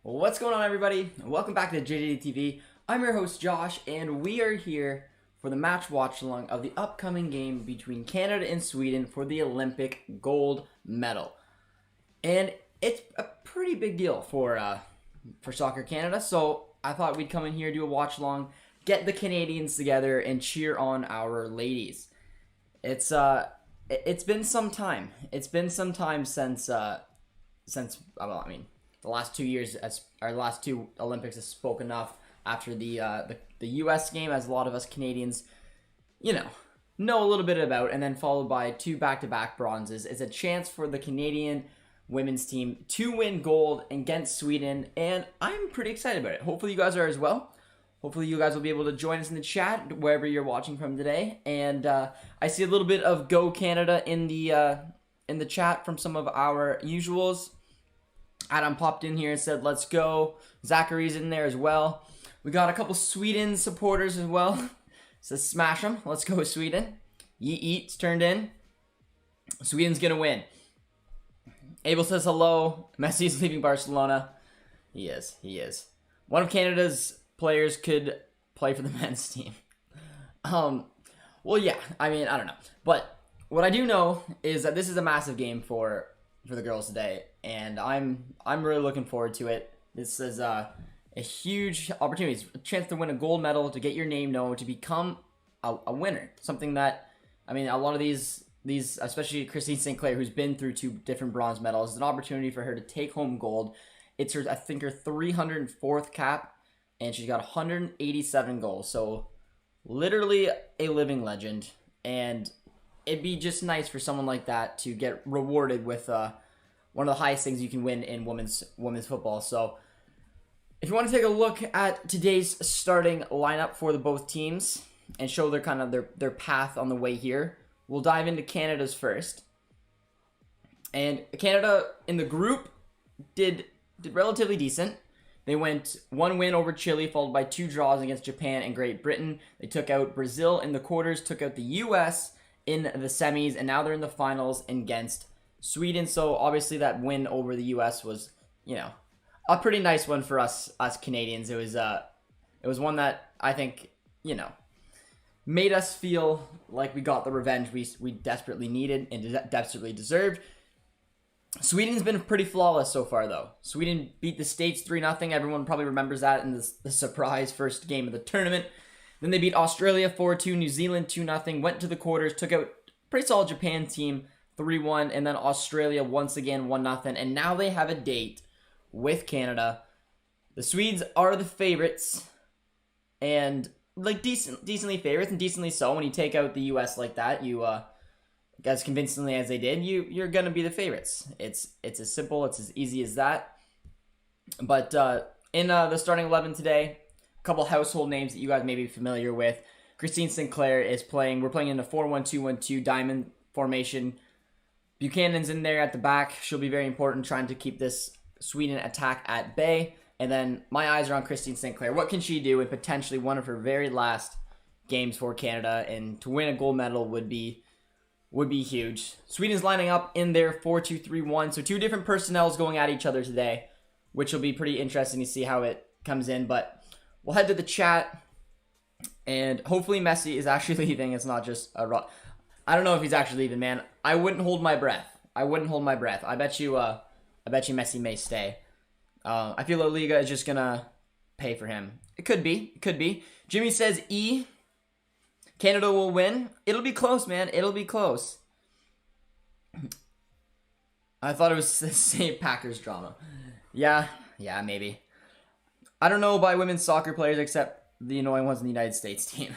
What's going on, everybody? Welcome back to JJD TV. I'm your host, Josh, and we are here for the match watch-along of the upcoming game between Canada and Sweden for the Olympic gold medal. And it's a pretty big deal for Soccer Canada, so I thought we'd come in here, do a watch-along, get the Canadians together, and cheer on our ladies. It's been some time. It's been some time since the last 2 years, our last two Olympics has spoken enough after the U.S. game, as a lot of us Canadians, know a little bit about, and then followed by two back-to-back bronzes. It's a chance for the Canadian women's team to win gold against Sweden, and I'm pretty excited about it. Hopefully you guys are as well. Hopefully you guys will be able to join us in the chat wherever you're watching from today. And I see a little bit of Go Canada in the chat from some of our usuals. Adam popped in here and said, let's go. Zachary's in there as well. We got a couple Sweden supporters as well. Says, smash them. Let's go, Sweden. Yeet Eats turned in. Sweden's going to win. Abel says hello. Messi's leaving Barcelona. He is. One of Canada's players could play for the men's team. Well, yeah. I don't know. But what I do know is that this is a massive game for the girls today, and I'm really looking forward to it. This is a huge opportunity. It's a chance to win a gold medal, to get your name known, to become a winner. Something that, a lot of these, especially Christine Sinclair, who's been through two different bronze medals, is an opportunity for her to take home gold. It's her 304th cap, and she's got 187 goals. So literally a living legend, and it'd be just nice for someone like that to get rewarded with one of the highest things you can win in women's football. So if you want to take a look at today's starting lineup for both teams and show their path on the way here, we'll dive into Canada's first. And Canada in the group did relatively decent. They went one win over Chile, followed by two draws against Japan and Great Britain. They took out Brazil in the quarters, took out the U.S. in the semis, and now they're in the finals against Sweden. So obviously that win over the U.S. was, a pretty nice one for us Canadians. It was one that I think, made us feel like we got the revenge we desperately needed and desperately deserved. Sweden's been pretty flawless so far, though. Sweden beat the States 3-0. Everyone probably remembers that in the surprise first game of the tournament. Then they beat Australia 4-2, New Zealand 2-0, went to the quarters, took out pretty solid Japan team 3-1, and then Australia once again 1-0. And now they have a date with Canada. The Swedes are the favorites, and decently favorites, and decently so. When you take out the U.S. like that, you as convincingly as they did, you're gonna be the favorites. It's as simple, it's as easy as that. But in the starting 11 today, couple household names that you guys may be familiar with. Christine Sinclair is playing. We're playing in a 4-1-2-1-2 diamond formation. Buchanan's in there at the back. She'll be very important, trying to keep this Sweden attack at bay. And then my eyes are on Christine Sinclair. What can she do in potentially one of her very last games for Canada? And to win a gold medal would be huge. Sweden's lining up in their 4-2-3-1. So two different personnels going at each other today, which will be pretty interesting to see how it comes in. But we'll head to the chat, and hopefully Messi is actually leaving. It's not just a I don't know if he's actually leaving, man. I wouldn't hold my breath. I bet you Messi may stay. I feel La Liga is just gonna pay for him. It could be. Jimmy says E. Canada will win. It'll be close, man. It'll be close. I thought it was the same Packers drama. Yeah, maybe. I don't know by women's soccer players except the annoying ones in the United States team.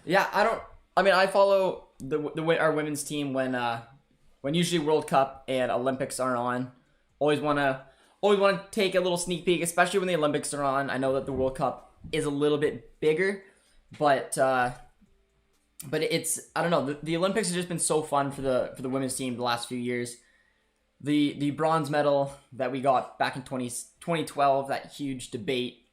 Yeah, I follow our women's team when usually World Cup and Olympics are on. Always want to take a little sneak peek, especially when the Olympics are on. I know that the World Cup is a little bit bigger, but it's, I don't know. The Olympics has just been so fun for the women's team the last few years. The bronze medal that we got back in 2012, that huge debate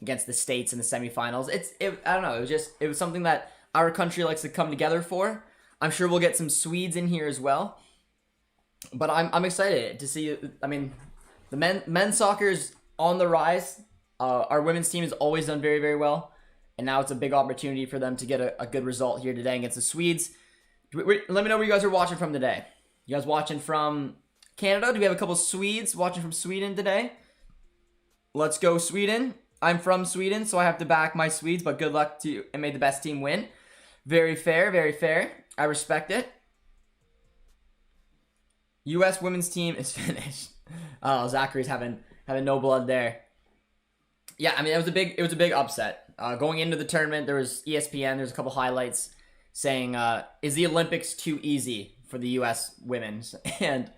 against the States in the semifinals. I don't know. It was something that our country likes to come together for. I'm sure we'll get some Swedes in here as well. But I'm excited to see. I mean, the men's soccer is on the rise. Our women's team has always done very, very well, and now it's a big opportunity for them to get a good result here today against the Swedes. Let me know where you guys are watching from today. You guys watching from Canada? Do we have a couple Swedes watching from Sweden today? Let's go Sweden. I'm from Sweden, so I have to back my Swedes, but good luck to you and may the best team win. Very fair, very fair. I respect it. U.S. women's team is finished. Oh, Zachary's having no blood there. Yeah, I mean it was a big upset. Going into the tournament, there was ESPN. There's a couple highlights saying, "Is the Olympics too easy for the U.S. women's?" And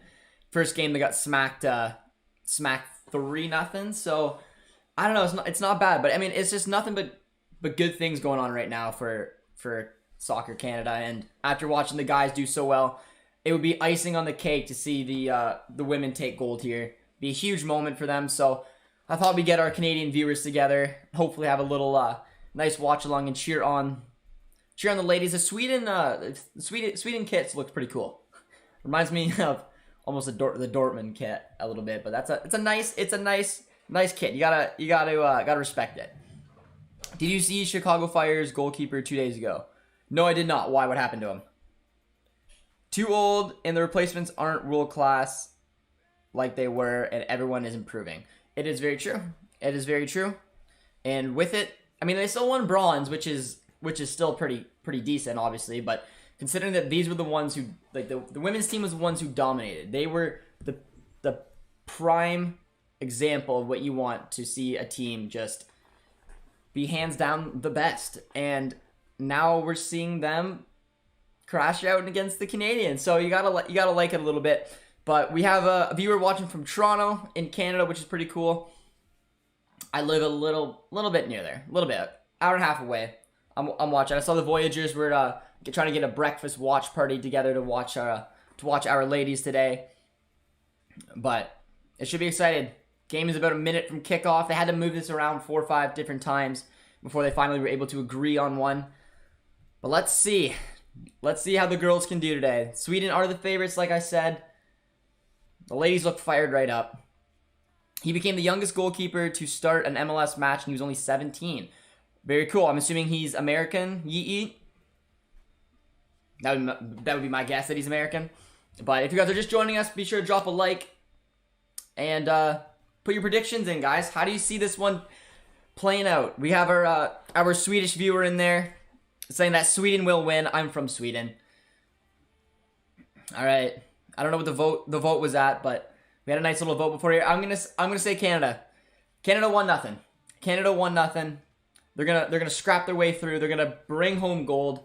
first game they got smacked 3-0. So I don't know. It's not bad, but I mean it's just nothing but good things going on right now for Soccer Canada. And after watching the guys do so well, it would be icing on the cake to see the women take gold here. Be a huge moment for them. So I thought we'd get our Canadian viewers together, hopefully have a little nice watch along and cheer on the ladies. The Sweden kits look pretty cool. Reminds me of almost the Dortmund kit a little bit, but it's a nice kit. You gotta respect it. Did you see Chicago Fire's goalkeeper 2 days ago? No, I did not. Why? What happened to him? Too old, and the replacements aren't world class like they were, and everyone is improving. It is very true. It is very true. And with it, I mean, they still won bronze, which is still pretty decent, obviously. But considering that these were the ones who, like the women's team was the ones who dominated. They were the prime example of what you want to see a team just be hands down the best. And now we're seeing them crash out against the Canadians. So you gotta like it a little bit. But we have a viewer watching from Toronto in Canada, which is pretty cool. I live a little bit near there, a little bit, hour and a half away. I'm watching. I saw the Voyagers were trying to get a breakfast watch party together to watch our ladies today. But it should be exciting. Game is about a minute from kickoff. They had to move this around 4 or 5 different times before they finally were able to agree on one. But let's see. Let's see how the girls can do today. Sweden are the favorites, like I said. The ladies look fired right up. He became the youngest goalkeeper to start an MLS match, and he was only 17. Very cool. I'm assuming he's American. Yee. That would be my guess that he's American. But if you guys are just joining us, be sure to drop a like and put your predictions in, guys. How do you see this one playing out? We have our Swedish viewer in there saying that Sweden will win. I'm from Sweden. All right. I don't know what the vote was at, but we had a nice little vote before here. I'm gonna say Canada. Canada 1-0. Canada 1-0. They're gonna scrap their way through. They're gonna bring home gold.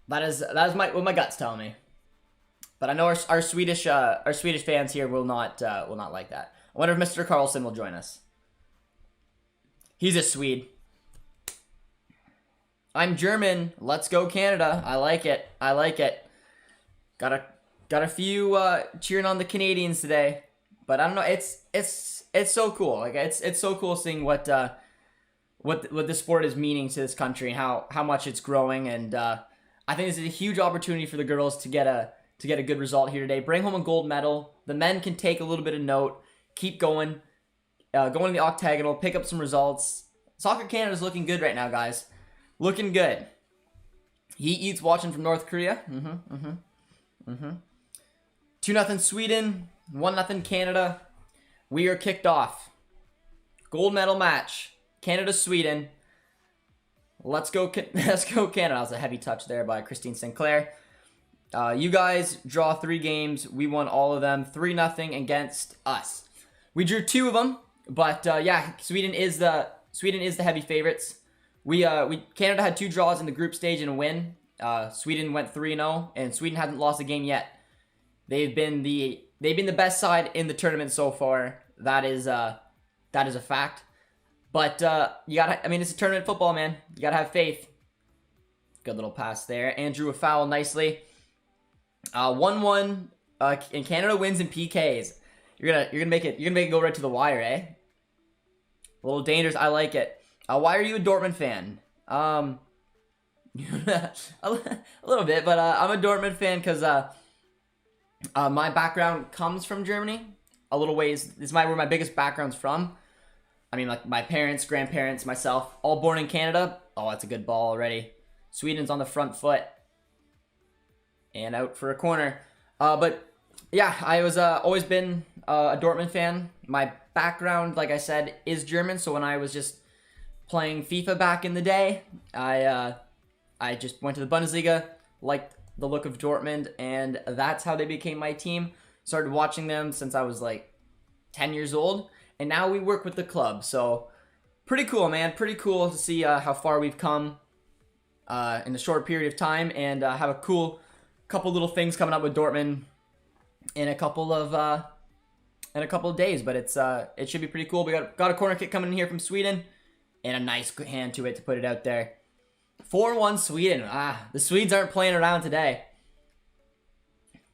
That is what my gut's telling me. But I know our Swedish fans here will not like that. I wonder if Mr. Carlson will join us. He's a Swede. I'm German. Let's go Canada. I like it. I like it. Got a few cheering on the Canadians today, but I don't know. It's so cool. Like it's so cool seeing what the sport is meaning to this country and how much it's growing. And I think this is a huge opportunity for the girls to get a good result here today. Bring home a gold medal. The men can take a little bit of note. Keep going. Go in the octagonal. Pick up some results. Soccer Canada's looking good right now, guys. Looking good. He eats watching from North Korea. 2-0 Sweden, 1-0 Canada. We are kicked off. Gold medal match. Canada-Sweden. Let's go Canada. That was a heavy touch there by Christine Sinclair. You guys draw 3 games. We won all of them. 3-0 against us. We drew 2 of them, but yeah, Sweden is the heavy favorites. Canada had 2 draws in the group stage and a win. Sweden went 3-0, and Sweden hasn't lost a game yet. They've been the best side in the tournament so far. That is a fact. But it's a tournament football, man. You gotta have faith. Good little pass there. Andrew a foul nicely. 1-1. And Canada wins in PKs. You're gonna make it go right to the wire, eh? A little dangerous. I like it. Why are you a Dortmund fan? A little bit, but I'm a Dortmund fan because my background comes from Germany. a little ways. This is where my biggest background's from. I mean, like my parents, grandparents, myself, all born in Canada. Oh, that's a good ball already. Sweden's on the front foot. And out for a corner. But yeah, I was always been a Dortmund fan. My background, like I said, is German. So when I was just playing FIFA back in the day, I just went to the Bundesliga, liked the look of Dortmund, and that's how they became my team. Started watching them since I was like 10 years old, and now we work with the club. So pretty cool, man. Pretty cool to see how far we've come in a short period of time, and have a cool couple little things coming up with Dortmund in a couple of days. But it should be pretty cool. We got a corner kick coming in here from Sweden, and a nice hand to it to put it out there. 4-1 Sweden. The Swedes aren't playing around today.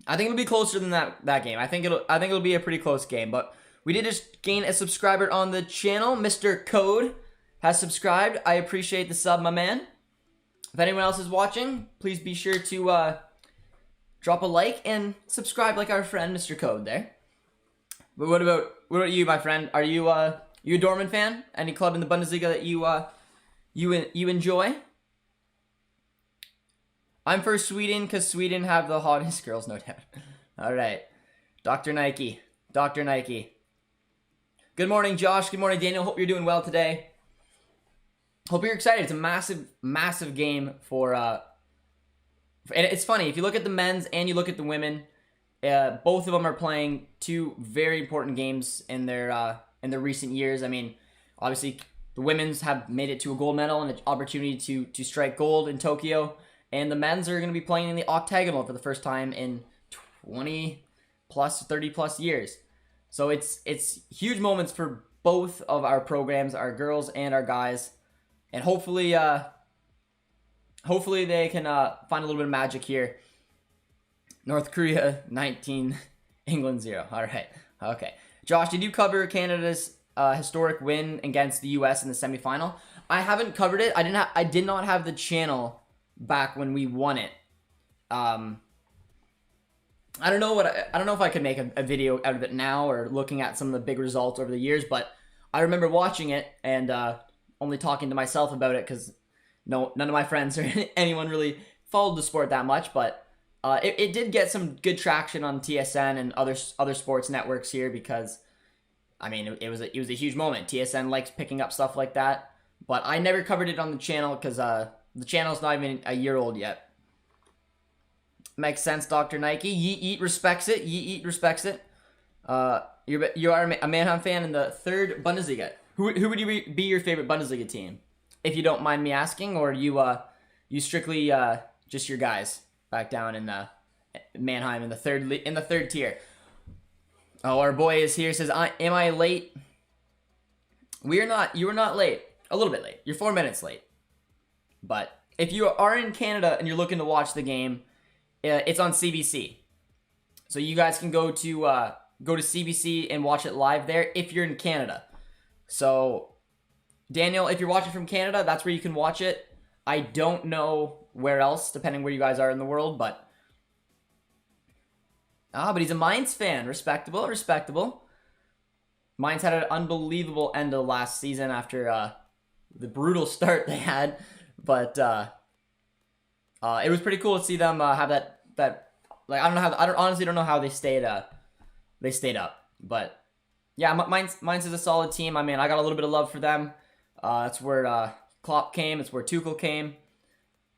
I think it'll be closer than that game. I think it'll be a pretty close game. But we did just gain a subscriber on the channel. Mr. Code has subscribed. I appreciate the sub, my man. If anyone else is watching, please be sure to drop a like and subscribe like our friend Mr. Code there. But what about you, my friend? Are you a Dortmund fan? Any club in the Bundesliga that you enjoy? I'm for Sweden because Sweden have the hottest girls, no doubt. All right. Dr. Nike. Dr. Nike. Good morning, Josh. Good morning, Daniel. Hope you're doing well today. Hope you're excited. It's a massive, massive game for... and it's funny. If you look at the men's and you look at the women, both of them are playing two very important games in their recent years. I mean, obviously, the women's have made it to a gold medal and an opportunity to strike gold in Tokyo. And the men's are going to be playing in the octagonal for the first time in 20 plus, 30 plus years. So it's huge moments for both of our programs, our girls and our guys. And hopefully they can find a little bit of magic here. North Korea 19, England 0. All right. Okay. Josh, did you cover Canada's historic win against the US in the semifinal? I haven't covered it. I did not have the channel back when we won it. I don't know if I could make a video out of it now or looking at some of the big results over the years, but I remember watching it and only talking to myself about it because none of my friends or anyone really followed the sport that much. But it did get some good traction on TSN and other sports networks here because I mean it was a huge moment. TSN likes picking up stuff like that, but I never covered it on the channel because the channel's not even a year old yet. Makes sense, Dr. Nike. Yeet respects it. Yeet respects it. You are a Mannheim fan in the third Bundesliga. Who would you be your favorite Bundesliga team, if you don't mind me asking, or you strictly just your guys back down in Mannheim in the third tier? Oh, our boy is here. Says, "Am I late?" We're not. You are not late. A little bit late. You're 4 minutes late. But if you are in Canada and you're looking to watch the game, it's on CBC. So you guys can go to CBC and watch it live there if you're in Canada. So, Daniel, if you're watching from Canada, that's where you can watch it. I don't know where else, depending where you guys are in the world, but... but he's a Mainz fan. Respectable, respectable. Mainz had an unbelievable end of last season after the brutal start they had. But it was pretty cool to see them have that like I honestly don't know how they stayed up. But yeah, Mainz is a solid team. I mean, I got a little bit of love for them. That's where Klopp came. It's where Tuchel came,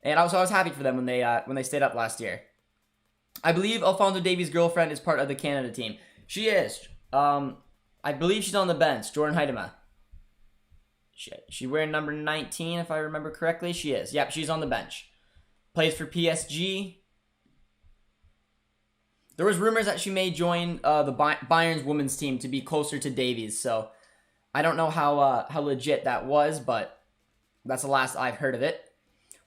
and I was happy for them when they stayed up last year. I believe Alphonso Davies' girlfriend is part of the Canada team. She is. I believe she's on the bench. Jordan Heidema. She wearing number 19, if I remember correctly. She is. Yep, she's on the bench. Plays for PSG. There was rumors that she may join the Bayern's women's team to be closer to Davies. So I don't know how legit that was, but that's the last I've heard of it.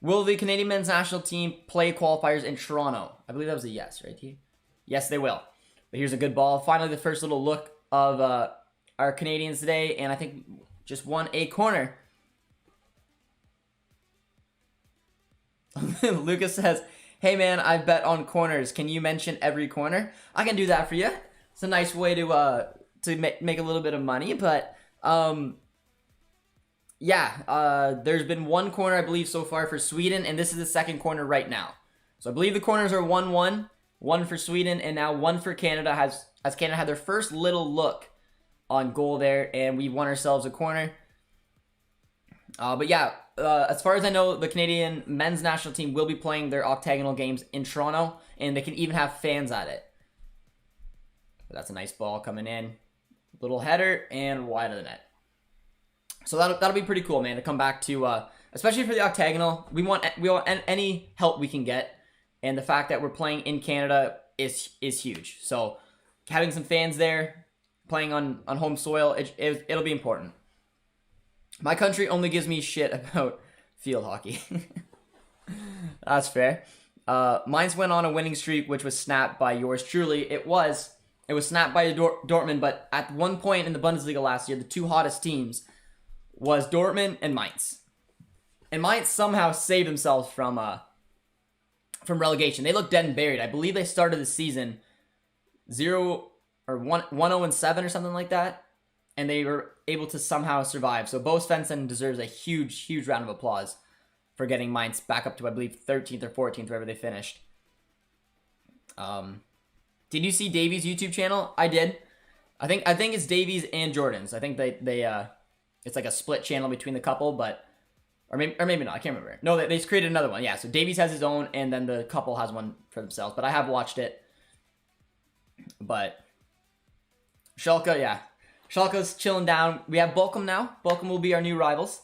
Will the Canadian men's national team play qualifiers in Toronto? I believe that was a yes, right here. Yes, they will. But here's a good ball. Finally, the first little look of our Canadians today, and I think just won a corner. Lucas says, "Hey man, I bet on corners. Can you mention every corner?" I can do that for you. It's a nice way to to make a little bit of money. But yeah, there's been one corner, I believe, so far for Sweden, and this is the second corner right now. So I believe the corners are 1-1, one for Sweden, and now one for Canada, as Canada had their first little look on goal there, and we won ourselves a corner. But yeah, as far as I know, the Canadian men's national team will be playing their octagonal games in Toronto, and they can even have fans at it. But that's a nice ball coming in. Little header and wide of the net. So that'll be pretty cool, man, to come back to, especially for the octagonal. We want any help we can get, and the fact that we're playing in Canada is huge. So having some fans there, playing on home soil, it'll be important. My country only gives me shit about field hockey. That's fair. Mine went on a winning streak, which was snapped by yours truly. It was snapped by Dortmund, but at one point in the Bundesliga last year, the two hottest teams was Dortmund and Mainz. And Mainz somehow saved themselves from relegation. They looked dead and buried. I believe they started the season 1-0-7 or something like that, and they were able to somehow survive. So Bo Svensson deserves a huge round of applause for getting Mainz back up to, I believe, 13th or 14th, wherever they finished. Did you see Davies' YouTube channel? I did. I think it's Davies and Jordan's. I think they it's like a split channel between the couple, but or maybe not. I can't remember. No, they created another one. Yeah, so Davies has his own, and then the couple has one for themselves. But I have watched it. But Schalke, yeah. Schalke's chilling down. We have Bochum now. Bochum will be our new rivals.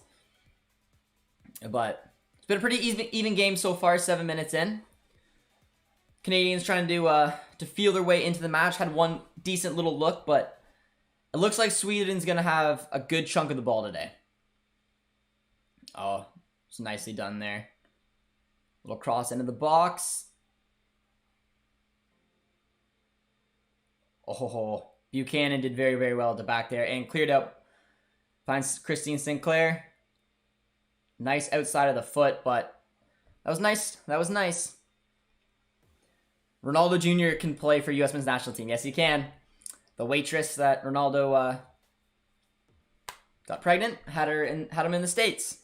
But it's been a pretty even game so far, 7 minutes in. Canadians trying to feel their way into the match. Had one decent little look, but it looks like Sweden's going to have a good chunk of the ball today. Oh, it's nicely done there. Little cross into the box. Oh, Buchanan did very well at the back there and cleared up. Finds Christine Sinclair. Nice outside of the foot, but that was nice. That was nice. Ronaldo Jr. can play for U.S. men's national team. Yes, he can. The waitress that Ronaldo got pregnant had him in the States.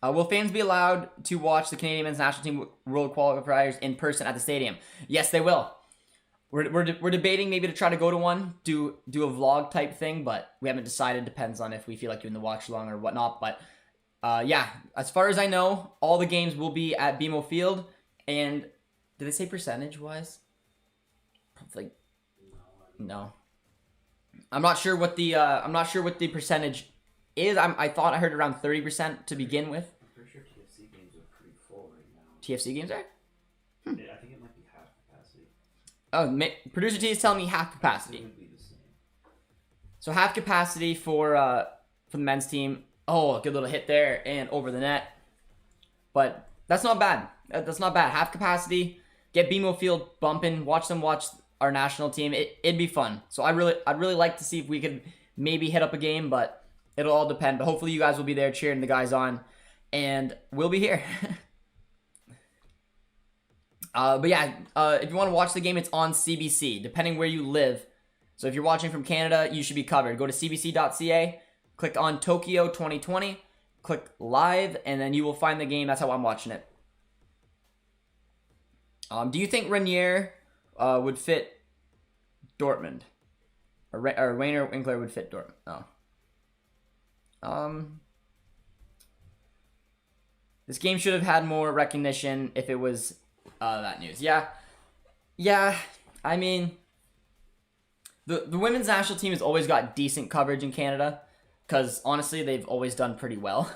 Will fans be allowed to watch the Canadian men's national team world qualifiers in person at the stadium? Yes, they will. We're debating maybe to try to go to one, do a vlog type thing, but we haven't decided. Depends on if we feel like doing the watch-along or whatnot. But yeah, as far as I know, all the games will be at BMO Field. And did they say percentage-wise? Like, no. I'm not sure what the percentage is. I thought I heard around 30% to begin with. I'm pretty sure TFC games are pretty full right now. TFC games are? Yeah, I think it might be half capacity. Oh, producer T is telling me half capacity. It would be the same. So half capacity for the men's team. Oh, a good little hit there and over the net. But that's not bad. That's not bad. Half capacity. Get BMO Field bumping. Watch our national team. It'd be fun. So I'd really like to see if we could maybe hit up a game, but it'll all depend. But hopefully you guys will be there cheering the guys on, and we'll be here. But yeah, if you want to watch the game, it's on CBC, depending where you live. So if you're watching from Canada, you should be covered. Go to cbc.ca, click on Tokyo 2020, click live, and then you will find the game. That's how I'm watching it. Do you think Renier would fit Dortmund? Or Rainer Winkler would fit Dortmund? Oh. This game should have had more recognition if it was that news. Yeah. I mean, the women's national team has always got decent coverage in Canada because honestly, they've always done pretty well.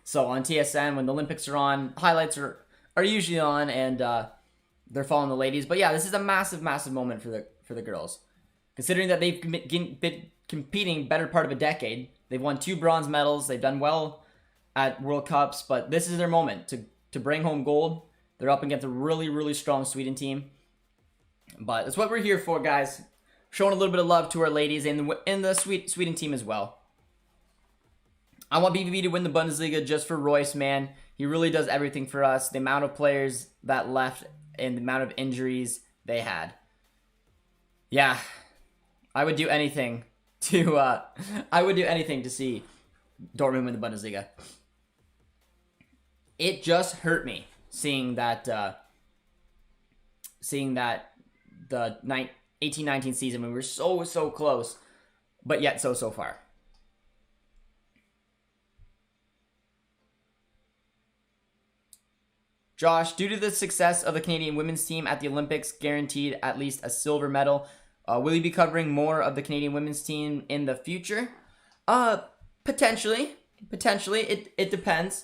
So on TSN, when the Olympics are on, highlights are usually on, and they're following the ladies. But yeah, this is a massive moment for the girls, considering that they've been competing better part of a decade. They've won 2 bronze medals. They've done well at World Cups, but this is their moment to bring home gold. They're up against a really strong Sweden team. But that's what we're here for, guys. Showing a little bit of love to our ladies and the Sweden team as well. I want BVB to win the Bundesliga just for Royce, man. He really does everything for us. The amount of players that left and the amount of injuries they had. Yeah, I would do anything I would do anything to see Dortmund win the Bundesliga. It just hurt me seeing that the 18-19 season when we were so close, but yet so far. Josh, due to the success of the Canadian women's team at the Olympics, guaranteed at least a silver medal. Will you be covering more of the Canadian women's team in the future? Potentially. It depends.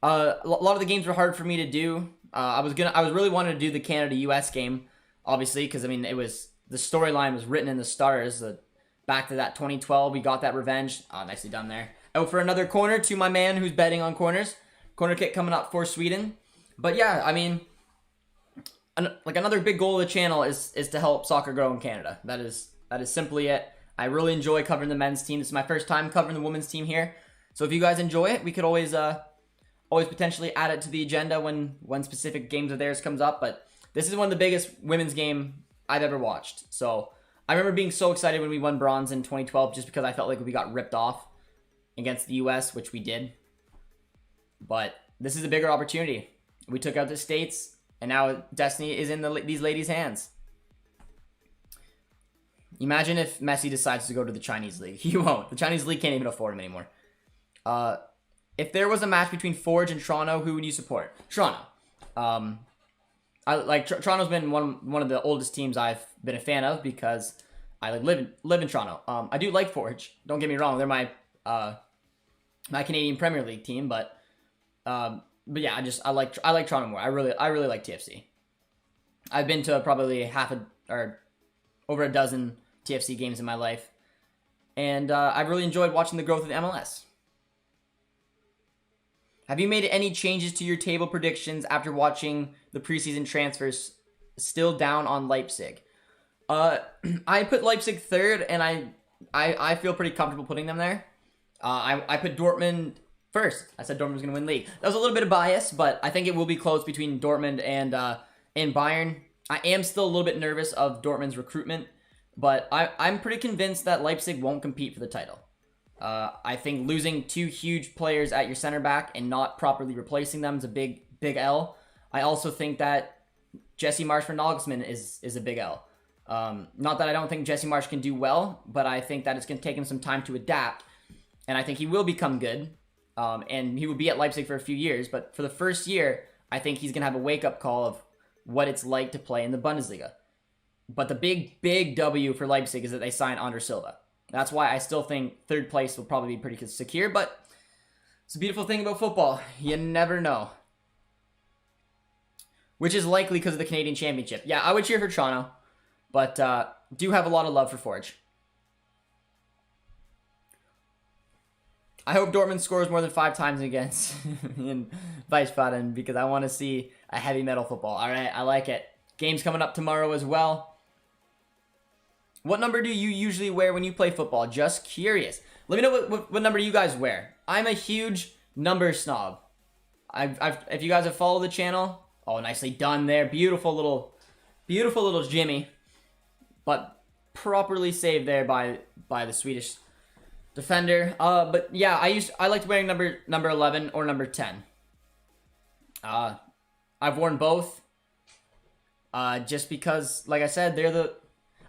A lot of the games were hard for me to do. I was really wanting to do the Canada-US game, obviously, because I mean the storyline was written in the stars. Back to that 2012, we got that revenge. Nicely done there. Out for another corner to my man who's betting on corners. Corner kick coming up for Sweden. But yeah, I mean, like another big goal of the channel is to help soccer grow in Canada. That is simply it. I really enjoy covering the men's team. This is my first time covering the women's team here. So if you guys enjoy it, we could always potentially add it to the agenda when specific games of theirs comes up. But this is one of the biggest women's game I've ever watched. So I remember being so excited when we won bronze in 2012 just because I felt like we got ripped off against the US, which we did. But this is a bigger opportunity. We took out the States, and now destiny is in these ladies' hands. Imagine if Messi decides to go to the Chinese league. He won't. The Chinese league can't even afford him anymore. If there was a match between Forge and Toronto, who would you support? Toronto. Toronto's been one of the oldest teams I've been a fan of because I live in Toronto. I do like Forge. Don't get me wrong. They're my Canadian Premier League team, but yeah, I like Toronto more. I really like TFC. I've been to probably over a dozen TFC games in my life, and I've really enjoyed watching the growth of the MLS. Have you made any changes to your table predictions after watching the preseason transfers? Still down on Leipzig. I put Leipzig third, and I feel pretty comfortable putting them there. I put Dortmund first. I said Dortmund was going to win league. That was a little bit of bias, but I think it will be close between Dortmund and Bayern. I am still a little bit nervous of Dortmund's recruitment, but I'm pretty convinced that Leipzig won't compete for the title. I think losing two huge players at your center back and not properly replacing them is a big L. I also think that Jesse Marsch for Nagelsmann is a big L. Not that I don't think Jesse Marsch can do well, but I think that it's going to take him some time to adapt, and I think he will become good. And he will be at Leipzig for a few years, but for the first year, I think he's going to have a wake-up call of what it's like to play in the Bundesliga. But the big W for Leipzig is that they signed Anders Silva. That's why I still think third place will probably be pretty secure, but it's a beautiful thing about football. You never know. Which is likely because of the Canadian Championship. Yeah, I would cheer for Toronto, but do have a lot of love for Forge. I hope Dortmund scores more than 5 times against in Wiesbaden because I want to see a heavy metal football. All right, I like it. Game's coming up tomorrow as well. What number do you usually wear when you play football? Just curious. Let me know what number you guys wear. I'm a huge number snob. If you guys have followed the channel, oh, nicely done there. Beautiful little Jimmy, but properly saved there by the Swedish defender. But yeah, I liked wearing number 11 or number 10. I've worn both. Just because, like I said,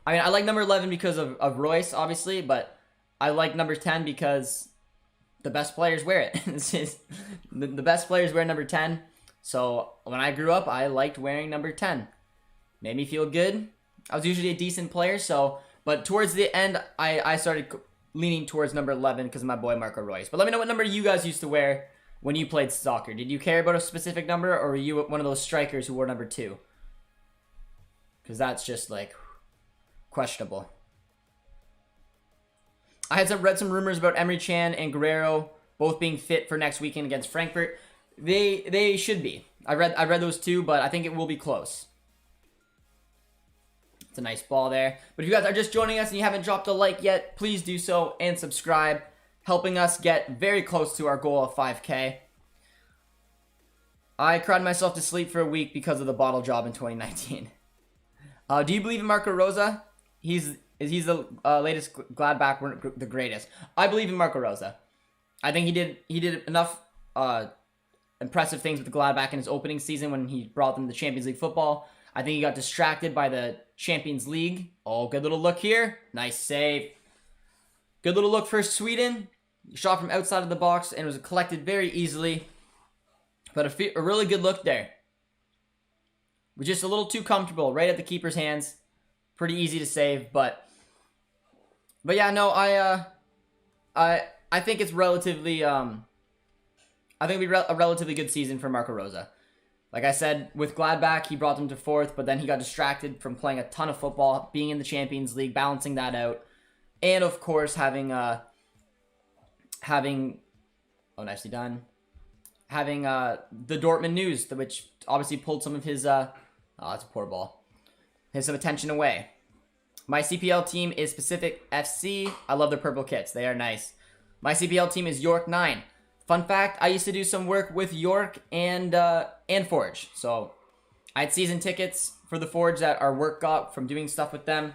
I like number 11 because of Royce, obviously, but I like number 10 because the best players wear it. The best players wear number 10. So when I grew up, I liked wearing number 10. Made me feel good. I was usually a decent player, but towards the end, I started leaning towards number 11 because of my boy Marco Royce. But let me know what number you guys used to wear when you played soccer. Did you care about a specific number, or were you one of those strikers who wore number 2? Because that's just like questionable. I had read some rumors about Emre Can and Guerrero both being fit for next weekend against Frankfurt. They should be. I read those too, but I think it will be close. It's a nice ball there. But if you guys are just joining us and you haven't dropped a like yet, please do so and subscribe, helping us get very close to our goal of 5K. I cried myself to sleep for a week because of the bottle job in 2019. Do you believe in Marco Rosa? He's he's the latest Gladbach, weren't the greatest. I believe in Marco Rosa. I think he did enough impressive things with the Gladbach in his opening season when he brought them to Champions League football. I think he got distracted by the Champions League. Oh, good little look here. Nice save. Good little look for Sweden. Shot from outside of the box and was collected very easily. But a really good look there. Was just a little too comfortable right at the keeper's hands. Pretty easy to save, but yeah, no, I think it's relatively I think it'll be a relatively good season for Marco Rosa. Like I said, with Gladbach, he brought them to fourth, but then he got distracted from playing a ton of football, being in the Champions League, balancing that out, and of course having oh, nicely done, having the Dortmund news, which obviously pulled some of his oh, that's a poor ball, some attention away. My CPL team is Pacific FC. I love their purple kits. They are nice. My CPL team is York 9. Fun fact, I used to do some work with York and Forge. So I had season tickets for the Forge that our work got from doing stuff with them.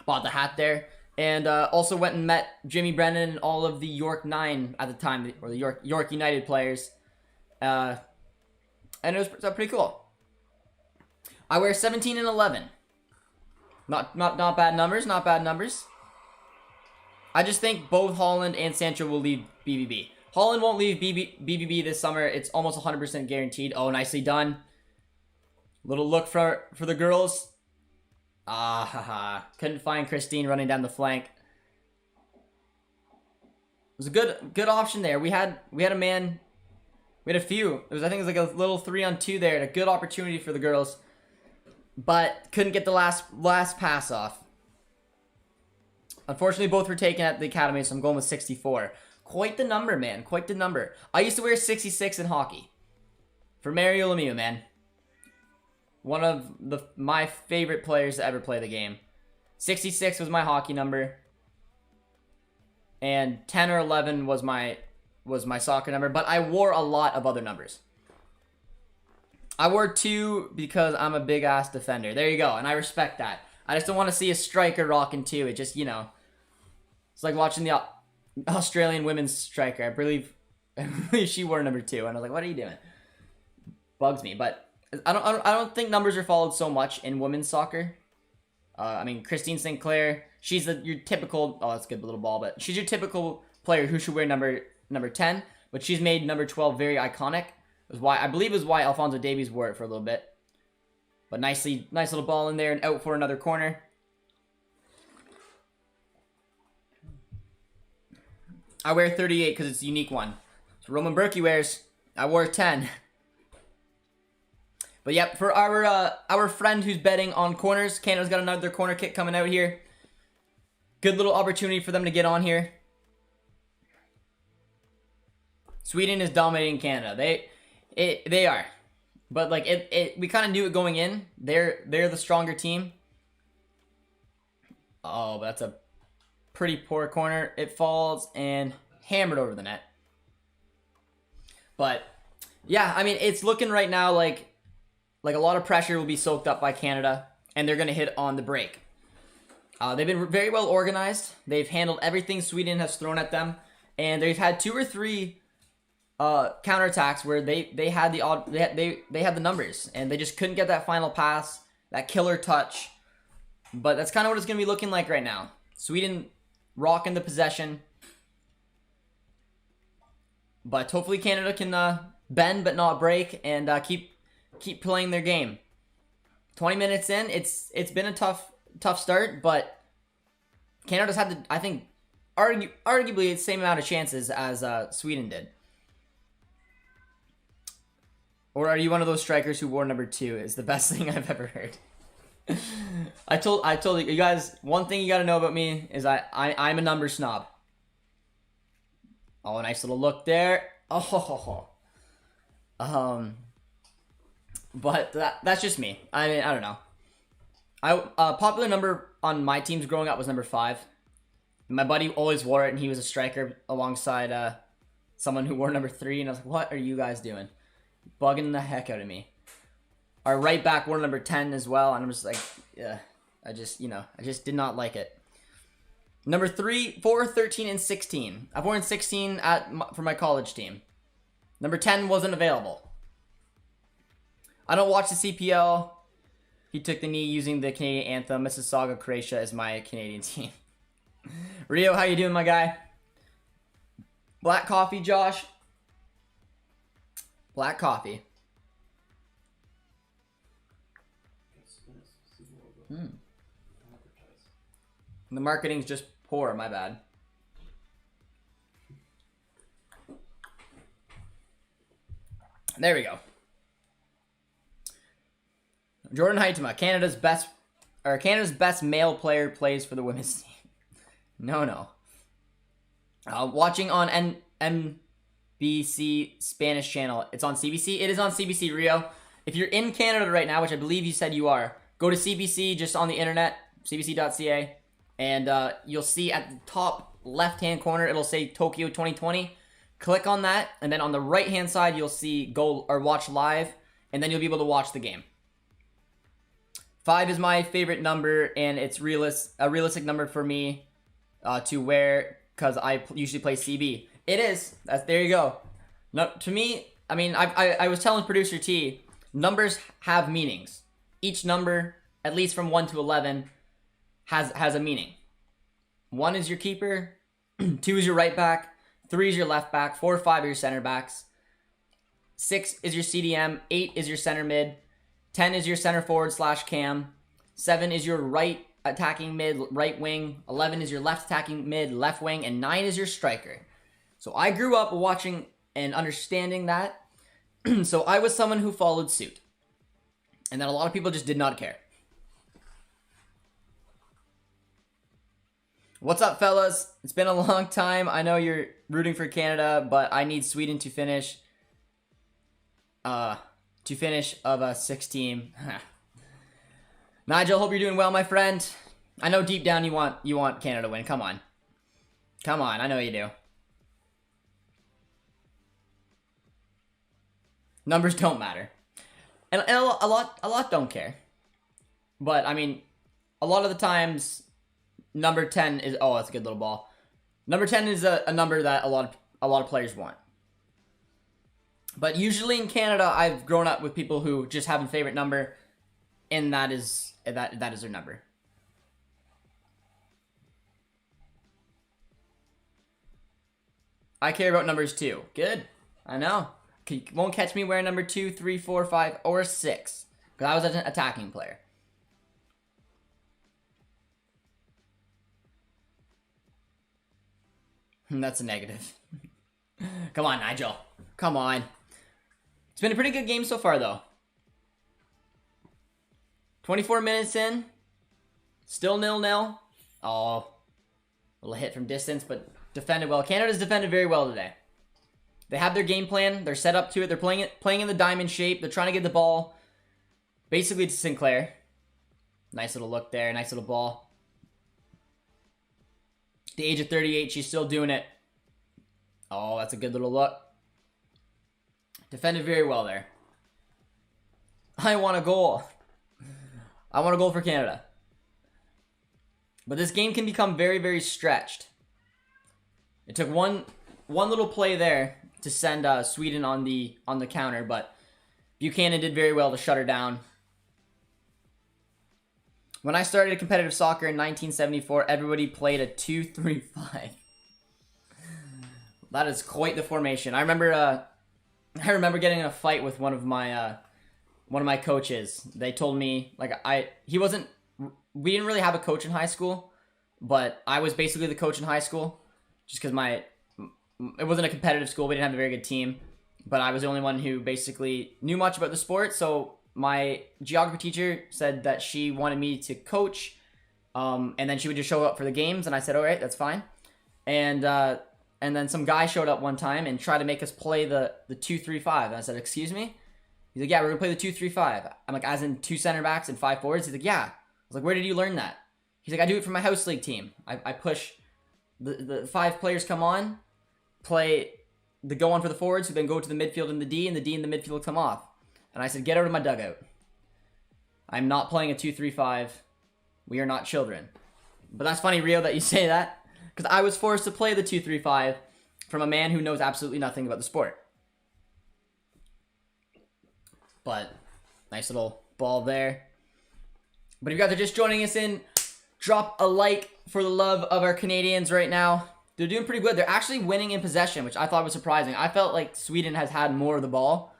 Bought the hat there. And also went and met Jimmy Brennan and all of the York 9 at the time, or the York United players. And it was pretty cool. I wear 17 and 11. Not bad numbers, not bad numbers. I just think both Holland and Sancho will leave BBB. Holland won't leave BBB this summer. It's almost 100% guaranteed. Oh, nicely done. Little look for the girls. Ah, haha. Couldn't find Christine running down the flank. It was a good option there. We had a man. We had a few. I think it was like a little 3-on-2 there. A good opportunity for the girls, but couldn't get the last pass off. Unfortunately, both were taken at the academy, so I'm going with 64. Quite the number, man. Quite the number. I used to wear 66 in hockey. For Mario Lemieux, man. One of my favorite players to ever play the game. 66 was my hockey number. And 10 or 11 was my soccer number. But I wore a lot of other numbers. I wore 2 because I'm a big-ass defender. There you go, and I respect that. I just don't want to see a striker rocking 2. It just, you know... It's like watching the Australian women's striker. I believe she wore number 2, and I was like, "What are you doing?" Bugs me, but I don't think numbers are followed so much in women's soccer. I mean, Christine Sinclair, she's your typical. Oh, that's a good little ball, but she's your typical player who should wear number 10, but she's made number 12 very iconic. I believe it was why Alphonso Davies wore it for a little bit. But nice little ball in there and out for another corner. I wear 38 because it's a unique one. So Roman Berkey wears. I wore 10. But yep, for our friend who's betting on corners, Canada's got another corner kick coming out here. Good little opportunity for them to get on here. Sweden is dominating Canada. They are. But like we kind of knew it going in. They're the stronger team. Oh, but that's a pretty poor corner. It falls and hammered over the net. But yeah, I mean, it's looking right now like a lot of pressure will be soaked up by Canada, and they're going to hit on the break. They've been very well organized. They've handled everything Sweden has thrown at them, and they've had 2 or 3 counterattacks where they had the numbers, and they just couldn't get that final pass, that killer touch. But that's kind of what it's going to be looking like right now. Sweden rocking the possession, but hopefully Canada can bend but not break and keep playing their game. 20 minutes in, it's been a tough start, but Canada's had I think arguably the same amount of chances as Sweden did. Or are you one of those strikers who wore number 2? Is the best thing I've ever heard. I told you guys, one thing you got to know about me is I'm a number snob. Oh, a nice little look there. Oh, but that's just me. I mean, I don't know. Popular number on my teams growing up was number 5. My buddy always wore it, and he was a striker alongside someone who wore number 3, and I was like, "What are you guys doing? Bugging the heck out of me." Our right back wore number 10 as well, and I'm just like, yeah. I just did not like it. Number 3, 4, 13, and 16. I've worn 16 for my college team. Number 10 wasn't available. I don't watch the CPL. He took the knee using the Canadian anthem. Mississauga, Croatia is my Canadian team. Rio, how you doing, my guy? Black coffee, Josh. Black coffee. The marketing's just poor, my bad. There we go. Jordan Heitema, Canada's best male player, plays for the women's team. No. Watching on NBC Spanish channel. It's on CBC. It is on CBC, Rio. If you're in Canada right now, which I believe you said you are, go to CBC just on the internet, cbc.ca, and you'll see at the top left-hand corner, it'll say Tokyo 2020. Click on that, and then on the right-hand side, you'll see go or watch live, and then you'll be able to watch the game. 5 is my favorite number, and it's a realistic number for me to wear because I usually play CB. It is. There you go. No, to me, I mean, I was telling producer T, numbers have meanings. Each number, at least from 1 to 11, has a meaning. 1 is your keeper, 2 is your right back, 3 is your left back, 4, 5 are your center backs, 6 is your CDM, 8 is your center mid, 10 is your center forward / cam, 7 is your right attacking mid, right wing, 11 is your left attacking mid, left wing, and 9 is your striker. So I grew up watching and understanding that. So I was someone who followed suit. And then a lot of people just did not care. What's up, fellas? It's been a long time. I know you're rooting for Canada, but I need Sweden to finish of a 6 team. Nigel, hope you're doing well, my friend. I know deep down you want Canada to win. Come on. I know you do. Numbers don't matter. And a lot don't care. But I mean, a lot of the times number 10 is that's a good little ball. Number 10 is a number that a lot of players want. But usually in Canada, I've grown up with people who just have a favorite number, and that is their number. I care about numbers too. Good. I know. You won't catch me wearing number 2, 3, 4, 5, or 6. Because I was an attacking player. That's a negative. Come on, Nigel. Come on. It's been a pretty good game so far, though. 24 minutes in. Still 0-0. Oh. A little hit from distance, but defended well. Canada's defended very well today. They have their game plan. They're set up to it. They're playing in the diamond shape. They're trying to get the ball basically to Sinclair. Nice little look there. Nice little ball. At the age of 38, she's still doing it. Oh, that's a good little look. Defended very well there. I want a goal. I want a goal for Canada. But this game can become very, very stretched. It took one little play there to send Sweden on the counter, but Buchanan did very well to shut her down. When I started competitive soccer in 1974, everybody played a 2-3-5. That is quite the formation. I remember getting in a fight with one of my coaches. They told me we didn't really have a coach in high school, but I was basically the coach in high school, just because it wasn't a competitive school. We didn't have a very good team, but I was the only one who basically knew much about the sport. So my geography teacher said that she wanted me to coach, and then she would just show up for the games, and I said, all right, that's fine. And then some guy showed up one time and tried to make us play the 2-3-5. And I said, excuse me? He's like, yeah, we're going to play the 2-3-5. I'm like, as in 2 center backs and 5 forwards? He's like, yeah. I was like, where did you learn that? He's like, I do it for my house league team. I push, the 5 players come on, go on for the forwards, who then go to the midfield and the D and the midfield come off. And I said, get out of my dugout. I'm not playing a 2-3-5. We are not children. But that's funny, Rio, that you say that, because I was forced to play the 2-3-5 from a man who knows absolutely nothing about the sport. But nice little ball there. But if you guys are just joining us in, drop a like for the love of our Canadians right now. They're doing pretty good. They're actually winning in possession, which I thought was surprising. I felt like Sweden has had more of the ball.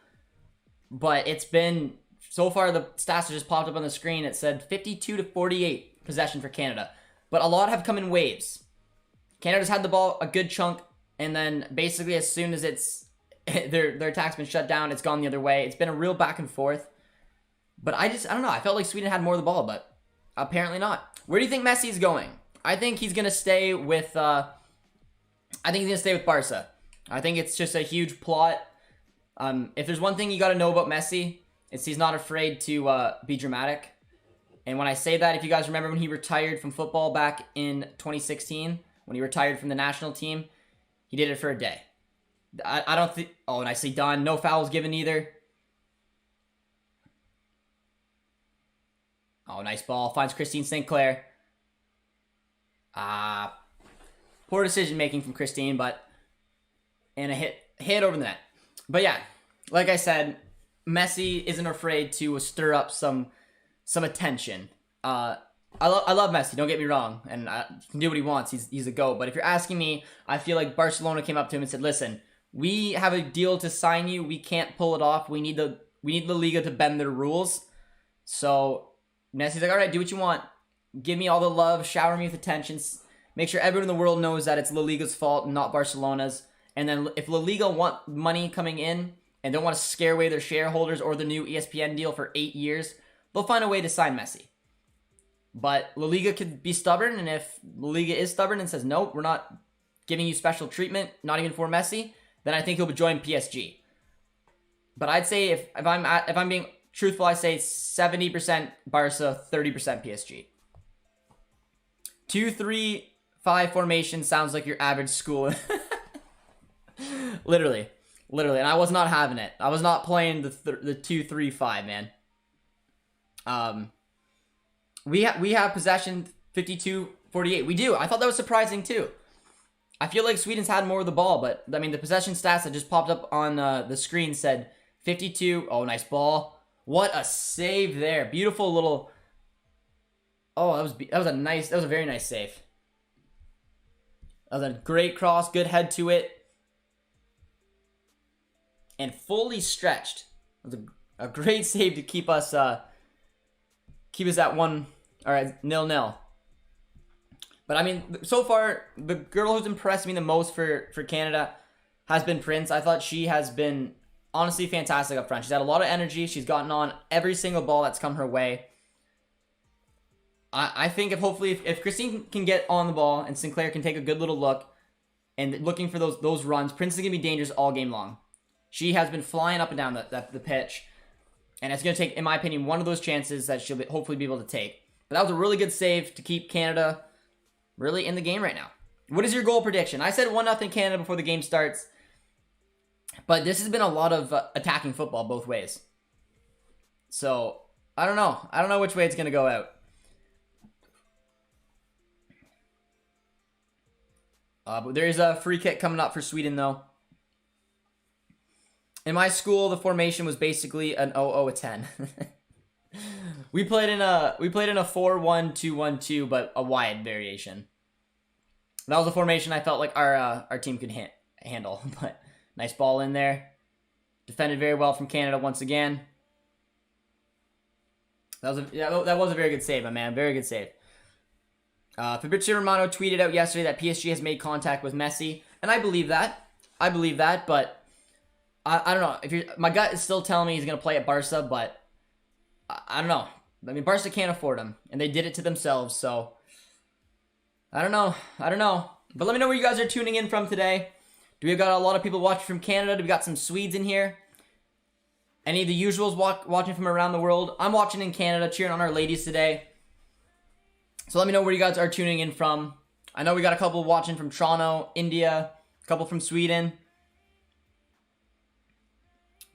But it's been, so far the stats just popped up on the screen. It said 52-48 possession for Canada. But a lot have come in waves. Canada's had the ball a good chunk. And then basically as soon as it's their attack's been shut down, it's gone the other way. It's been a real back and forth. But I don't know. I felt like Sweden had more of the ball, but apparently not. Where do you think Messi's going? I think he's going to stay with Barca. I think it's just a huge plot. If there's one thing you got to know about Messi, it's he's not afraid to be dramatic. And when I say that, if you guys remember when he retired from football back in 2016, when he retired from the national team, he did it for a day. I don't think... Oh, nicely done. No fouls given either. Oh, nice ball. Finds Christine St. Poor decision-making from Christine, but... And a hit over the net. But yeah, like I said, Messi isn't afraid to stir up some attention. I love Messi, don't get me wrong, and he can do what he wants. He's a GOAT. But if you're asking me, I feel like Barcelona came up to him and said, "Listen, we have a deal to sign you. We can't pull it off. We need the Liga to bend their rules." So Messi's like, "All right, do what you want. Give me all the love. Shower me with attentions. Make sure everyone in the world knows that it's La Liga's fault and not Barcelona's. And then if La Liga want money coming in and don't want to scare away their shareholders or the new ESPN deal for 8 years, they'll find a way to sign Messi." But La Liga could be stubborn, and if La Liga is stubborn and says, "Nope, we're not giving you special treatment, not even for Messi," then I think he'll join PSG. But I'd say if I'm being truthful, I say 70% Barca, 30% PSG. 2-3-5 formation sounds like your average school. Literally, and I was not having it. I was not playing the 2-3-5, man. We have possession 52-48. We do. I thought that was surprising too. I feel like Sweden's had more of the ball, but I mean the possession stats that just popped up on the screen said 52. Oh, nice ball. What a save there. Beautiful little. Oh, that was a very nice save. That was a great cross, good head to it. And fully stretched. It was a great save to keep us at 1, all right, 0-0. But I mean, so far the girl who's impressed me the most for Canada has been Prince. I thought she has been honestly fantastic up front. She's had a lot of energy. She's gotten on every single ball that's come her way. I think if Christine can get on the ball and Sinclair can take a good little look and looking for those runs, Prince is gonna be dangerous all game long. She has been flying up and down the pitch. And it's going to take, in my opinion, one of those chances that she'll hopefully be able to take. But that was a really good save to keep Canada really in the game right now. What is your goal prediction? I said 1-0 Canada before the game starts. But this has been a lot of attacking football both ways. So, I don't know. I don't know which way it's going to go out. But there is a free kick coming up for Sweden, though. In my school, the formation was basically an 0-0-10. We played in a 4-1-2-1-2, but a wide variation. That was a formation I felt like our team could handle. But nice ball in there. Defended very well from Canada once again. That was a very good save, my man. Very good save. Fabrizio Romano tweeted out yesterday that PSG has made contact with Messi, and I believe that. But I don't know. My gut is still telling me he's going to play at Barca, but I don't know. I mean, Barca can't afford him, and they did it to themselves, so I don't know. But let me know where you guys are tuning in from today. Do we got a lot of people watching from Canada? Do we got some Swedes in here? Any of the usuals watching from around the world? I'm watching in Canada, cheering on our ladies today. So let me know where you guys are tuning in from. I know we got a couple watching from Toronto, India, a couple from Sweden.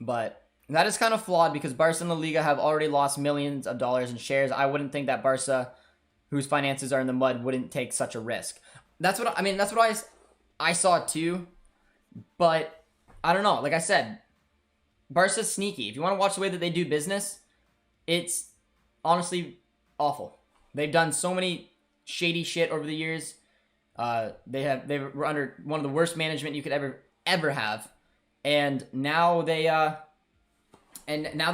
But that is kind of flawed because Barca and La Liga have already lost millions of dollars in shares. I wouldn't think that Barca whose finances are in the mud wouldn't take such a risk. That's what I mean. That's what I saw too. But I don't know. Like I said, Barca's sneaky. If you want to watch the way that they do business, it's honestly awful. They've done so many shady shit over the years. They were under one of the worst management you could ever have, and now they're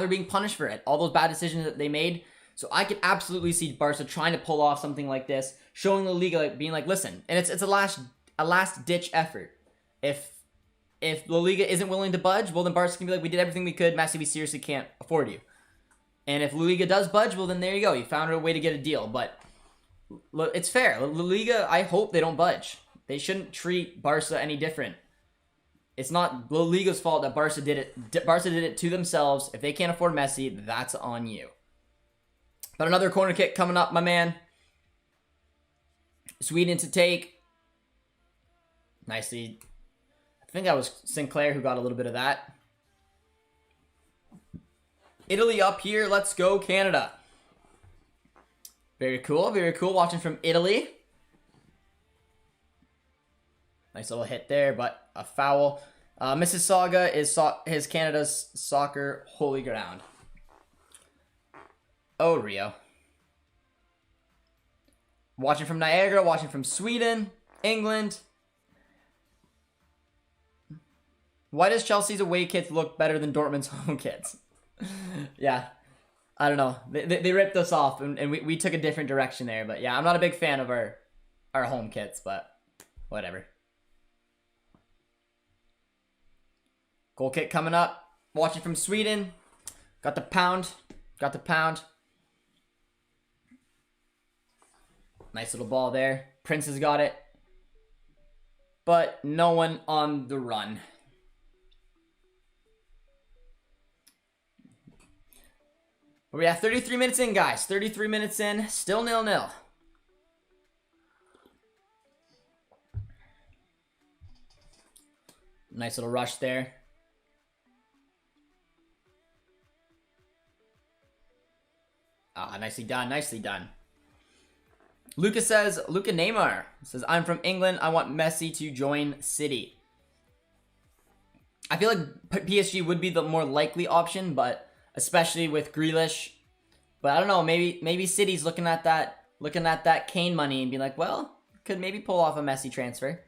being punished for it. All those bad decisions that they made. So I could absolutely see Barca trying to pull off something like this, showing La Liga, like, being like, listen, and it's a last ditch effort. If La Liga isn't willing to budge, well then Barca can be like, we did everything we could. Messi, we seriously can't afford you. And if La Liga does budge, well then there you go. You found a way to get a deal. But it's fair. La Liga, I hope they don't budge. They shouldn't treat Barca any different. It's not La Liga's fault that Barca did it. Barca did it to themselves. If they can't afford Messi, that's on you. But another corner kick coming up, my man. Sweden to take. Nicely. I think that was Sinclair who got a little bit of that. Italy up here. Let's go, Canada. Very cool. Very cool. Watching from Italy. Nice little hit there, but a foul. Mississauga is Canada's soccer holy ground. Oh, Rio. Watching from Niagara, watching from Sweden, England. Why does Chelsea's away kits look better than Dortmund's home kits? Yeah, I don't know. They ripped us off, and we took a different direction there. But yeah, I'm not a big fan of our home kits, but whatever. Goal kick coming up. Watching from Sweden. Got the pound. Got the pound. Nice little ball there. Prince has got it. But no one on the run. But yeah, 33 minutes in, guys. 33 minutes in. Still 0-0. Nice little rush there. Nicely done. Nicely done. Luca Neymar says, I'm from England. I want Messi to join City. I feel like PSG would be the more likely option, but especially with Grealish. But I don't know, maybe City's looking at that Kane money and be like, well, could maybe pull off a Messi transfer.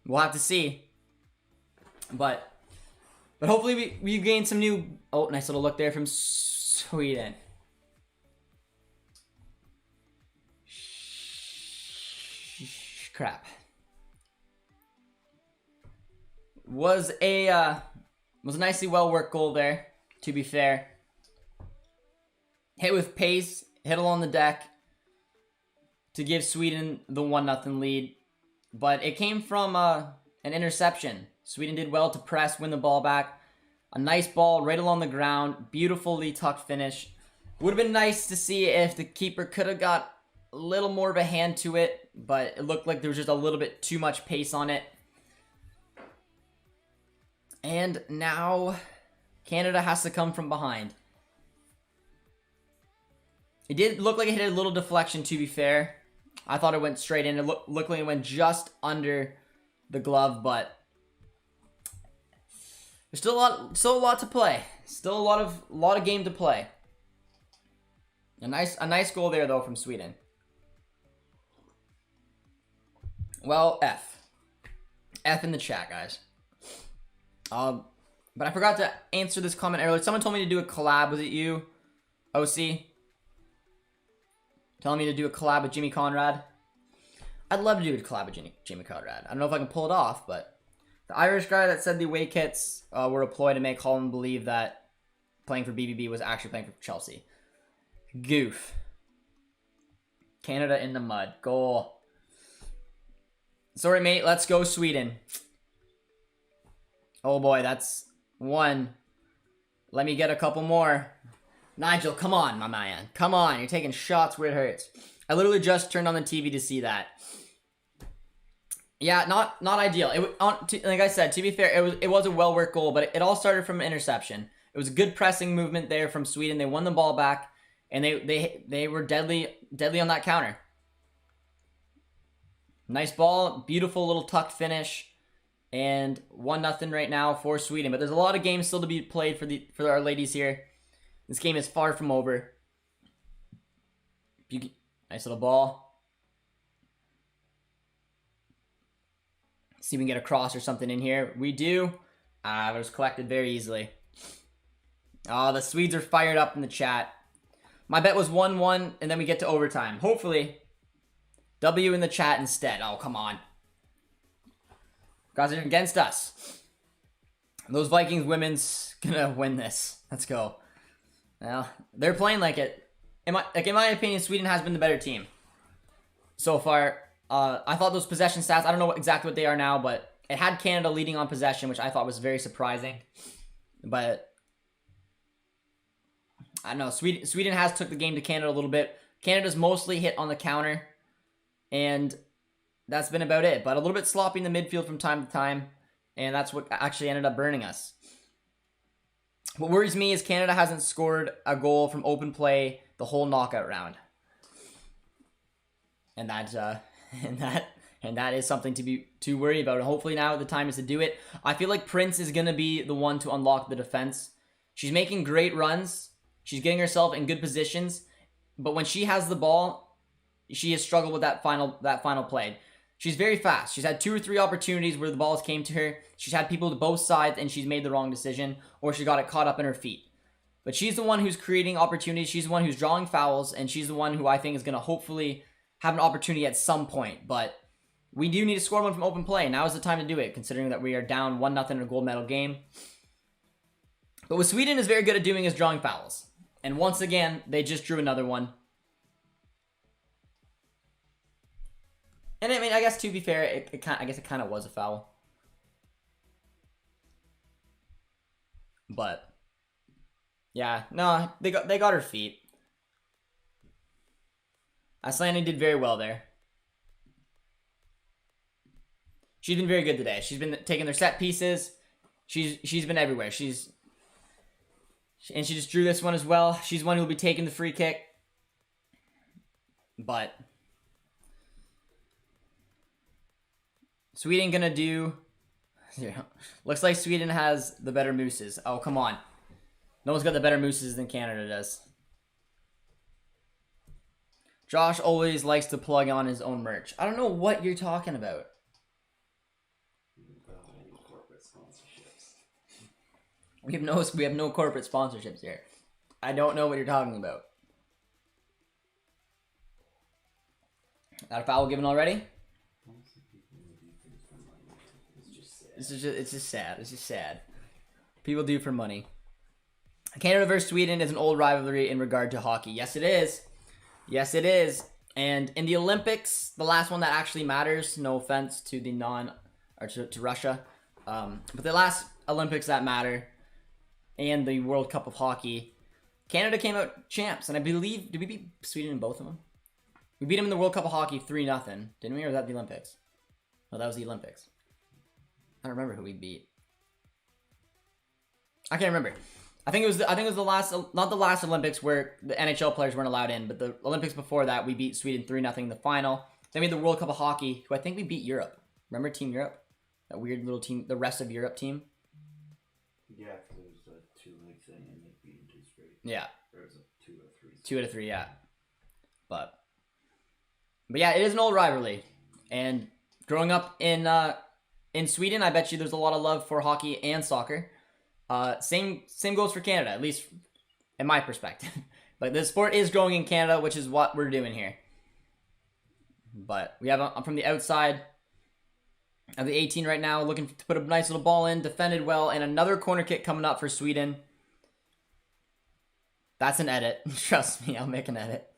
We'll have to see. But hopefully we gain some new. Oh, nice little look there from Sweden. Crap. Was a nicely well worked goal there, to be fair. Hit with pace, hit along the deck to give Sweden the 1-0 lead. But it came from an interception. Sweden did well to press, win the ball back. A nice ball right along the ground. Beautifully tucked finish. Would have been nice to see if the keeper could have got a little more of a hand to it, but it looked like there was just a little bit too much pace on it. And now Canada has to come from behind. It did look like it hit a little deflection, to be fair. I thought it went straight in. It looked like it went just under the glove, but there's still a lot to play. Still a lot of game to play. A nice goal there though from Sweden. Well, F in the chat, guys. But I forgot to answer this comment earlier. Someone told me to do a collab. Was it you, OC? Telling me to do a collab with Jimmy Conrad. I'd love to do a collab with Jimmy Conrad. I don't know if I can pull it off, but the Irish guy that said the away kits were a ploy to make Holland believe that playing for BBB was actually playing for Chelsea. Goof. Canada in the mud. Goal. Sorry, mate. Let's go, Sweden. Oh, boy. That's one. Let me get a couple more. Nigel, come on, my man. Come on. You're taking shots where it hurts. I literally just turned on the TV to see that. Yeah, not ideal. Like I said, to be fair, it was a well-worked goal, but it all started from an interception. It was a good pressing movement there from Sweden. They won the ball back, and they were deadly deadly on that counter. Nice ball, beautiful little tucked finish, and 1-0 right now for Sweden. But there's a lot of games still to be played for our ladies here. This game is far from over. Nice little ball. See if we can get a cross or something in here. We do. It was collected very easily. Oh, the Swedes are fired up in the chat. My bet was 1-1, and then we get to overtime. Hopefully, W in the chat instead. Oh, come on. Guys are against us. Those Vikings women's gonna win this. Let's go. Well, they're playing like it. In my opinion, Sweden has been the better team so far. I thought those possession stats, I don't know exactly what they are now, but it had Canada leading on possession, which I thought was very surprising. But I don't know. Sweden has took the game to Canada a little bit. Canada's mostly hit on the counter, and that's been about it. But a little bit sloppy in the midfield from time to time, and that's what actually ended up burning us. What worries me is Canada hasn't scored a goal from open play the whole knockout round, and that is something to worry about. And hopefully now the time is to do it. I feel like Prince is gonna be the one to unlock the defense. She's making great runs. She's getting herself in good positions, but when she has the ball, she has struggled with that final play. She's very fast. She's had 2 or 3 opportunities where the balls came to her. She's had people to both sides, and she's made the wrong decision, or she got it caught up in her feet. But she's the one who's creating opportunities. She's the one who's drawing fouls, and she's the one who I think is going to hopefully have an opportunity at some point. But we do need to score one from open play. Now is the time to do it, considering that we are down 1-0 in a gold medal game. But what Sweden is very good at doing is drawing fouls. And once again, they just drew another one. And I mean, I guess to be fair, I guess it kind of was a foul. But yeah, no, they got her feet. Aslani did very well there. She's been very good today. She's been taking their set pieces. She's been everywhere. And she just drew this one as well. She's one who will be taking the free kick. But Sweden gonna do... Yeah. Looks like Sweden has the better mooses. Oh, come on. No one's got the better mooses than Canada does. Josh always likes to plug on his own merch. I don't know what you're talking about. Corporate sponsorships. We have no corporate sponsorships here. I don't know what you're talking about. That a foul given already? It's just sad. It's just sad. People do for money. Canada versus Sweden is an old rivalry in regard to hockey. Yes, it is. Yes, it is. And in the Olympics, the last one that actually matters, no offense to the to Russia, but the last Olympics that matter, and the World Cup of Hockey, Canada came out champs. And I believe, did we beat Sweden in both of them? We beat them in the World Cup of Hockey 3-0, didn't we? Or was that the Olympics? No, that was the Olympics. I don't remember who we beat. I can't remember. I think it was the last, not the last Olympics where the NHL players weren't allowed in, but the Olympics before that, we beat Sweden 3-0 in the final. Then we had the World Cup of Hockey, who I think we beat Europe. Remember Team Europe? That weird little team, the rest of Europe team? Yeah, because it was a 2-leg thing and they beat them 2 straight. Yeah. Or it was a 2 out of 3. 2 out of 3, yeah. But yeah, it is an old rivalry. And growing up in Sweden, I bet you there's a lot of love for hockey and soccer. Same goes for Canada, at least in my perspective. But the sport is growing in Canada, which is what we're doing here. But we have from the outside of the 18 right now, looking to put a nice little ball in, defended well, and another corner kick coming up for Sweden. That's an edit. Trust me, I'll make an edit.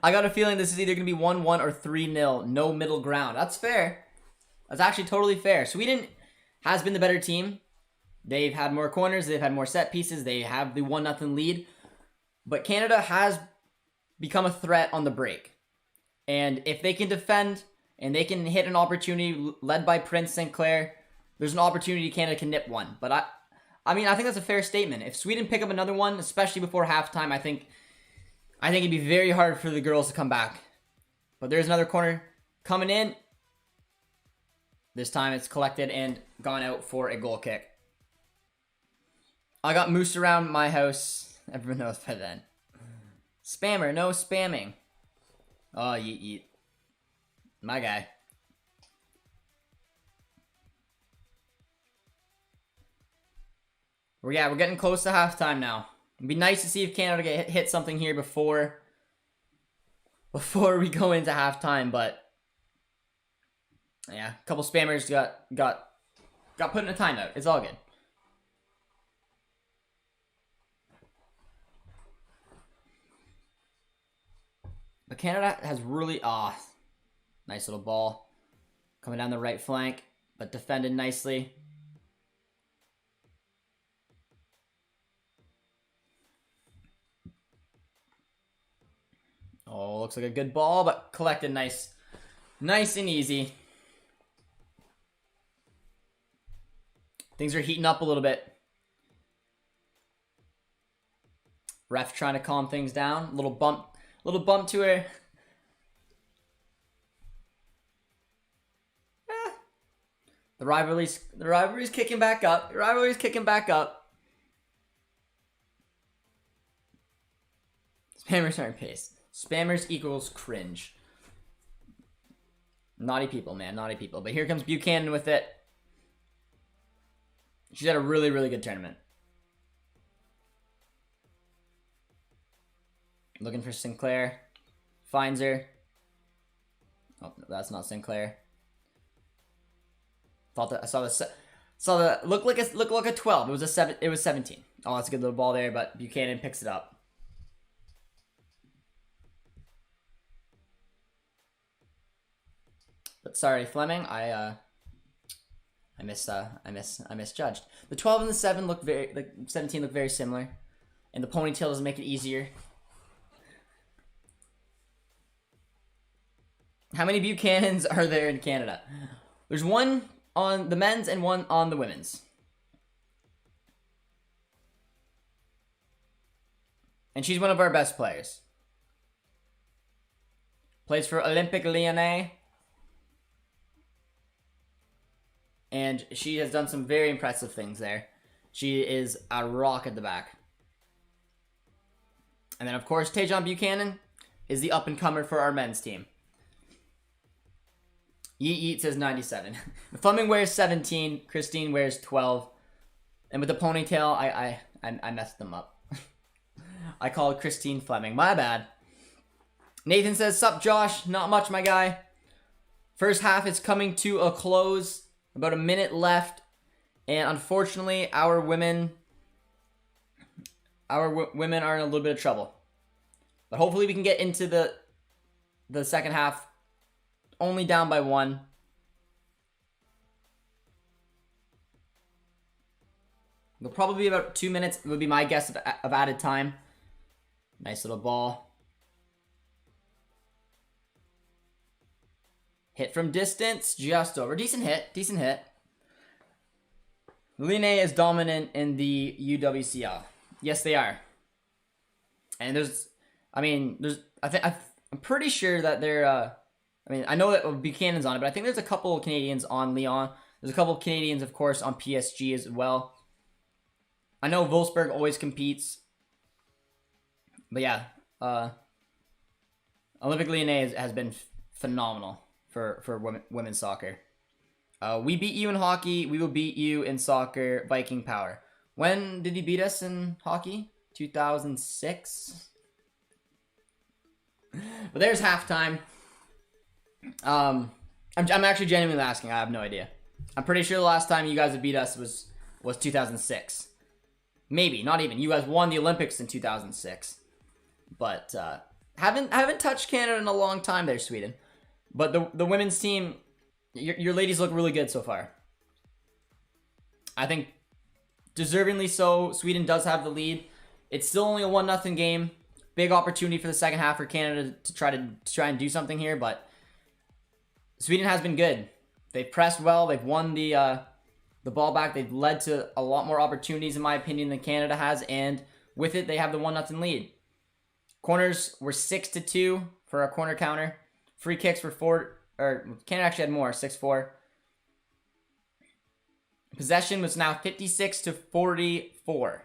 I got a feeling this is either going to be 1-1 or 3-0. No middle ground. That's fair. That's actually totally fair. Sweden has been the better team. They've had more corners. They've had more set pieces. They have the 1-0 lead. But Canada has become a threat on the break. And if they can defend and they can hit an opportunity led by Prince St. Clair, there's an opportunity Canada can nip one. But I mean, I think that's a fair statement. If Sweden pick up another one, especially before halftime, I think I think it'd be very hard for the girls to come back. But there's another corner coming in. This time it's collected and gone out for a goal kick. I got moose around my house. Everyone knows by then. Spammer, no spamming. Oh, yeet. My guy. We're getting close to halftime now. It'd be nice to see if Canada hit something here before we go into halftime, but yeah, a couple spammers got put in a timeout. It's all good. But Canada has really nice little ball coming down the right flank, but defended nicely. Oh, looks like a good ball, but collected nice and easy. Things are heating up a little bit. Ref trying to calm things down. Little bump to her. The rivalry's kicking back up. Spammers aren't pace. Spammers equals cringe. Naughty people, man. Naughty people. But here comes Buchanan with it. She's had a really, really good tournament. Looking for Sinclair. Finds her. Oh, that's not Sinclair. Thought that I saw the look like a 12. It was 17. Oh, that's a good little ball there, but Buchanan picks it up. But sorry, Fleming, I misjudged. The 12 and the 17 look very similar, and the ponytail doesn't make it easier. How many Buchanans are there in Canada? There's one on the men's and one on the women's. And she's one of our best players. Plays for Olympique Lyonnais. And she has done some very impressive things there. She is a rock at the back. And then, of course, Tajon Buchanan is the up-and-comer for our men's team. Yeet says 97. Fleming wears 17. Christine wears 12. And with the ponytail, I messed them up. I called Christine Fleming. My bad. Nathan says, sup, Josh? Not much, my guy. First half is coming to a close. About a minute left. And unfortunately, our women are in a little bit of trouble. But hopefully we can get into the second half only down by 1. It'll probably be about 2 minutes, would be my guess of added time. Nice little ball. Hit from distance, just over. Decent hit. Lyonnais is dominant in the UWCL. Yes, they are. And I'm pretty sure that they're, I know that Buchanan's on it, but I think there's a couple of Canadians on Lyon. There's a couple of Canadians, of course, on PSG as well. I know Wolfsburg always competes. But yeah, Olympique Lyonnais has been phenomenal for women's soccer. We beat you in hockey. We will beat you in soccer. Viking power. When did he beat us in hockey? 2006? But there's halftime. I'm actually genuinely asking. I have no idea. I'm pretty sure the last time you guys have beat us was 2006. Maybe, not even. You guys won the Olympics in 2006. But haven't touched Canada in a long time there, Sweden. But the women's team, your ladies look really good so far. I think deservingly so. Sweden does have the lead. It's still only a 1-0 game. Big opportunity for the second half for Canada to try and do something here, but Sweden has been good. They've pressed well. They've won the ball back. They've led to a lot more opportunities, in my opinion, than Canada has, and with it, they have the 1-0 lead. Corners were 6-2 for our corner counter. Free kicks were 4, or Canada actually had more, 6-4. Possession was now 56-44.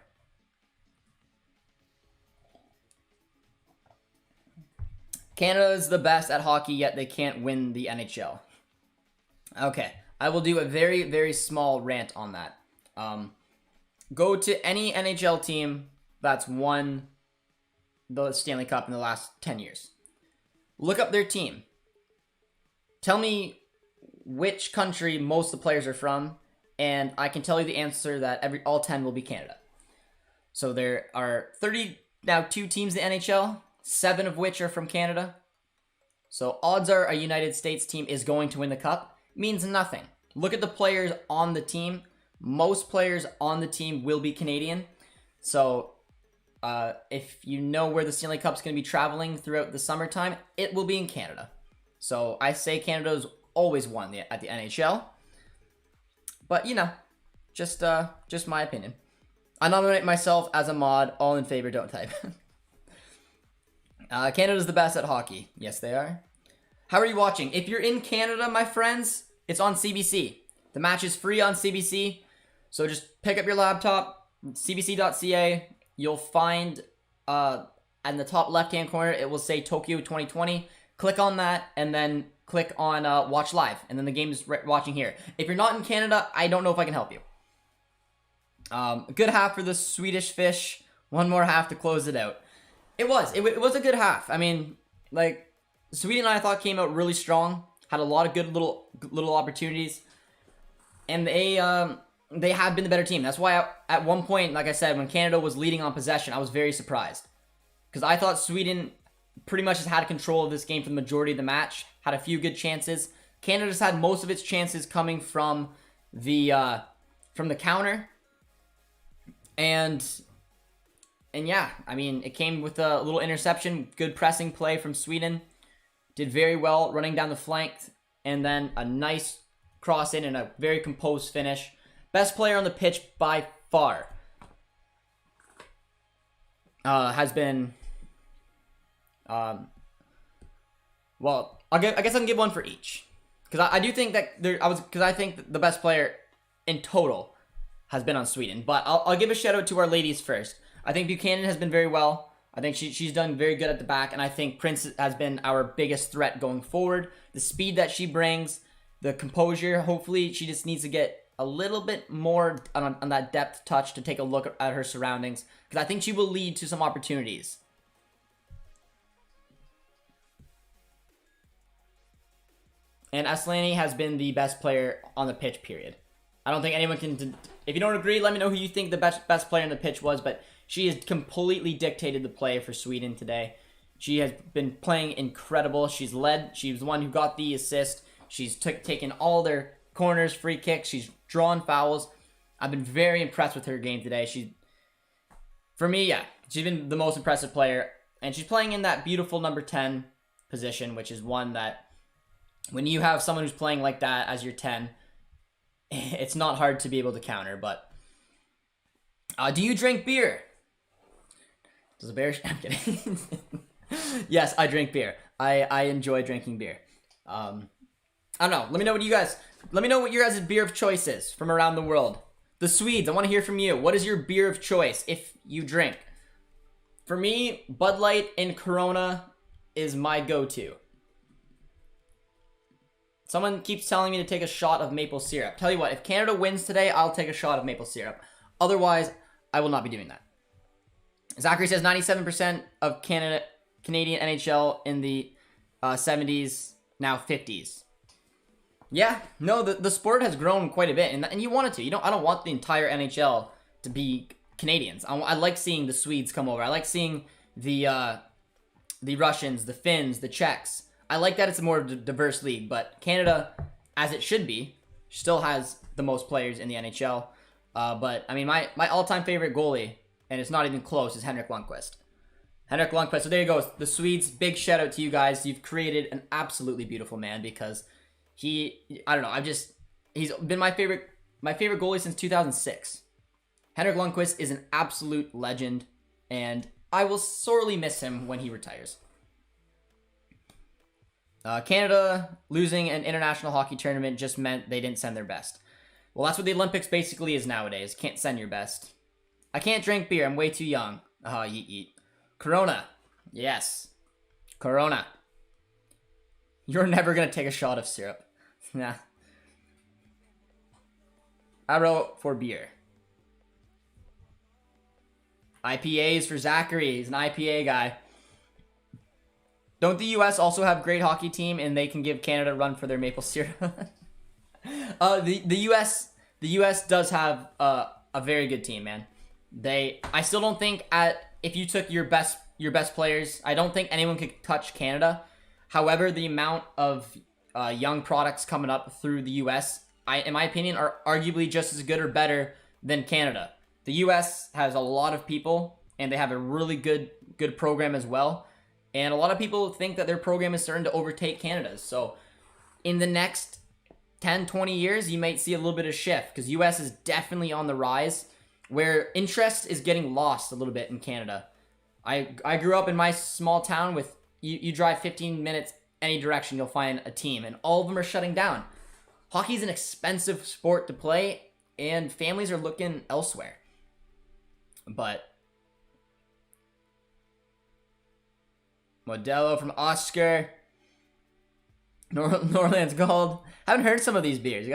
Canada is the best at hockey, yet they can't win the NHL. Okay, I will do a very, very small rant on that. Go to any NHL team that's won the Stanley Cup in the last 10 years. Look up their team. Tell me which country most of the players are from, and I can tell you the answer that all 10 will be Canada. So there are 32 teams in the NHL, 7 of which are from Canada. So odds are a United States team is going to win the cup. Means nothing. Look at the players on the team. Most players on the team will be Canadian. So if you know where the Stanley Cup's going to be traveling throughout the summertime, it will be in Canada. So I say Canada's always won at the NHL. But, you know, just my opinion. I nominate myself as a mod. All in favor, don't type. Canada's the best at hockey. Yes, they are. How are you watching? If you're in Canada, my friends, it's on CBC. The match is free on CBC. So just pick up your laptop, cbc.ca. You'll find in the top left-hand corner, it will say Tokyo 2020. Click on that, and then click on Watch Live. And then the game is watching here. If you're not in Canada, I don't know if I can help you. A good half for the Swedish fish. One more half to close it out. It was a good half. I mean, like, Sweden, I thought, came out really strong. Had a lot of good little opportunities. And they have been the better team. That's why at one point, like I said, when Canada was leading on possession, I was very surprised. Because I thought Sweden pretty much has had control of this game for the majority of the match. Had a few good chances. Canada's had most of its chances coming from the counter. And yeah, I mean, it came with a little interception. Good pressing play from Sweden. Did very well running down the flank. And then a nice cross in and a very composed finish. Best player on the pitch by far has been... well, I guess I can give one for each. Because I do think that I think the best player in total has been on Sweden. But I'll give a shout out to our ladies first. I think Buchanan has been very well. I think she's done very good at the back, and I think Prince has been our biggest threat going forward. The speed that she brings, the composure, hopefully she just needs to get a little bit more on that depth touch to take a look at her surroundings, because I think she will lead to some opportunities. And Aslani has been the best player on the pitch, period. I don't think anyone can... If you don't agree, let me know who you think the best player on the pitch was, but she has completely dictated the play for Sweden today. She has been playing incredible. She's led. She was the one who got the assist. She's taken all their corners, free kicks. She's drawn fouls. I've been very impressed with her game today. For me, yeah, she's been the most impressive player. And she's playing in that beautiful number 10 position, which is one that when you have someone who's playing like that as your 10, it's not hard to be able to counter. But do you drink beer? Does a bear... I'm kidding. Yes, I drink beer. I enjoy drinking beer. I don't know. Let me know what your guys' beer of choice is from around the world. The Swedes, I want to hear from you. What is your beer of choice if you drink? For me, Bud Light and Corona is my go-to. Someone keeps telling me to take a shot of maple syrup. Tell you what, if Canada wins today, I'll take a shot of maple syrup. Otherwise, I will not be doing that. Zachary says 97% of Canadian NHL in the 70s, now 50s. Yeah, no, the sport has grown quite a bit, and you want it to. I don't want the entire NHL to be Canadians. I like seeing the Swedes come over. I like seeing the Russians, the Finns, the Czechs. I like that it's a more diverse league, but Canada, as it should be, still has the most players in the NHL. But, I mean, my all-time favorite goalie, and it's not even close, is Henrik Lundqvist. Henrik Lundqvist. So there you go. The Swedes, big shout out to you guys. You've created an absolutely beautiful man because he's been my favorite goalie since 2006. Henrik Lundqvist is an absolute legend, and I will sorely miss him when he retires. Canada losing an international hockey tournament just meant they didn't send their best. Well, that's what the Olympics basically is nowadays. Can't send your best. I can't drink beer. I'm way too young. Yeet yeet. Corona. Yes. Corona. You're never going to take a shot of syrup. Nah. I wrote for beer. IPAs for Zachary. He's an IPA guy. Don't the U.S. also have great hockey team and they can give Canada a run for their maple syrup? The U.S. does have a very good team, man. I still don't think if you took your best players, I don't think anyone could touch Canada. However, the amount of young products coming up through the U.S., in my opinion, are arguably just as good or better than Canada. The U.S. has a lot of people, and they have a really good program as well. And a lot of people think that their program is starting to overtake Canada's. So in the next 10, 20 years, you might see a little bit of shift because U.S. is definitely on the rise, where interest is getting lost a little bit in Canada. I grew up in my small town with, you drive 15 minutes any direction, you'll find a team, and all of them are shutting down. Hockey's an expensive sport to play, and families are looking elsewhere. But Modelo from Oscar. Norland's Gold. Haven't heard some of these beers. You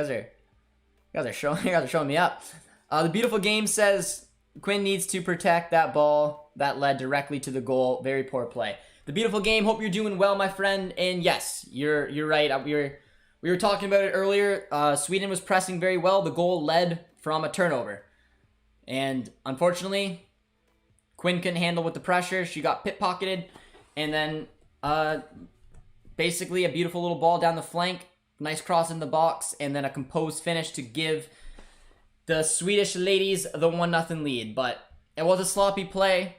guys are showing me up. The Beautiful Game says Quinn needs to protect that ball that led directly to the goal. Very poor play. The Beautiful Game. Hope you're doing well, my friend. And yes, you're right. We were talking about it earlier. Sweden was pressing very well. The goal led from a turnover, and unfortunately, Quinn couldn't handle with the pressure. She got pit-pocketed, and then basically a beautiful little ball down the flank, nice cross in the box, and then a composed finish to give the Swedish ladies the 1-0 lead. But it was a sloppy play,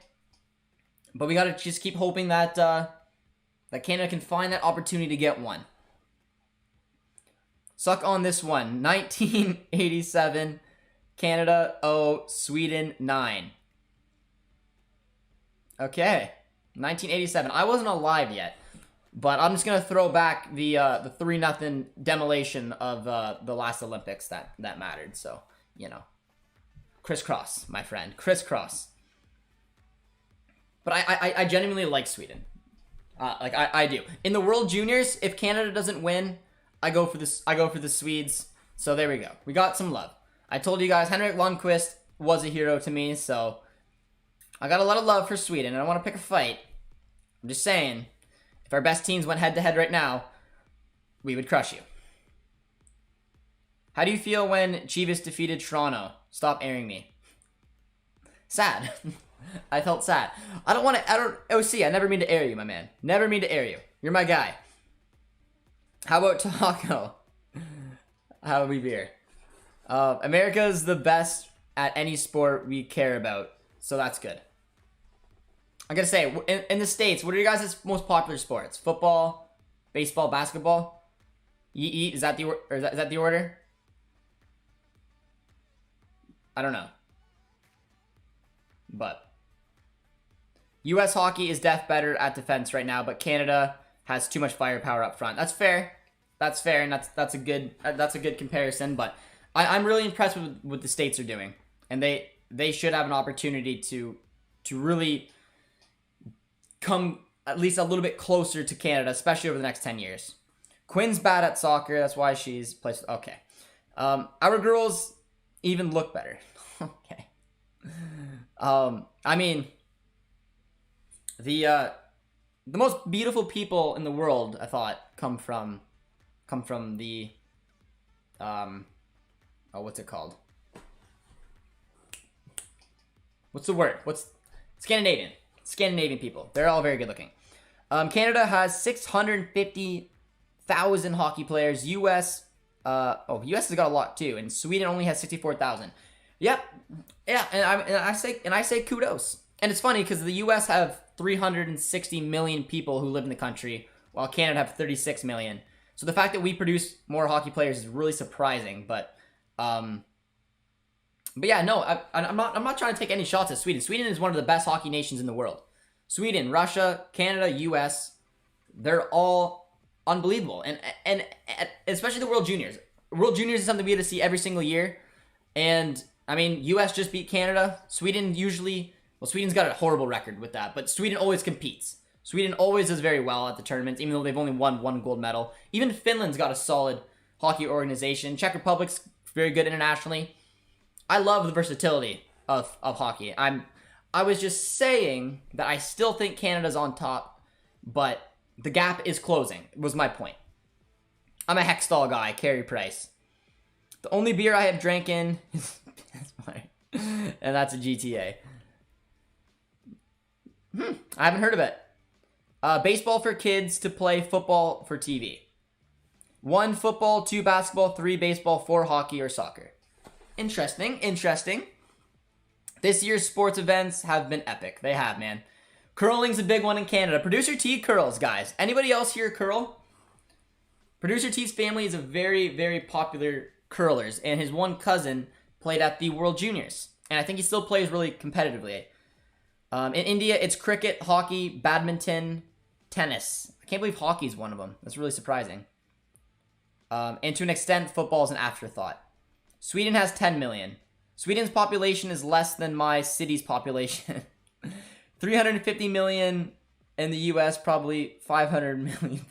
but we got to just keep hoping that that Canada can find that opportunity to get one. Suck on this one. 1987, Canada 0, Sweden 9. Okay, 1987. I wasn't alive yet, but I'm just gonna throw back the 3-0 demolition of the last Olympics that mattered. So crisscross, my friend, crisscross. But I genuinely like Sweden. I do. In the World Juniors, if Canada doesn't win, I go for the Swedes. So there we go. We got some love. I told you guys Henrik Lundqvist was a hero to me, so I got a lot of love for Sweden, and I want to pick a fight. I'm just saying, if our best teams went head-to-head right now, we would crush you. How do you feel when Chivas defeated Toronto? Stop airing me. Sad. I felt sad. OC, I never mean to air you, my man. Never mean to air you. You're my guy. How about Taco? How we beer? America's the best at any sport we care about, so that's good. I'm gonna say, in the States, what are you guys' most popular sports? Football, baseball, basketball? Is that the order? I don't know. But U.S. hockey is better at defense right now, but Canada has too much firepower up front. That's fair. That's fair, and that's a good comparison. But I'm really impressed with what the States are doing, and they should have an opportunity to really come at least a little bit closer to Canada, especially over the next 10 years. Quinn's bad at soccer. That's why she's placed. Okay. Our girls even look better. Okay. I mean, the most beautiful people in the world, I thought, come from the what's it called? What's the word? What's Scandinavian people. They're all very good looking. Canada has 650,000 hockey players. US has got a lot too, and Sweden only has 64,000. Yep. Yeah, and I say kudos. And it's funny because the US have 360 million people who live in the country, while Canada have 36 million. So the fact that we produce more hockey players is really surprising. But yeah, no, I'm not trying to take any shots at Sweden. Sweden is one of the best hockey nations in the world. Sweden, Russia, Canada, US, they're all unbelievable. And especially the World Juniors. World Juniors is something we get to see every single year. And, I mean, US just beat Canada. Sweden usually, well, Sweden's got a horrible record with that, but Sweden always competes. Sweden always does very well at the tournaments, even though they've only won 1 gold medal. Even Finland's got a solid hockey organization. Czech Republic's very good internationally. I love the versatility of hockey. I was just saying that I still think Canada's on top, but the gap is closing, was my point. I'm a Hextall guy, Carey Price. The only beer I have drank in is mine, and that's a GTA. I haven't heard of it. Baseball for kids to play football for TV. 1 football, 2 basketball, 3 baseball, 4 hockey or soccer. Interesting. This year's sports events have been epic. They have, man. Curling's a big one in Canada. Producer T curls, guys. Anybody else here curl? Producer T's family is a very, very popular curlers, and his one cousin played at the World Juniors, and I think he still plays really competitively. In India, it's cricket, hockey, badminton, tennis. I can't believe hockey's one of them. That's really surprising. And to an extent, football is an afterthought. Sweden has 10 million. Sweden's population is less than my city's population. 350 million in the US, probably 500 million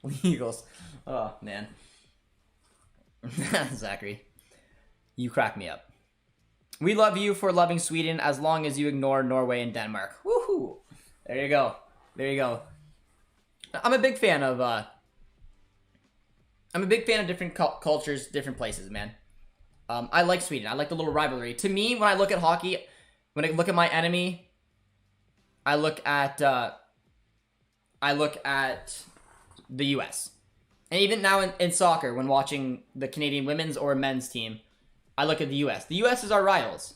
legals. Oh, man. Zachary, you crack me up. We love you for loving Sweden as long as you ignore Norway and Denmark. Woohoo! There you go. I'm a big fan of different cultures, different places, man. I like Sweden. I like the little rivalry. To me, when I look at hockey, when I look at my enemy, I look at the US. And even now in soccer, when watching the Canadian women's or men's team, I look at the US. The US is our rivals.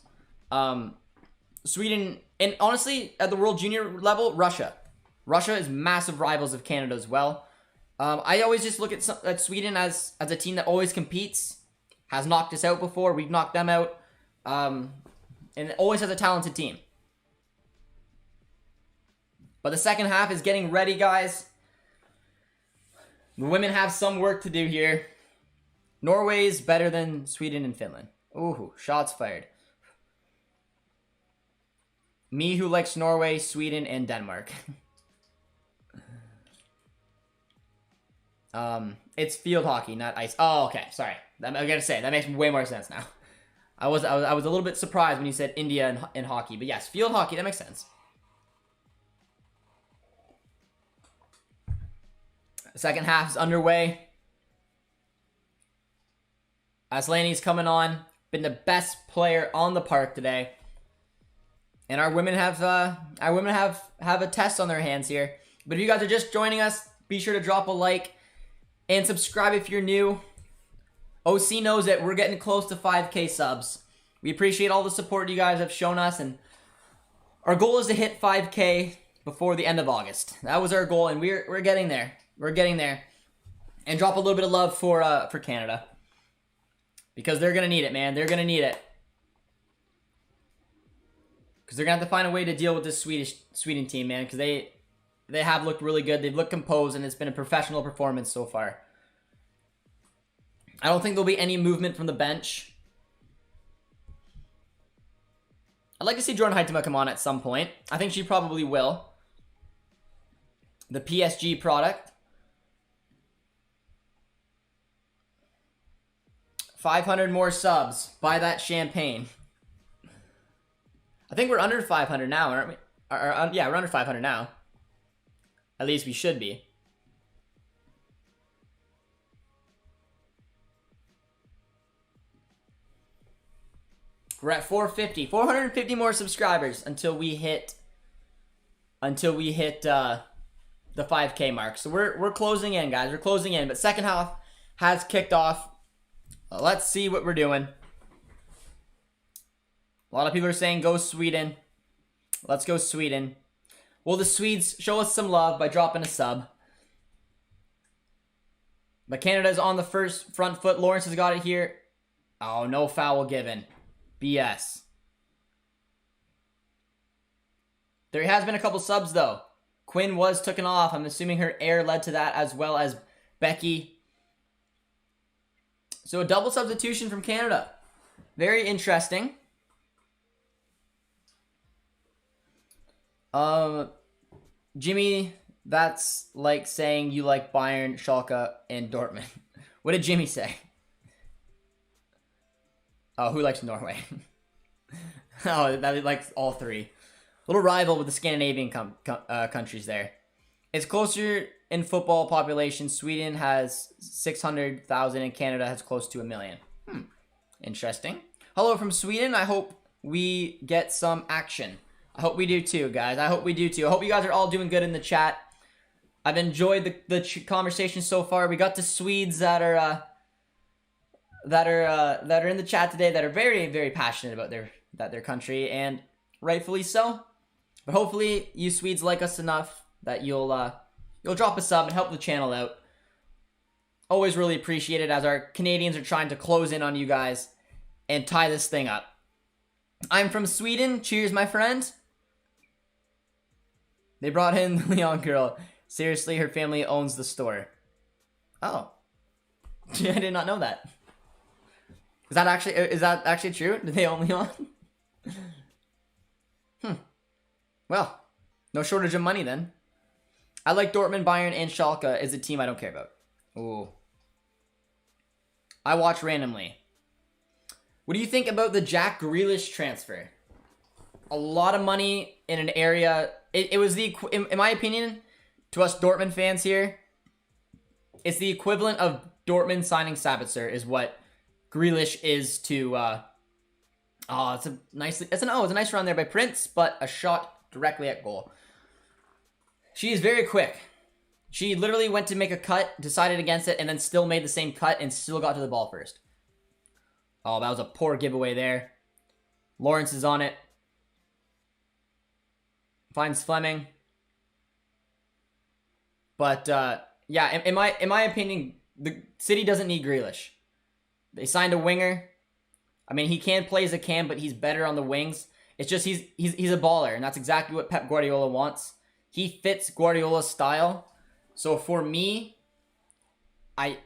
Sweden, and honestly, at the World Junior level, Russia. Russia is massive rivals of Canada as well. I always just look at Sweden as a team that always competes, has knocked us out before, we've knocked them out, and always has a talented team. But the second half is getting ready, guys. The women have some work to do here. Norway's better than Sweden and Finland. Ooh, shots fired. Me who likes Norway, Sweden, and Denmark. It's field hockey, not ice. Oh, okay, sorry. I gotta say, that makes way more sense now. I was a little bit surprised when you said India and hockey, but yes, field hockey, that makes sense. The second half is underway. Aslani's coming on. Been the best player on the park today. And our women have a test on their hands here. But if you guys are just joining us, be sure to drop a like and subscribe if you're new. OC knows that we're getting close to 5K subs. We appreciate all the support you guys have shown us, and our goal is to hit 5K before the end of August. That was our goal, and we're getting there. We're getting there. And drop a little bit of love for Canada. Because they're going to need it, man. They're going to need it. Because they're going to have to find a way to deal with this Sweden team, man. Because they have looked really good. They've looked composed, and it's been a professional performance so far. I don't think there'll be any movement from the bench. I'd like to see Jordan Huitema come on at some point. I think she probably will. The PSG product. 500 more subs. Buy that champagne. I think we're under 500 now, aren't we? Yeah, we're under 500 now. At least we should be. We're at 450. 450 more subscribers until we hit the 5K mark. So we're closing in, guys. We're closing in. But second half has kicked off. Let's see what we're doing. A lot of people are saying go Sweden. Let's go Sweden. Will the Swedes show us some love by dropping a sub? But Canada's on the front foot. Lawrence has got it here. Oh, no foul given. BS. There has been a couple subs, though. Quinn was taken off. I'm assuming her air led to that, as well as Becky. So a double substitution from Canada. Very interesting. Jimmy, that's like saying you like Bayern, Schalke, and Dortmund. What did Jimmy say? Oh, who likes Norway? Oh, that likes all three. Little rival with the Scandinavian countries there. It's closer in football population. Sweden has 600,000 and Canada has close to 1 million. Interesting. Hello from Sweden. I hope we get some action. I hope we do too, guys. I hope we do too. I hope you guys are all doing good in the chat. I've enjoyed the conversation so far. We got the Swedes that are in the chat today that are very, very passionate about their country, and rightfully so. But hopefully you Swedes like us enough that you'll drop a sub and help the channel out. Always really appreciate it as our Canadians are trying to close in on you guys and tie this thing up. I'm from Sweden. Cheers, my friend. They brought in the Leon girl. Seriously, her family owns the store. Oh. I did not know that. Is that actually true? Do they own Leon? Well, no shortage of money then. I like Dortmund, Bayern, and Schalke is a team I don't care about. Ooh. I watch randomly. What do you think about the Jack Grealish transfer? A lot of money in an area. It was in my opinion, to us Dortmund fans here, it's the equivalent of Dortmund signing Sabitzer is what Grealish is to. It's a nice run there by Prince, but a shot directly at goal. She is very quick. She literally went to make a cut, decided against it, and then still made the same cut and still got to the ball first. Oh, that was a poor giveaway there. Lawrence is on it. Finds Fleming. But, yeah, in my opinion, the City doesn't need Grealish. They signed a winger. I mean, he can play as a cam, but he's better on the wings. It's just he's a baller, and that's exactly what Pep Guardiola wants. He fits Guardiola's style. So for me, I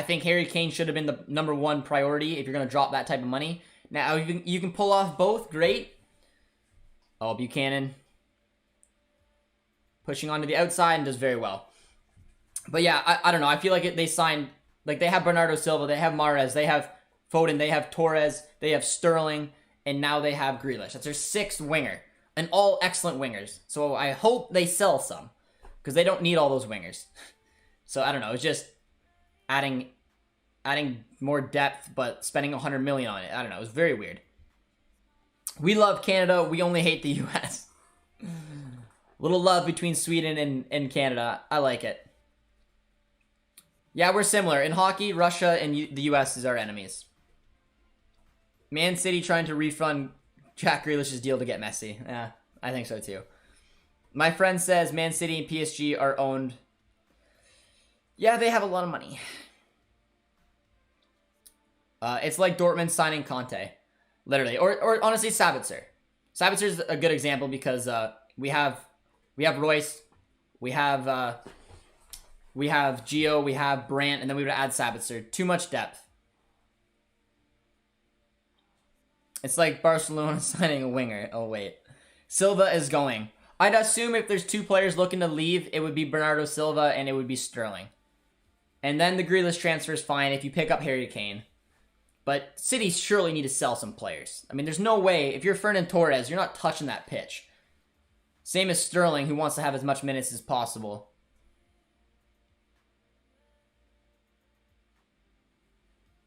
think Harry Kane should have been the #1 priority if you're going to drop that type of money. Now, you can pull off both, great. Oh, Buchanan. Pushing onto the outside and does very well. But yeah, I don't know. I feel like they signed, like they have Bernardo Silva, they have Mahrez, they have Foden, they have Torres, they have Sterling, and now they have Grealish. That's their 6th winger. And all excellent wingers. So I hope they sell some. Because they don't need all those wingers. So I don't know. It's just adding more depth, but spending 100 million on it. I don't know. It was very weird. We love Canada. We only hate the U.S. Little love between Sweden and Canada. I like it. Yeah, we're similar. In hockey, Russia and the U.S. is our enemies. Man City trying to refund Jack Grealish's deal to get Messi. Yeah, I think so too. My friend says Man City and PSG are owned. Yeah, they have a lot of money. It's like Dortmund signing Conte. Literally. Or honestly, Sabitzer. Sabitzer's a good example because we have Royce, we have Gio, we have Brandt, and then we would add Sabitzer. Too much depth. It's like Barcelona signing a winger. Oh, wait. Silva is going. I'd assume if there's 2 players looking to leave, it would be Bernardo Silva and it would be Sterling. And then the Grealish transfer is fine if you pick up Harry Kane. But City surely need to sell some players. I mean, there's no way. If you're Fernan Torres, you're not touching that pitch. Same as Sterling, who wants to have as much minutes as possible.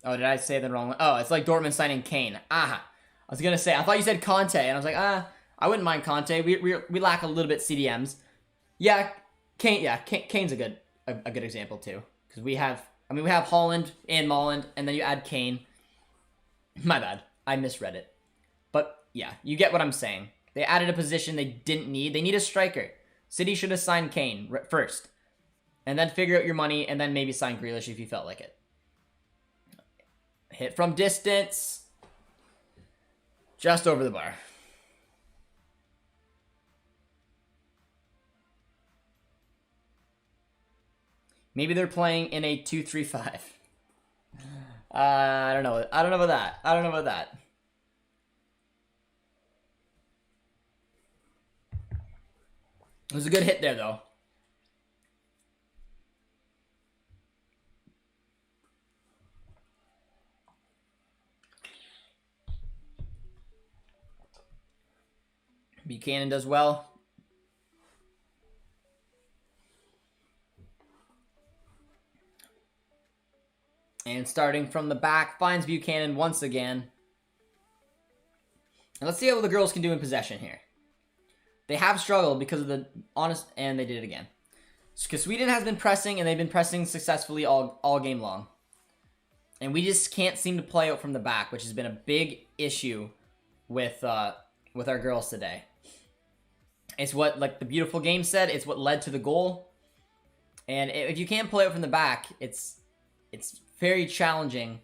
Oh, did I say the wrong one? Oh, it's like Dortmund signing Kane. Aha. I was going to say, I thought you said Conte, and I was like, I wouldn't mind Conte. We lack a little bit CDMs. Yeah, Kane. Yeah, Kane's a good example too, because we have Holland and Molland, and then you add Kane. My bad, I misread it. But yeah, you get what I'm saying. They added a position they didn't need. They need a striker. City should have signed Kane first, and then figure out your money, and then maybe sign Grealish if you felt like it. Hit from distance. Just over the bar. Maybe they're playing in a 2-3-5. I don't know. I don't know about that. I don't know about that. It was a good hit there, though. Buchanan does well. And starting from the back, finds Buchanan once again. And let's see how the girls can do in possession here. They have struggled because of the honest, and they did it again. Because Sweden has been pressing, and they've been pressing successfully all game long. And we just can't seem to play out from the back, which has been a big issue with our girls today. It's what, like the beautiful game said, it's what led to the goal. And if you can't play out from the back, it's very challenging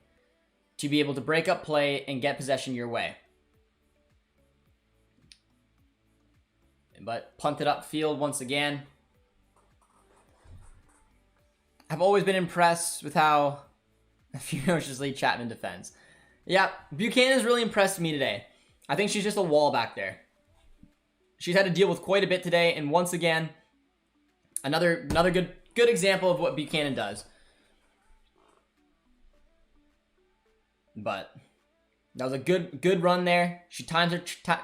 to be able to break up play and get possession your way. But punted upfield once again. I've always been impressed with how ferociously Chapman defends. Yeah, Buchanan's really impressed me today. I think she's just a wall back there. She's had to deal with quite a bit today, and once again, another good example of what Buchanan does. But that was a good run there. She times her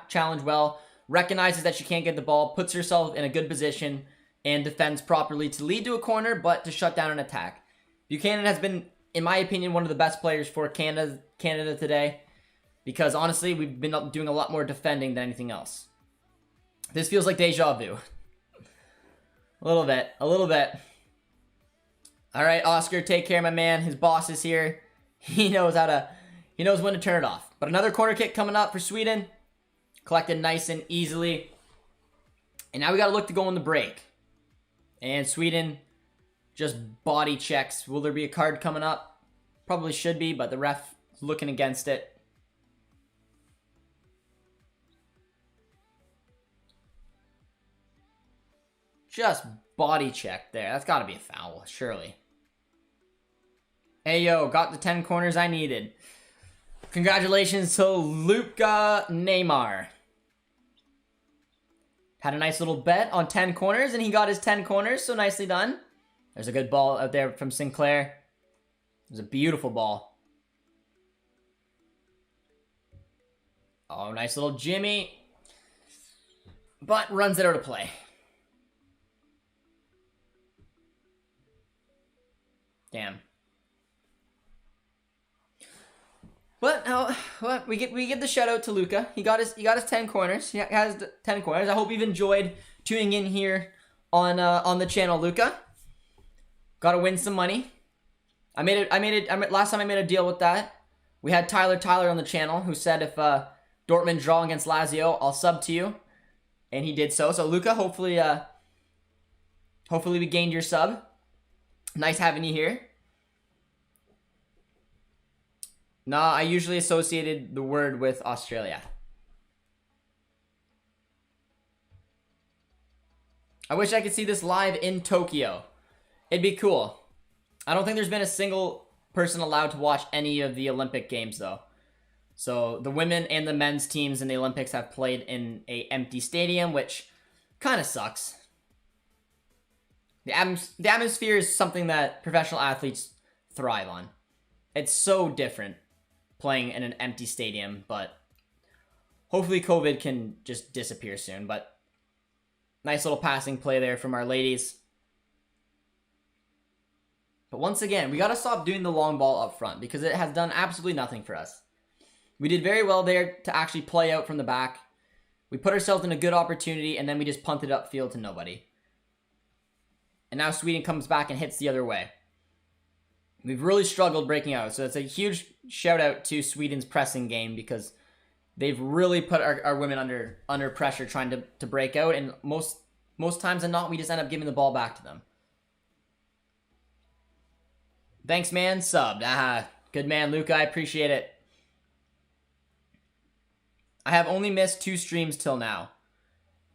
challenge well, recognizes that she can't get the ball, puts herself in a good position, and defends properly to lead to a corner, but to shut down an attack. Buchanan has been, in my opinion, one of the best players for Canada today, because honestly, we've been doing a lot more defending than anything else. This feels like deja vu. A little bit. All right, Oscar, take care, my man. His boss is here. He knows when to turn it off. But another corner kick coming up for Sweden. Collected nice and easily. And now we got to look to go in the break. And Sweden just body checks. Will there be a card coming up? Probably should be, but the ref is looking against it. Just body check there. That's got to be a foul, surely. Hey, yo, got the 10 corners I needed. Congratulations to Luka Neymar. Had a nice little bet on 10 corners, and he got his 10 corners, so nicely done. There's a good ball out there from Sinclair. It was a beautiful ball. Oh, nice little Jimmy. But runs it out of play. Damn. But no, we give the shout out to Luka. He got his 10 corners. He has 10 corners. I hope you've enjoyed tuning in here on the channel, Luka. Got to win some money. Last time I made a deal with that. We had Tyler on the channel who said if Dortmund draw against Lazio, I'll sub to you, and he did so. So Luka, hopefully we gained your sub. Nice having you here. Nah, I usually associated the word with Australia. I wish I could see this live in Tokyo. It'd be cool. I don't think there's been a single person allowed to watch any of the Olympic Games, though. So the women and the men's teams in the Olympics have played in an empty stadium, which kind of sucks. The atmosphere is something that professional athletes thrive on. It's so different playing in an empty stadium, but hopefully COVID can just disappear soon. But nice little passing play there from our ladies. But once again, we got to stop doing the long ball up front because it has done absolutely nothing for us. We did very well there to actually play out from the back. We put ourselves in a good opportunity, and then we just punted upfield to nobody. And now Sweden comes back and hits the other way. We've really struggled breaking out. So it's a huge shout out to Sweden's pressing game because they've really put our women under pressure trying to break out. And most times than not, we just end up giving the ball back to them. Thanks, man. Subbed. Good man, Luca. I appreciate it. I have only missed 2 streams till now.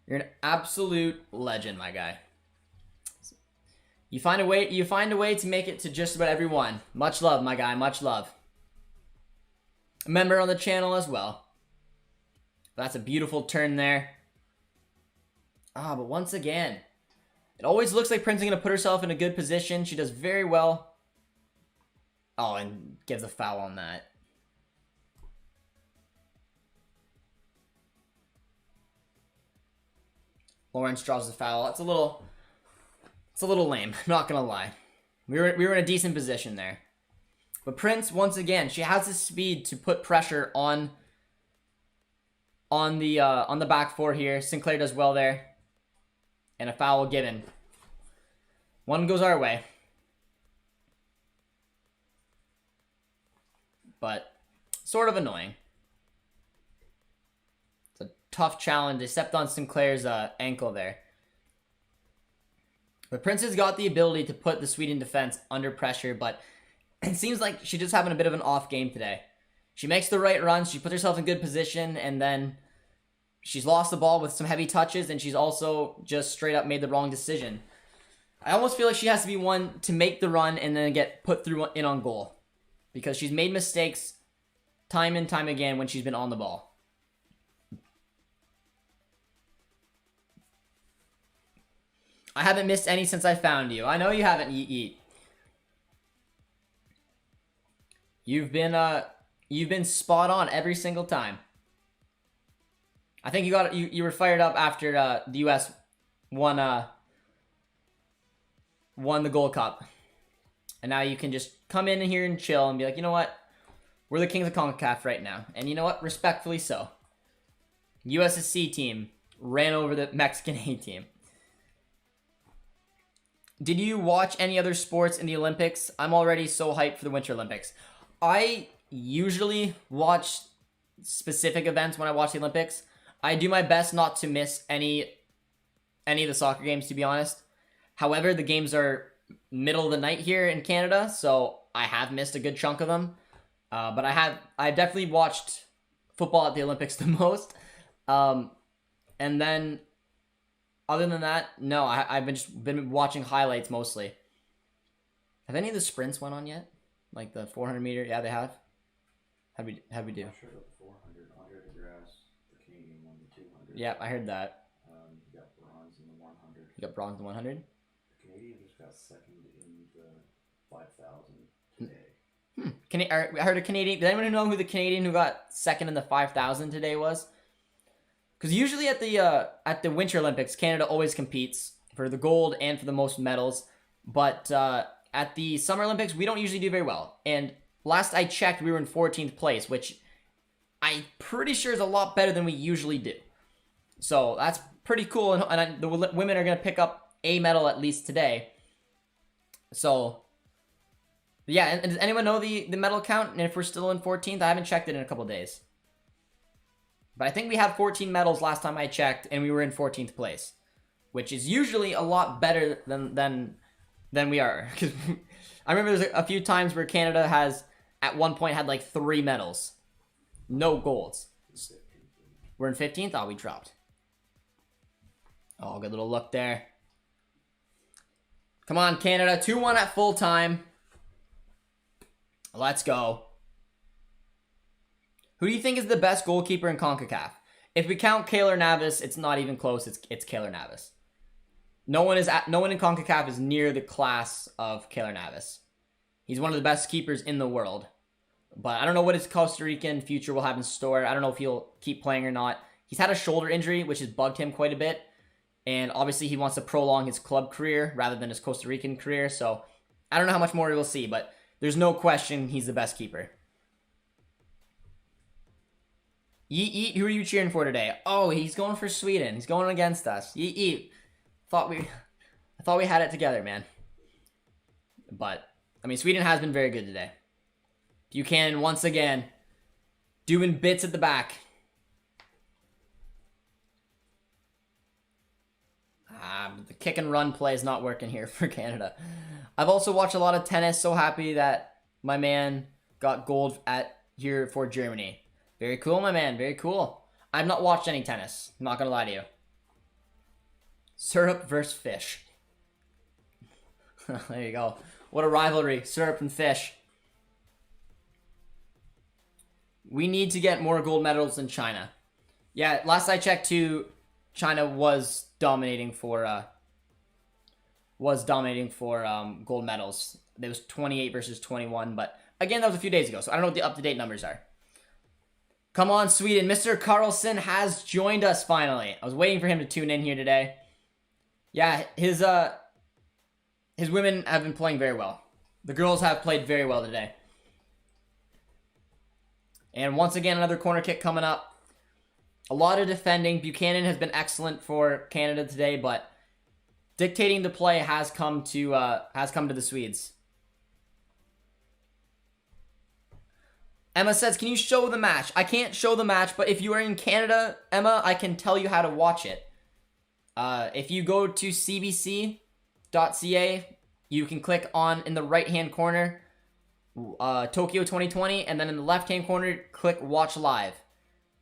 You're an absolute legend, my guy. You find a way to make it to just about everyone. Much love, my guy, much love. A member on the channel as well. That's a beautiful turn there. But once again, it always looks like Prince is going to put herself in a good position. She does very well. Oh, and gives a foul on that. Lawrence draws the foul. It's a little lame, not gonna lie. We were in a decent position there. But Prince, once again, she has the speed to put pressure on the back four here. Sinclair does well there. And a foul given. One goes our way. But sort of annoying. It's a tough challenge. They stepped on Sinclair's ankle there. But Prince has got the ability to put the Sweden defense under pressure, but it seems like she's just having a bit of an off game today. She makes the right runs, she puts herself in good position, and then she's lost the ball with some heavy touches, and she's also just straight up made the wrong decision. I almost feel like she has to be one to make the run and then get put through in on goal. Because she's made mistakes time and time again when she's been on the ball. I haven't missed any since I found you. I know you haven't, Yeet. You've been spot on every single time. I think you were fired up after the US won the Gold Cup. And now you can just come in here and chill and be like, you know what? We're the kings of CONCACAF right now. And you know what? Respectfully so. USSC team ran over the Mexican A team. Did you watch any other sports in the Olympics? I'm already so hyped for the Winter Olympics. I usually watch specific events when I watch the Olympics. I do my best not to miss any of the soccer games, to be honest. However, the games are middle of the night here in Canada, so I have missed a good chunk of them. But I definitely watched football at the Olympics the most. And then, other than that, no, I've been watching highlights mostly. Have any of the sprints went on yet? Like the 400 meter? Yeah, they have. How'd we do? I'm sure the 400 under the grass, the Canadian won the 200. Yeah, I heard that. You got bronze in the 100. You got bronze in the 100? The Canadian just got second in the 5,000 today. I heard a Canadian. Did anyone know who the Canadian who got second in the 5,000 today was? Because usually at the Winter Olympics, Canada always competes for the gold and for the most medals. But at the Summer Olympics, we don't usually do very well. And last I checked, we were in 14th place, which I'm pretty sure is a lot better than we usually do. So that's pretty cool. And the women are going to pick up a medal at least today. So, yeah. And does anyone know the medal count? And if we're still in 14th, I haven't checked it in a couple days. But I think we had 14 medals last time I checked, and we were in 14th place, which is usually a lot better than we are. Because I remember there's a few times where Canada has, at one point, had like 3 medals. No golds. We're in 15th? Oh, we dropped. Oh, good little look there. Come on, Canada. 2-1 at full time. Let's go. Who do you think is the best goalkeeper in CONCACAF? If we count Keylor Navas, it's not even close. It's Keylor Navas. No one in CONCACAF is near the class of Keylor Navas. He's one of the best keepers in the world. But I don't know what his Costa Rican future will have in store. I don't know if he'll keep playing or not. He's had a shoulder injury, which has bugged him quite a bit. And obviously he wants to prolong his club career rather than his Costa Rican career. So I don't know how much more we'll see, but there's no question he's the best keeper. Yeet, who are you cheering for today? Oh, he's going for Sweden. He's going against us. Yeet. I thought we had it together, man. But, I mean, Sweden has been very good today. Buchanan, once again, doing bits at the back. The kick and run play is not working here for Canada. I've also watched a lot of tennis. So happy that my man got gold here for Germany. Very cool, my man. Very cool. I've not watched any tennis. I'm not going to lie to you. Syrup versus fish. There you go. What a rivalry. Syrup and fish. We need to get more gold medals than China. Yeah, last I checked too, China was dominating for gold medals. There was 28 versus 21, but again, that was a few days ago, so I don't know what the up-to-date numbers are. Come on, Sweden. Mr. Carlson has joined us finally. I was waiting for him to tune in here today. Yeah, his women have been playing very well. The girls have played very well today. And once again, another corner kick coming up. A lot of defending. Buchanan has been excellent for Canada today, but dictating the play has come to the Swedes. Emma says, can you show the match? I can't show the match, but if you are in Canada, Emma, I can tell you how to watch it. If you go to cbc.ca, you can click on, in the right-hand corner, Tokyo 2020, and then in the left-hand corner, click Watch Live.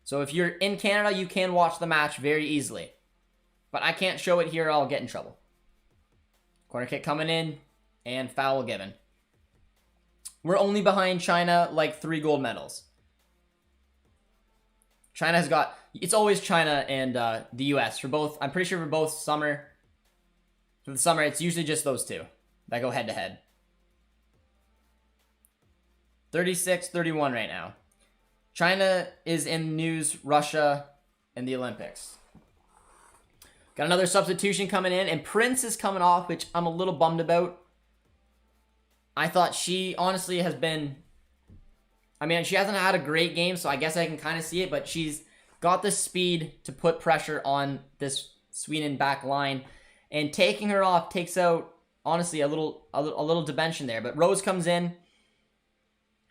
So if you're in Canada, you can watch the match very easily. But I can't show it here, I'll get in trouble. Corner kick coming in, and foul given. We're only behind China like 3 gold medals. China has got... It's always China and the US. For both, I'm pretty sure for both summer... For the summer, it's usually just those two that go head-to-head. 36-31 right now. China is in news, Russia, and the Olympics. Got another substitution coming in, and Prince is coming off, which I'm a little bummed about. I thought she honestly has been... I mean, she hasn't had a great game, so I guess I can kind of see it, but she's got the speed to put pressure on this Sweden back line, and taking her off takes out, honestly, a little dimension there. But Rose comes in,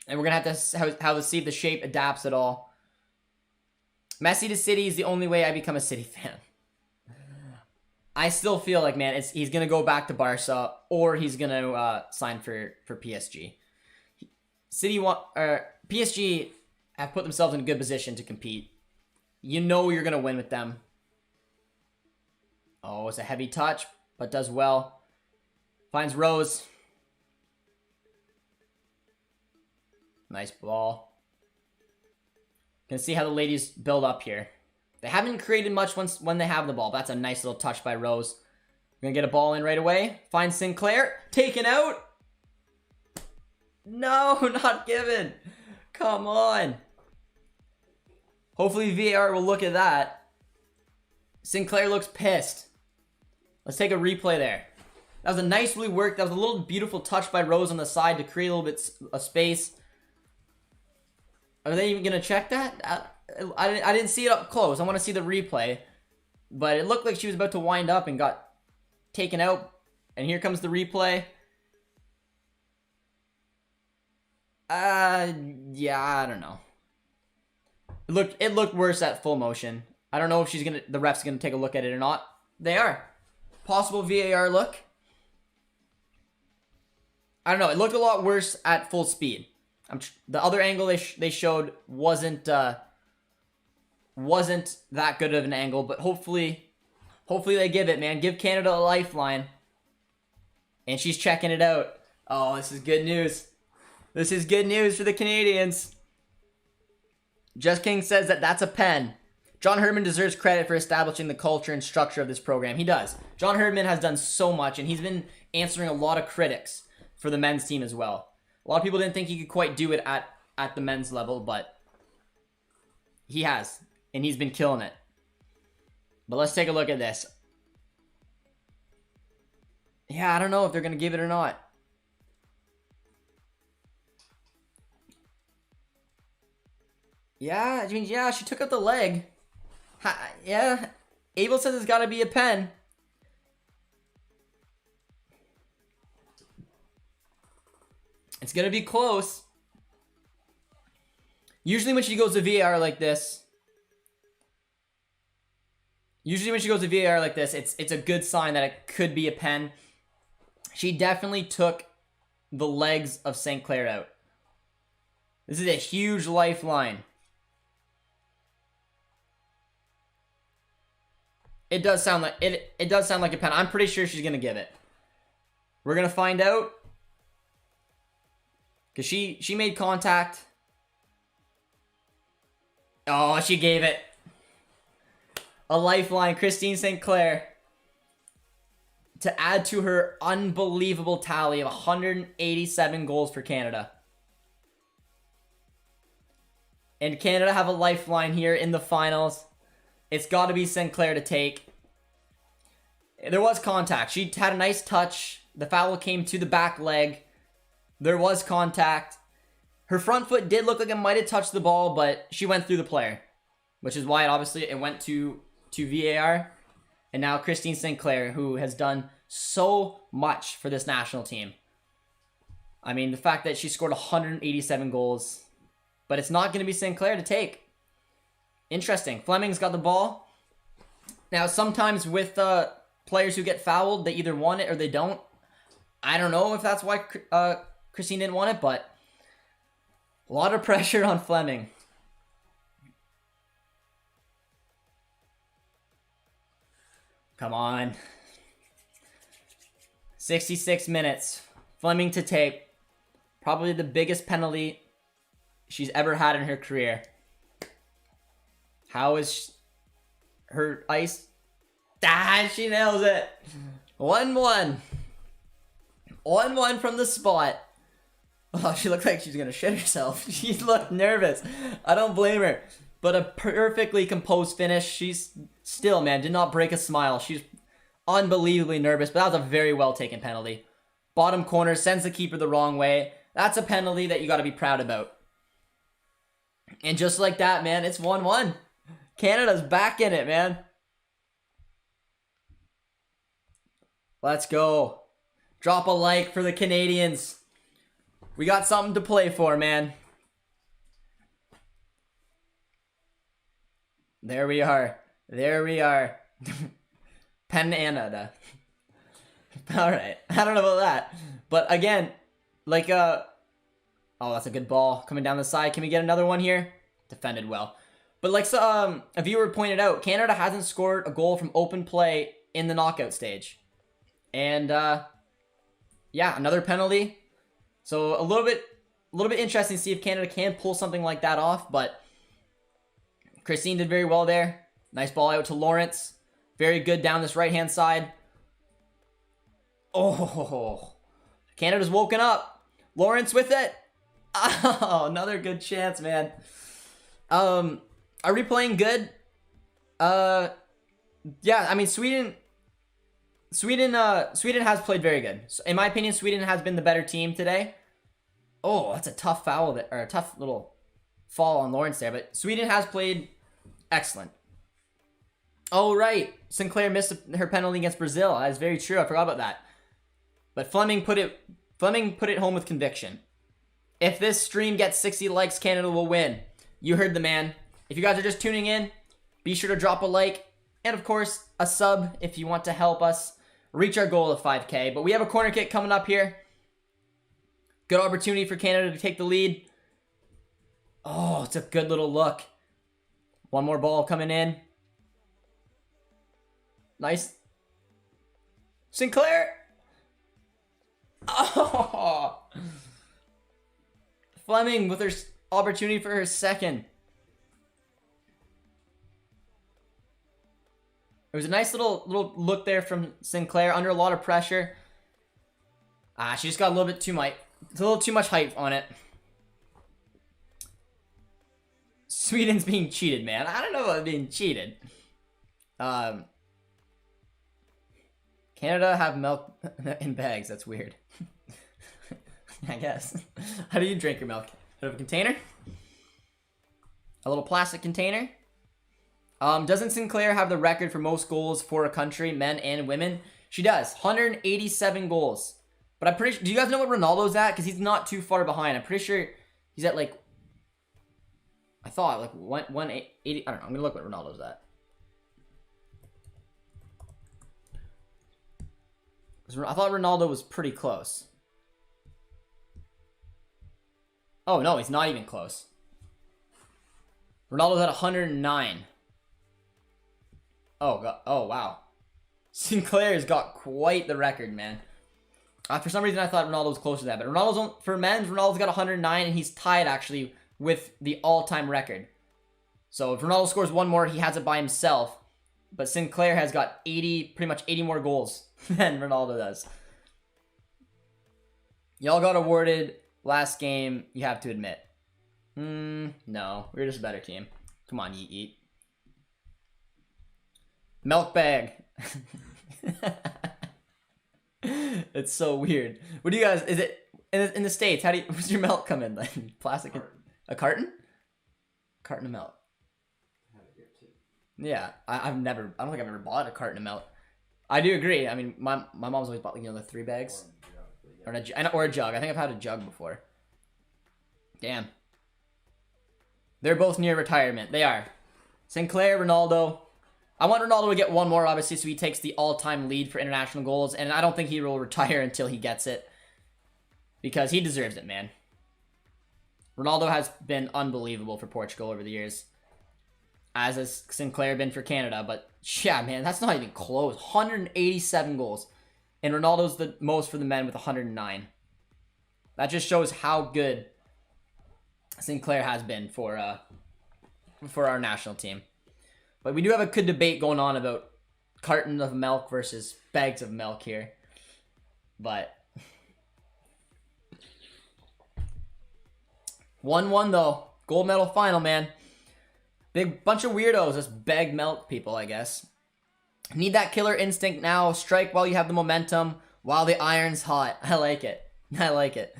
and we're going to have to see if the shape adapts at all. Messi to City is the only way I become a City fan. I still feel like, man, he's going to go back to Barca, or he's going to sign for PSG. PSG have put themselves in a good position to compete. You know you're going to win with them. Oh, it's a heavy touch, but does well. Finds Rose. Nice ball. Can see how the ladies build up here. They haven't created much when they have the ball. That's a nice little touch by Rose. Gonna get a ball in right away. Finds Sinclair. Taken out. No, not given. Come on. Hopefully VAR will look at that. Sinclair looks pissed. Let's take a replay there. That was a nicely worked. That was a little beautiful touch by Rose on the side to create a little bit of space. Are they even gonna check that? I didn't see it up close. I want to see the replay. But it looked like she was about to wind up and got taken out. And here comes the replay. Yeah, I don't know. It looked worse at full motion. I don't know if the ref's gonna take a look at it or not. They are. Possible VAR look. I don't know. It looked a lot worse at full speed. The other angle they showed wasn't that good of an angle, but hopefully they give it, man. Give Canada a lifeline. And she's checking it out. Oh, this is good news. This is good news for the Canadians. Just King says that's a pen. John Herdman deserves credit for establishing the culture and structure of this program. He does. John Herdman has done so much, and he's been answering a lot of critics for the men's team as well. A lot of people didn't think he could quite do it at the men's level, but he has, and he's been killing it. But let's take a look at this. Yeah, I don't know if they're going to give it or not. Yeah, I mean, yeah, she took out the leg. Yeah, Abel says it's got to be a pen. It's going to be close. Usually when she goes to VAR like this, it's a good sign that it could be a pen. She definitely took the legs of St. Clair out. This is a huge lifeline. It does sound like a pen. I'm pretty sure she's gonna give it. We're going to find out. Because she made contact. Oh, she gave it. A lifeline, Christine Sinclair. To add to her unbelievable tally of 187 goals for Canada. And Canada have a lifeline here in the finals. It's got to be Sinclair to take. There was contact. She had a nice touch. The foul came to the back leg. There was contact. Her front foot did look like it might have touched the ball, but she went through the player. Which is why it went to VAR. And now Christine Sinclair, who has done so much for this national team. I mean, the fact that she scored 187 goals. But it's not going to be Sinclair to take. Interesting. Fleming's got the ball. Now, sometimes with players who get fouled, they either want it or they don't. I don't know if that's why Christine didn't want it, but a lot of pressure on Fleming. Come on. 66 minutes. Fleming to take. Probably the biggest penalty she's ever had in her career. How is her ice? Ah, she nails it. 1-1. 1-1 from the spot. Oh, she looked like she's going to shit herself. She looked nervous. I don't blame her. But a perfectly composed finish. She's still, man, did not break a smile. She's unbelievably nervous, but that was a very well taken penalty. Bottom corner, sends the keeper the wrong way. That's a penalty that you got to be proud about. And just like that, man, it's 1-1. Canada's back in it, man. Let's go. Drop a like for the Canadians. We got something to play for, man. There we are. There we are. Canada. Alright. I don't know about that. But again, like, oh, that's a good ball. Coming down the side. Can we get another one here? Defended well. But like a viewer pointed out, Canada hasn't scored a goal from open play in the knockout stage. And, yeah, another penalty. So a little bit interesting to see if Canada can pull something like that off, but Christine did very well there. Nice ball out to Lawrence. Very good down this right-hand side. Oh, Canada's woken up. Lawrence with it. Oh, another good chance, man. Are we playing good? Yeah, I mean, Sweden has played very good. So in my opinion, Sweden has been the better team today. Oh, that's a tough foul, or a tough little fall on Lawrence there. But Sweden has played excellent. Oh, right. Sinclair missed her penalty against Brazil. That is very true. I forgot about that. But Fleming put it home with conviction. If this stream gets 60 likes, Canada will win. You heard the man. If you guys are just tuning in, be sure to drop a like. And of course, a sub if you want to help us reach our goal of 5K. But we have a corner kick coming up here. Good opportunity for Canada to take the lead. Oh, it's a good little look. One more ball coming in. Nice. Sinclair. Oh. Fleming with her opportunity for her second. It was a nice little look there from Sinclair under a lot of pressure. She just got a little bit too much. It's a little too much hype on it. Sweden's being cheated, man. I don't know about being cheated. Canada have milk in bags. That's weird. I guess. How do you drink your milk? Out of a container? A little plastic container? Doesn't Sinclair have the record for most goals for a country, men and women? She does. 187 goals. But I'm pretty sure... Do you guys know what Ronaldo's at? Because he's not too far behind. I'm pretty sure he's at, like... I thought, like, 180... I don't know. I'm going to look what Ronaldo's at. I thought Ronaldo was pretty close. Oh, no. He's not even close. Ronaldo's at 109. Oh, God. Oh, wow. Sinclair's got quite the record, man. For some reason, I thought Ronaldo was closer to that. But for men's, Ronaldo's got 109, and he's tied, actually, with the all-time record. So if Ronaldo scores one more, he has it by himself. But Sinclair has got pretty much 80 more goals than Ronaldo does. Y'all got awarded last game, you have to admit. No, we're just a better team. Come on, eat. Milk bag. It's so weird. What do you guys, is it, in the States, what's your milk come in? Like plastic? A carton? Carton of milk. Yeah, I don't think I've ever bought a carton of milk. I do agree. I mean, my mom's always bought, the 3 bags. Or a jug. I think I've had a jug before. Damn. They're both near retirement. They are. Sinclair, Ronaldo. I want Ronaldo to get one more, obviously, so he takes the all-time lead for international goals. And I don't think he will retire until he gets it. Because he deserves it, man. Ronaldo has been unbelievable for Portugal over the years. As has Sinclair been for Canada. But, yeah, man, that's not even close. 187 goals. And Ronaldo's the most for the men with 109. That just shows how good Sinclair has been for our national team. But we do have a good debate going on about carton of milk versus bags of milk here. But 1-1 though. Gold medal final, man. Big bunch of weirdos, just bag milk people, I guess. Need that killer instinct now. Strike while you have the momentum, while the iron's hot. I like it. I like it.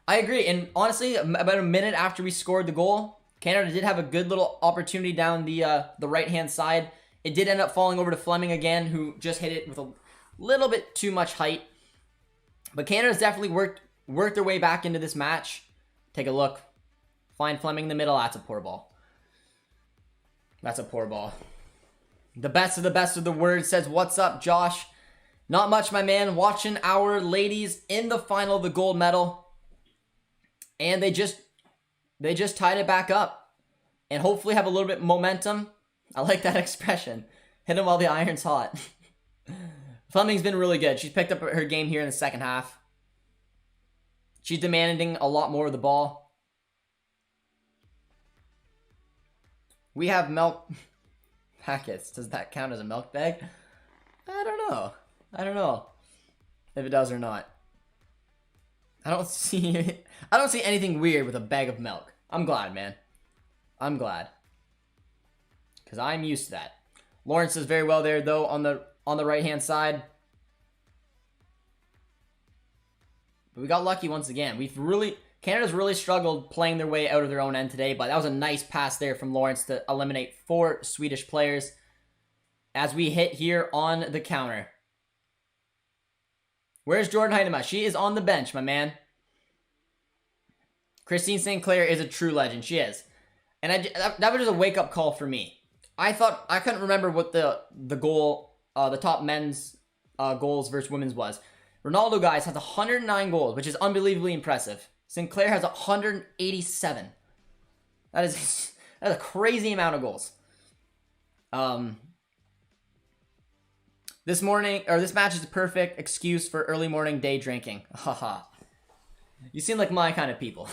I agree. And honestly, about a minute after we scored the goal, Canada did have a good little opportunity down the right-hand side. It did end up falling over to Fleming again, who just hit it with a little bit too much height. But Canada's definitely worked their way back into this match. Take a look. Find Fleming in the middle. That's a poor ball. That's a poor ball. The best of the word says, "What's up, Josh?" Not much, my man. Watching our ladies in the final of the gold medal. And they just tied it back up. And hopefully have a little bit of momentum. I like that expression. Hit him while the iron's hot. Fleming's been really good. She's picked up her game here in the second half. She's demanding a lot more of the ball. We have milk packets. Does that count as a milk bag? I don't know. I don't know if it does or not. I don't see anything weird with a bag of milk. I'm glad, man. I'm glad. Because I'm used to that. Lawrence does very well there, though, on the right-hand side. But we got lucky once again. Canada's really struggled playing their way out of their own end today, but that was a nice pass there from Lawrence to eliminate 4 Swedish players as we hit here on the counter. Where's Jordan Heidema? She is on the bench, my man. Christine St. Clair is a true legend. She is. And that was just a wake-up call for me. I couldn't remember what the goal, the top men's goals versus women's was. Ronaldo, guys, has 109 goals, which is unbelievably impressive. Sinclair has 187. That's a crazy amount of goals. This match is a perfect excuse for early morning day drinking. Haha. You seem like my kind of people.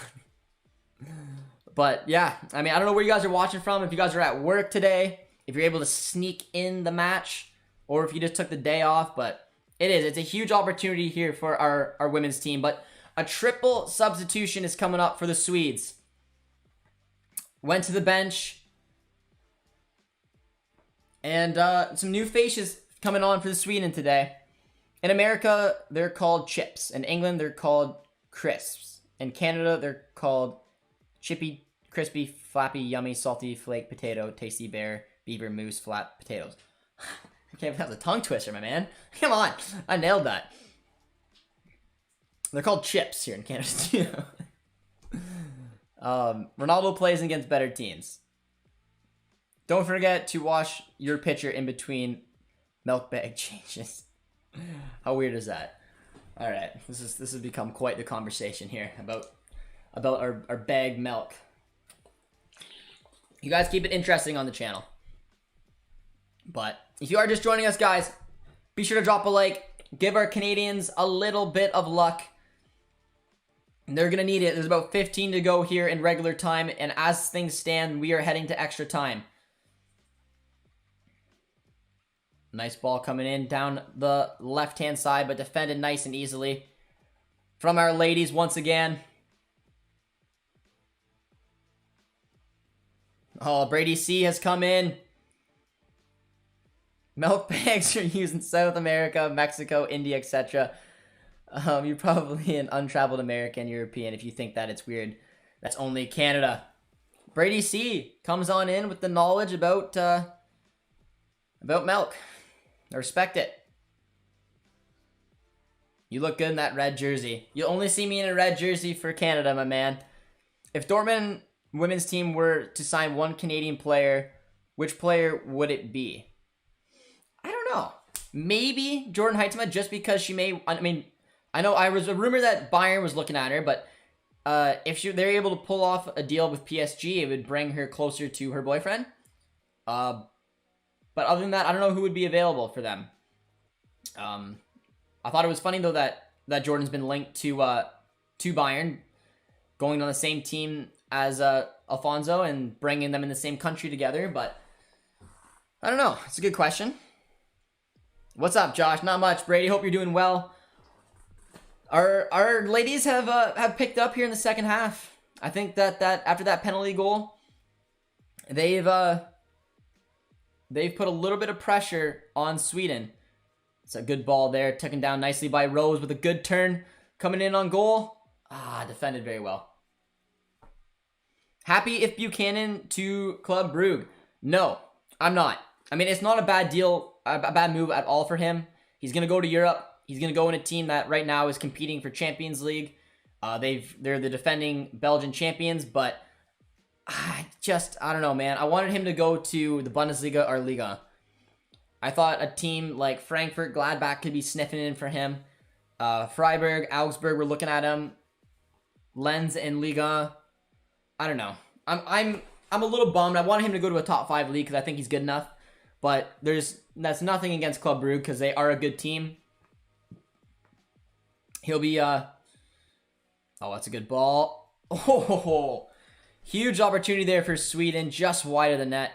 But yeah, I mean, I don't know where you guys are watching from. If you guys are at work today, if you're able to sneak in the match, or if you just took the day off, but it's a huge opportunity here for our women's team. But a triple substitution is coming up for the Swedes. Went to the bench. And some new faces coming on for the Sweden today. In America, they're called chips. In England, they're called crisps. In Canada, they're called chippy, crispy, flappy, yummy, salty, flake, potato, tasty, bear, beaver, moose, flat, potatoes. I can't believe that was a tongue twister, my man. Come on. I nailed that. They're called chips here in Canada, too. Ronaldo plays against better teams. Don't forget to wash your pitcher in between milk bag changes. How weird is that? All right, this has become quite the conversation here about our bag milk. You guys keep it interesting on the channel. But if you are just joining us, guys, be sure to drop a like Give our Canadians a little bit of luck. They're going to need it. There's about 15 to go here in regular time, and as things stand, we are heading to extra time. Nice ball coming in down the left-hand side, but defended nice and easily from our ladies once again. Oh, Brady C has come in. Milk bags are used in South America, Mexico, India, etc. You're probably an untraveled American, European if you think that it's weird. That's only Canada. Brady C comes on in with the knowledge about milk. I respect it. You look good in that red jersey. You'll only see me in a red jersey for Canada, my man. If Dortmund women's team were to sign one Canadian player, which player would it be? I don't know. Maybe Jordan Heitzma, just because she may... I mean, I know I was a rumor that Bayern was looking at her, but if they're able to pull off a deal with PSG, it would bring her closer to her boyfriend. But other than that, I don't know who would be available for them. I thought it was funny, though, that Jordan's been linked to Bayern, going on the same team as Alfonso and bringing them in the same country together, but I don't know. It's a good question. What's up, Josh? Not much. Brady, hope you're doing well. Our ladies have picked up here in the second half. I think that after that penalty goal, they've put a little bit of pressure on Sweden. It's a good ball there, taken down nicely by Rose with a good turn, coming in on goal. Defended very well. Happy if Buchanan to Club Brugge? No, I'm not. I mean, it's not a bad deal, a bad move at all for him. He's gonna go to Europe. He's going to go in a team that right now is competing for Champions League. They're the defending Belgian champions, but I don't know, man. I wanted him to go to the Bundesliga or Liga. I thought a team like Frankfurt, Gladbach could be sniffing in for him. Freiburg, Augsburg were looking at him. Lens and Liga. I don't know. I'm a little bummed. I wanted him to go to a top 5 league because I think he's good enough. But that's nothing against Club Brugge because they are a good team. He'll be, oh, that's a good ball. Oh, huge opportunity there for Sweden, just wide of the net.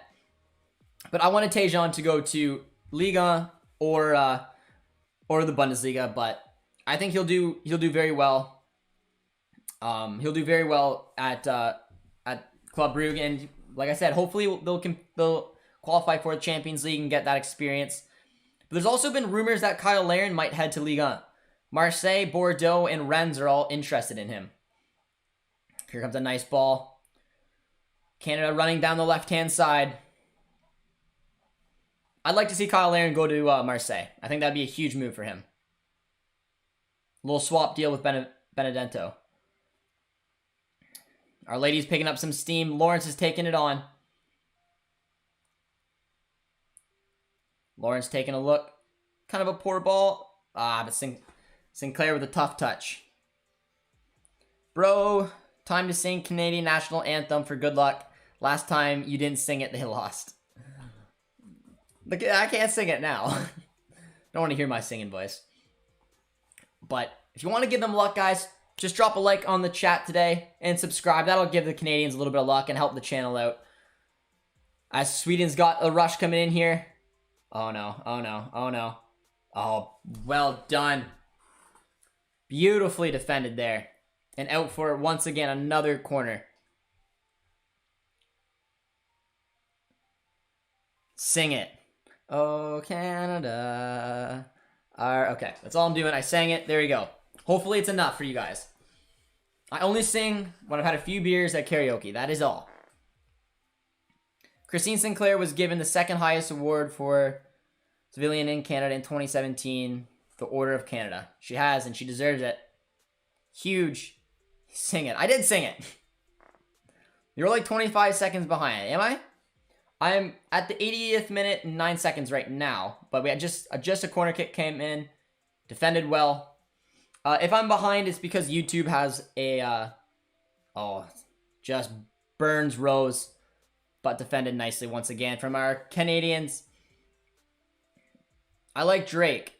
But I wanted Tejan to go to Liga or the Bundesliga, but I think he'll do very well. He'll do very well at Club Brugge, and like I said, hopefully they'll qualify for the Champions League and get that experience. But there's also been rumors that Kyle Larin might head to Liga. Marseille, Bordeaux, and Rennes are all interested in him. Here comes a nice ball. Canada running down the left-hand side. I'd like to see Kyle Larin go to Marseille. I think that'd be a huge move for him. A little swap deal with Benedetto. Our ladies picking up some steam. Lawrence is taking it on. Lawrence taking a look. Kind of a poor ball. But Sinclair with a tough touch. Bro, time to sing Canadian National Anthem for good luck. Last time you didn't sing it, they lost. Look, I can't sing it now. Don't want to hear my singing voice. But if you want to give them luck, guys, just drop a like on the chat today and subscribe. That'll give the Canadians a little bit of luck and help the channel out. As Sweden's got a rush coming in here. Oh no, oh no, oh no. Oh, well done. Beautifully defended there. And out for, once again, another corner. Sing it. Oh, Canada. Okay, that's all I'm doing. I sang it. There you go. Hopefully it's enough for you guys. I only sing when I've had a few beers at karaoke. That is all. Christine Sinclair was given the second highest award for civilian in Canada in 2017. The Order of Canada. She has, and she deserves it. Huge. Sing it. I did sing it. You're like 25 seconds behind. Am I? I'm at the 80th minute and 9 seconds right now. But we had just a corner kick came in. Defended well. If I'm behind, it's because YouTube has a... just burns Rose. But defended nicely once again from our Canadians. I like Drake.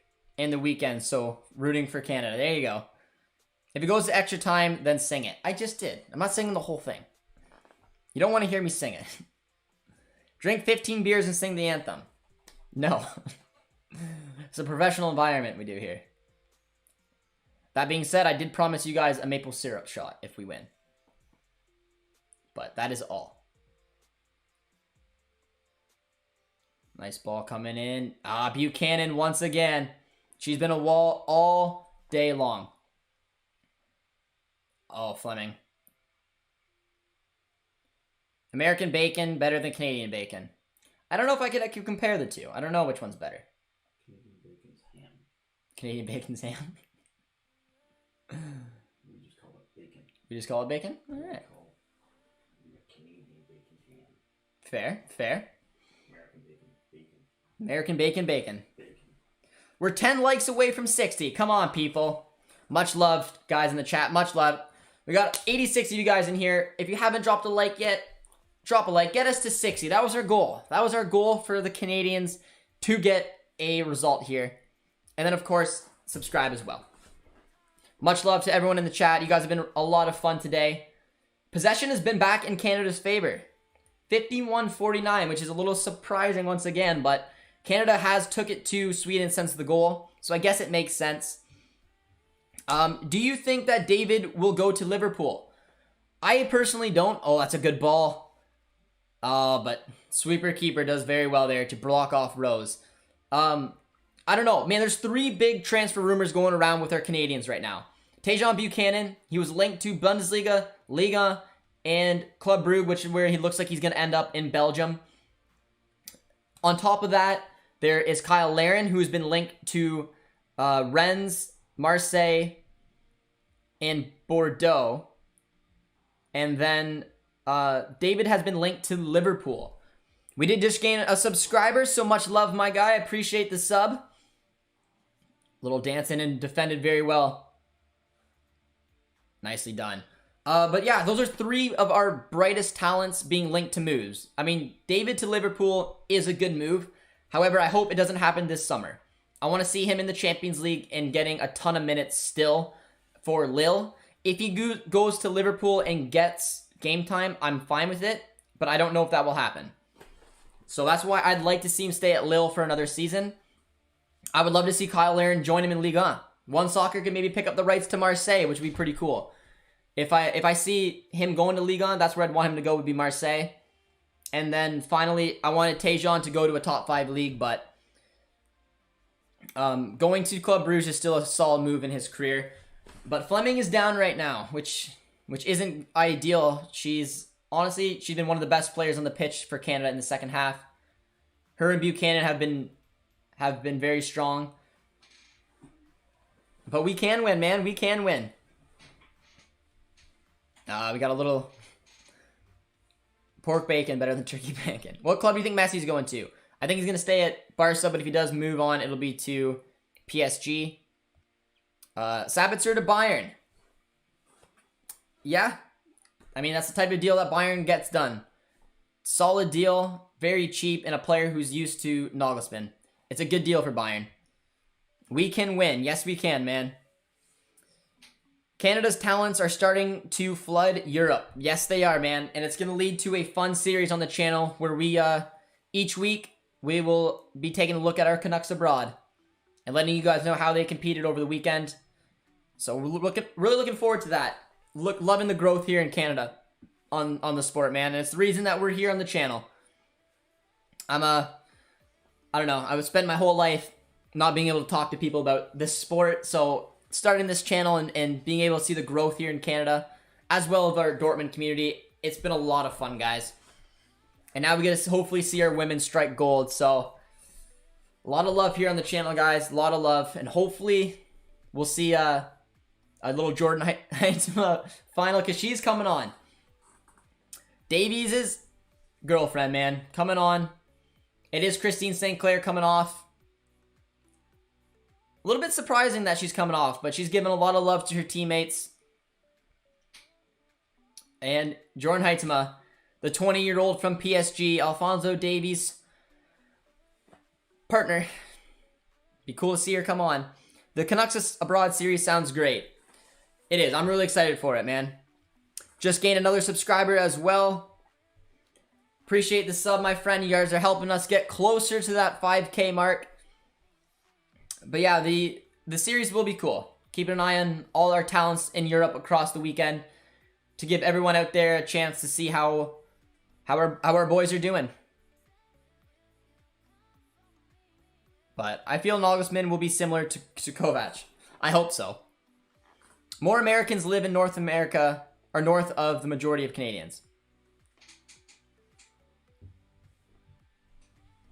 in the weekend, so rooting for Canada. There you go. If it goes to extra time, then sing it. I just did. I'm not singing the whole thing. You don't want to hear me sing it. Drink 15 beers and sing the anthem. No. It's a professional environment we do here. That being said, I did promise you guys a maple syrup shot if we win. But that is all. Nice ball coming in. Buchanan once again. She's been a wall all day long. Oh, Fleming. American bacon better than Canadian bacon. I don't know if I could compare the two. I don't know which one's better. Canadian bacon's ham. Canadian bacon's ham. We just call it bacon. We just call it bacon? Alright. Canadian bacon's ham. Fair, fair. American bacon, bacon. American bacon, bacon. Bacon. We're 10 likes away from 60. Come on, people. Much love, guys in the chat. Much love. We got 86 of you guys in here. If you haven't dropped a like yet, drop a like. Get us to 60. That was our goal. That was our goal for the Canadians to get a result here. And then, of course, subscribe as well. Much love to everyone in the chat. You guys have been a lot of fun today. Possession has been back in Canada's favor. 51-49, which is a little surprising once again, but Canada has took it to Sweden since the goal, so I guess it makes sense. Do you think that David will go to Liverpool? I personally don't. Oh, that's a good ball. But sweeper keeper does very well there to block off Rose. I don't know. Man, there's 3 big transfer rumors going around with our Canadians right now. Tajon Buchanan, he was linked to Bundesliga, Liga, and Club Brugge, which is where he looks like he's going to end up in Belgium. On top of that, there is Kyle Larin, who has been linked to Rennes, Marseille, and Bordeaux. And then David has been linked to Liverpool. We did just gain a subscriber, so much love, my guy. I appreciate the sub. Little dancing and defended very well. Nicely done. But yeah, those are 3 of our brightest talents being linked to moves. I mean, David to Liverpool is a good move. However, I hope it doesn't happen this summer. I want to see him in the Champions League and getting a ton of minutes still for Lille. If he goes to Liverpool and gets game time, I'm fine with it. But I don't know if that will happen. So that's why I'd like to see him stay at Lille for another season. I would love to see Kyle Larin join him in Ligue 1. One Soccer could maybe pick up the rights to Marseille, which would be pretty cool. If I see him going to Ligue 1, that's where I'd want him to go, would be Marseille. And then finally, I wanted Tajon to go to a top 5 league, but going to Club Brugge is still a solid move in his career. But Fleming is down right now, which isn't ideal. She's been one of the best players on the pitch for Canada in the second half. Her and Buchanan have been very strong. But we can win, man. We can win. We got a little pork bacon better than turkey bacon. What club do you think Messi's going to? I think he's going to stay at Barca, but if he does move on, it'll be to PSG. Sabitzer to Bayern. Yeah. I mean, that's the type of deal that Bayern gets done. Solid deal, very cheap, and a player who's used to Nagelsmann. It's a good deal for Bayern. We can win. Yes, we can, man. Canada's talents are starting to flood Europe. Yes, they are, man. And it's going to lead to a fun series on the channel where we, each week, we will be taking a look at our Canucks abroad and letting you guys know how they competed over the weekend. So we're really looking forward to that. Loving the growth here in Canada on the sport, man. And it's the reason that we're here on the channel. I don't know. I would spend my whole life not being able to talk to people about this sport. So starting this channel and being able to see the growth here in Canada, as well as our Dortmund community, it's been a lot of fun, guys. And now we get to hopefully see our women strike gold. So a lot of love here on the channel, guys. A lot of love. And hopefully we'll see a little Jordan Heitzma final, because she's coming on. Davies' girlfriend, man, coming on. It is Christine St. Clair coming off. A little bit surprising that she's coming off, but she's given a lot of love to her teammates. And Jordan Heitzma, the 20-year-old from PSG, Alphonso Davies' partner. Be cool to see her come on. The Canucks Abroad series sounds great. It is. I'm really excited for it, man. Just gained another subscriber as well. Appreciate the sub, my friend. You guys are helping us get closer to that 5K mark. But yeah, the series will be cool. Keeping an eye on all our talents in Europe across the weekend to give everyone out there a chance to see how our boys are doing. But I feel Nagelsmann will be similar to Kovac. I hope so. More Americans live in North America, or north of the majority of Canadians.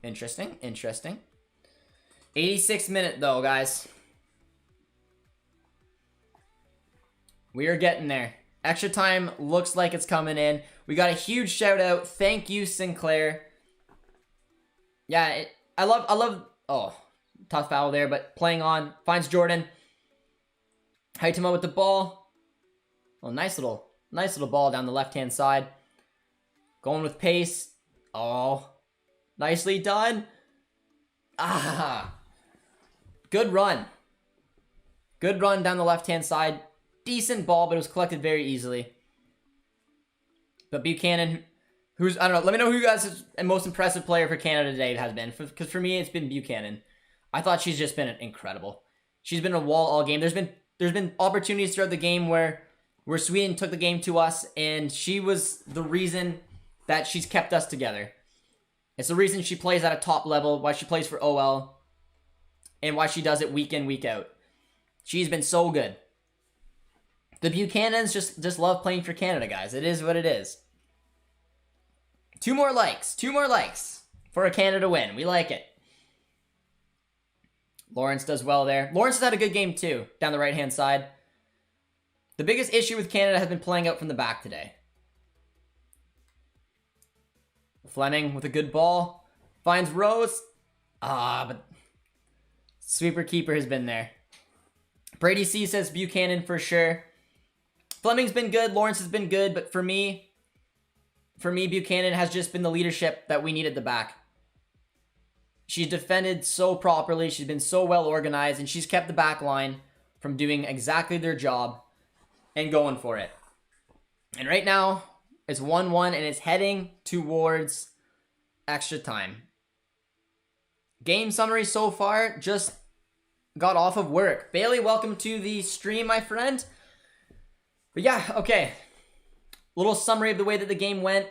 Interesting, interesting. 86th minute though, guys. We are getting there. Extra time looks like it's coming in. We got a huge shout out. Thank you, Sinclair. Yeah, I love. Oh, tough foul there, but playing on. Finds Jordan. Haitama with the ball. Oh, nice little ball down the left-hand side. Going with pace. Oh, nicely done. Ah, good run. Good run down the left-hand side. Decent ball, but it was collected very easily. But Buchanan, who's, I don't know, let me know who you guys' most impressive player for Canada today has been. Because for me, it's been Buchanan. I thought she's just been incredible. She's been a wall all game. There's been opportunities throughout the game where Sweden took the game to us, and she was the reason that she's kept us together. It's the reason she plays at a top level, why she plays for OL, and why she does it week in, week out. She's been so good. The Buchanans just love playing for Canada, guys. It is what it is. 2 more likes. 2 more likes for a Canada win. We like it. Lawrence does well there. Lawrence has had a good game too, down the right-hand side. The biggest issue with Canada has been playing out from the back today. Fleming with a good ball. Finds Rose. But sweeper keeper has been there. Brady C says Buchanan for sure. Fleming's been good. Lawrence has been good. But for me, Buchanan has just been the leadership that we need at the back. She's defended so properly. She's been so well organized. And she's kept the back line from doing exactly their job and going for it. And right now, it's 1-1 and it's heading towards extra time. Game summary so far, just got off of work. Bailey, welcome to the stream, my friend. But yeah, okay. Little summary of the way that the game went.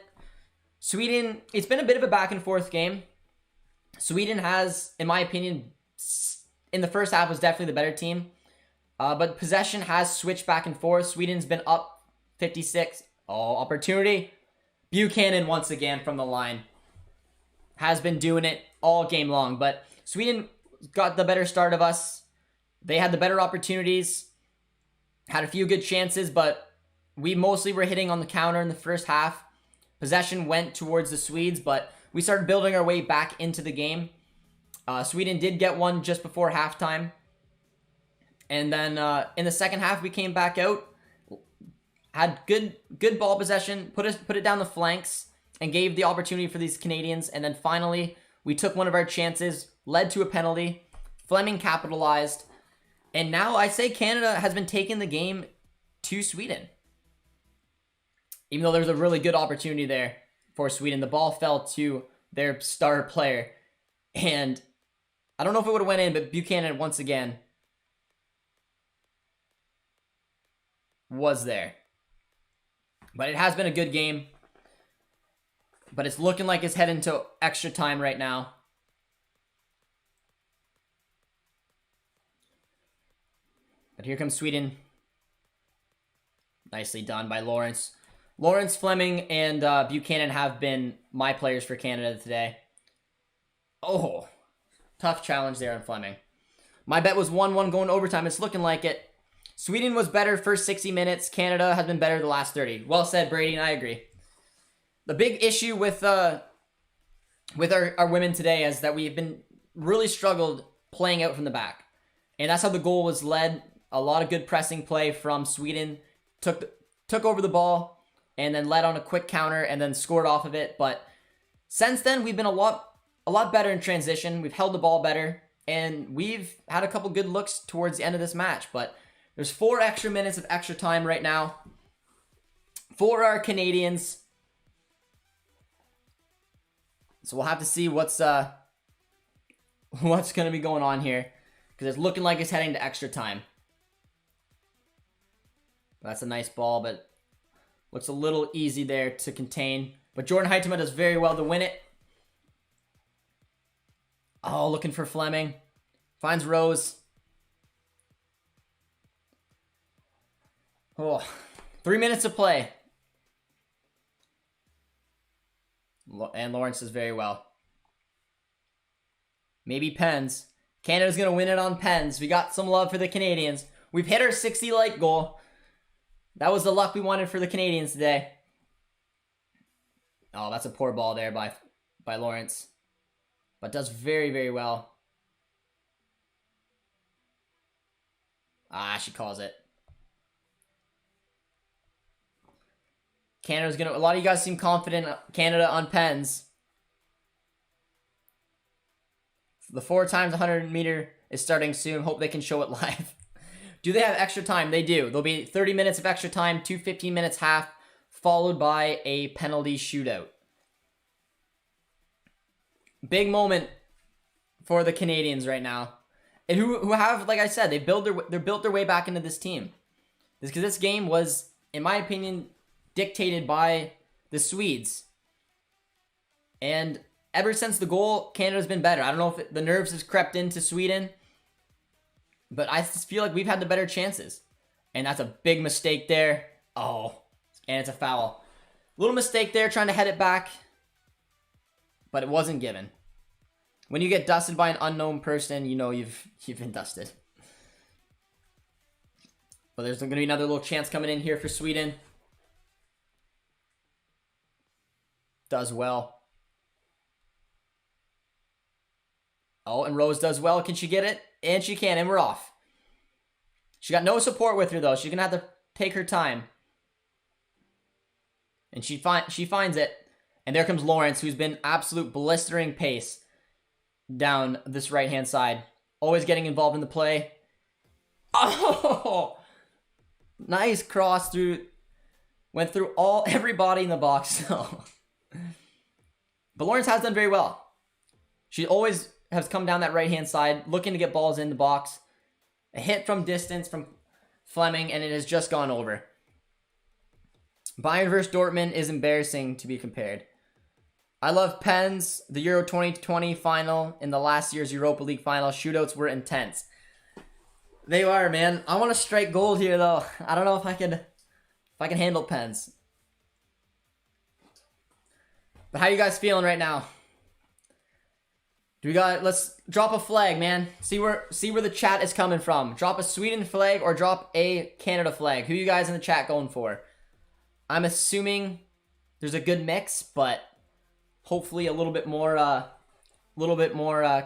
Sweden, it's been a bit of a back and forth game. Sweden has, in my opinion, in the first half was definitely the better team. But possession has switched back and forth. Sweden's been up 56. Oh, opportunity. Buchanan once again from the line. Has been doing it all game long. But Sweden got the better start of us. They had the better opportunities. Had a few good chances, but we mostly were hitting on the counter in the first half. Possession went towards the Swedes, but we started building our way back into the game. Sweden did get one just before halftime. And then in the second half, we came back out. Had good ball possession, put it down the flanks, and gave the opportunity for these Canadians. And then finally, we took one of our chances, led to a penalty. Fleming capitalized. And now I say Canada has been taking the game to Sweden. Even though there's a really good opportunity there for Sweden. The ball fell to their star player. And I don't know if it would have went in, but Buchanan once again was there. But it has been a good game. But it's looking like it's heading to extra time right now. But here comes Sweden. Nicely done by Lawrence. Lawrence, Fleming, and Buchanan have been my players for Canada today. Oh, tough challenge there on Fleming. My bet was 1-1 going to overtime. It's looking like it. Sweden was better first 60 minutes. Canada has been better the last 30. Well said, Brady, and I agree. The big issue with our women today is that we've been really struggled playing out from the back. And that's how the goal was led. A lot of good pressing play from Sweden. Took over the ball and then led on a quick counter and then scored off of it. But since then, we've been a lot better in transition. We've held the ball better. and we've had a couple good looks towards the end of this match, but there's 4 extra minutes of extra time right now for our Canadians. So we'll have to see what's going to be going on here, because it's looking like it's heading to extra time. That's a nice ball, but looks a little easy there to contain. But Jordan Huitema does very well to win it. Oh, looking for Fleming. Finds Rose. Oh, 3 minutes to play. And Lawrence does very well. Maybe pens. Canada's going to win it on pens. We got some love for the Canadians. We've hit our 60-like goal. That was the luck we wanted for the Canadians today. Oh, that's a poor ball there by Lawrence. But does very, very well. Ah, she calls it. Canada's gonna. A lot of you guys seem confident. Canada on pens. The 4 times 100 meter is starting soon. Hope they can show it live. Do they have extra time? They do. There'll be 30 minutes of extra time, 2 15 minutes half, followed by a penalty shootout. Big moment for the Canadians right now, and who have, like I said, they're built their way back into this team. Because this game was, in my opinion, dictated by the Swedes, and ever since the goal, Canada's been better. I don't know if the nerves has crept into Sweden, but I just feel like we've had the better chances, and that's a big mistake there. Oh, and it's a foul. Little mistake there, trying to head it back, but it wasn't given. When you get dusted by an unknown person, you know you've been dusted. But there's going to be another little chance coming in here for Sweden. Does well. Oh, and Rose does well. Can she get it? And she can, and we're off. She got no support with her, though. She's going to have to take her time. And she finds it. And there comes Lawrence, who's been absolute blistering pace down this right-hand side. Always getting involved in the play. Oh! Nice cross through. Went through everybody in the box. But Lawrence has done very well. She always has come down that right-hand side, looking to get balls in the box. A hit from distance from Fleming, and it has just gone over. Bayern versus Dortmund is embarrassing to be compared. I love pens. The Euro 2020 final in the last year's Europa League final. Shootouts were intense. They are, man. I want to strike gold here, though. I don't know if I can handle pens. But how you guys feeling right now? Let's drop a flag, man. See where the chat is coming from. Drop a Sweden flag or drop a Canada flag. Who you guys in the chat going for? I'm assuming there's a good mix, but hopefully a little bit more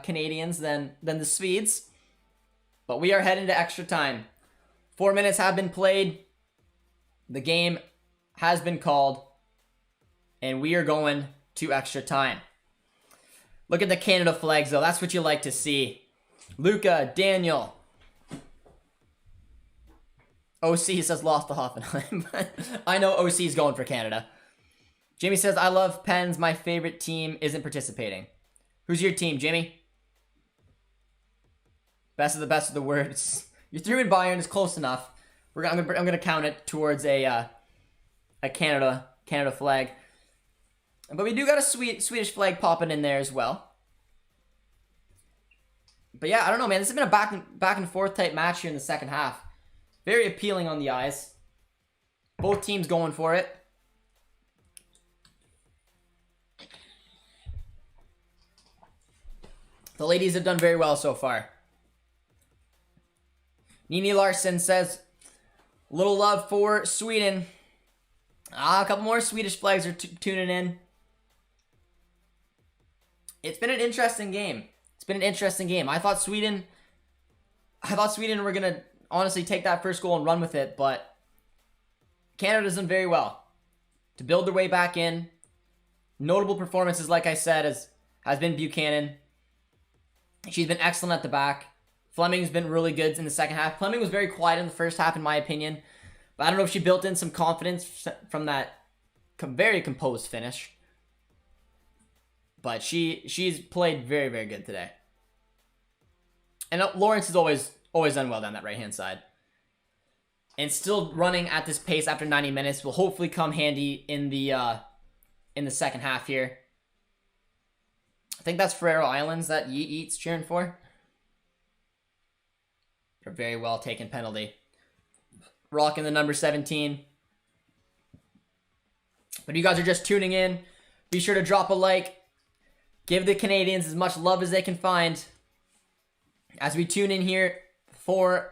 Canadians than the Swedes. But we are heading to extra time. 4 minutes have been played. The game has been called. And we are going to extra time. Look at the Canada flags, though. That's what you like to see. Luca, Daniel. OC says lost to Hoffenheim. I know OC's going for Canada. Jamie says, I love pens. My favorite team isn't participating. Who's your team, Jamie? Best of the words. You're through in Bayern. It's close enough. I'm gonna count it towards a Canada flag. But we do got a Swedish flag popping in there as well. But yeah, I don't know, man. This has been a back and forth type match here in the second half. Very appealing on the eyes. Both teams going for it. The ladies have done very well so far. Nini Larson says, little love for Sweden. A couple more Swedish flags are tuning in. It's been an interesting game. I thought Sweden were going to honestly take that first goal and run with it, but Canada's done very well to build their way back in. Notable performances, like I said, has been Buchanan. She's been excellent at the back. Fleming's been really good in the second half. Fleming was very quiet in the first half, in my opinion. But I don't know if she built in some confidence from that very composed finish. But she's played very, very good today. And Lawrence has always done well down that right-hand side. And still running at this pace after 90 minutes will hopefully come handy in the second half here. I think that's Faroe Islands that Yeet Eat's cheering for. A very well taken penalty. Rocking the number 17. But if you guys are just tuning in, be sure to drop a like. Give the Canadians as much love as they can find. As we tune in here for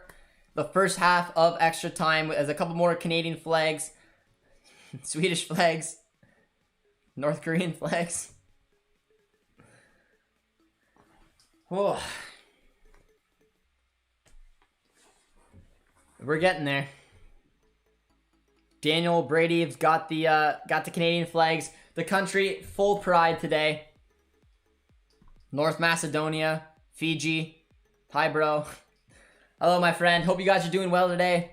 the first half of extra time, as a couple more Canadian flags, Swedish flags, North Korean flags. Oh. We're getting there. Daniel Brady has got the Canadian flags. The country full pride today. North Macedonia, Fiji. Hi, bro. Hello, my friend. Hope you guys are doing well today.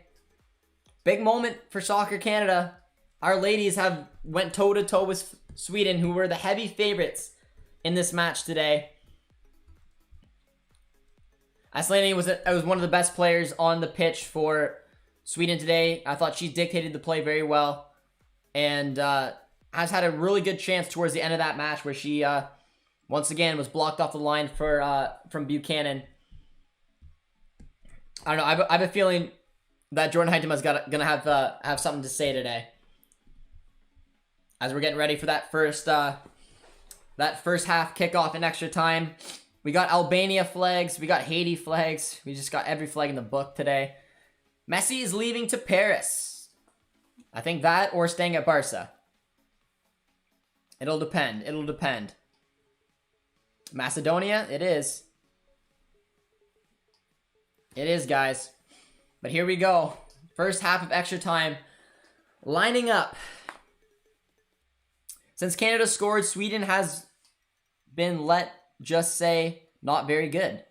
Big moment for Soccer Canada. Our ladies have went toe-to-toe with Sweden, who were the heavy favorites in this match today. Aslani was one of the best players on the pitch for Sweden today. I thought she dictated the play very well. And has had a really good chance towards the end of that match where she, once again, was blocked off the line from Buchanan. I don't know. I have a feeling that Jordan Heitema's gonna have something to say today, as we're getting ready for that first half kickoff in extra time. We got Albania flags. We got Haiti flags. We just got every flag in the book today. Messi is leaving to Paris. I think that or staying at Barca. It'll depend. It'll depend. Macedonia, it is. It is, guys. But here we go. First half of extra time. Lining up. Since Canada scored, Sweden has been, just say, not very good.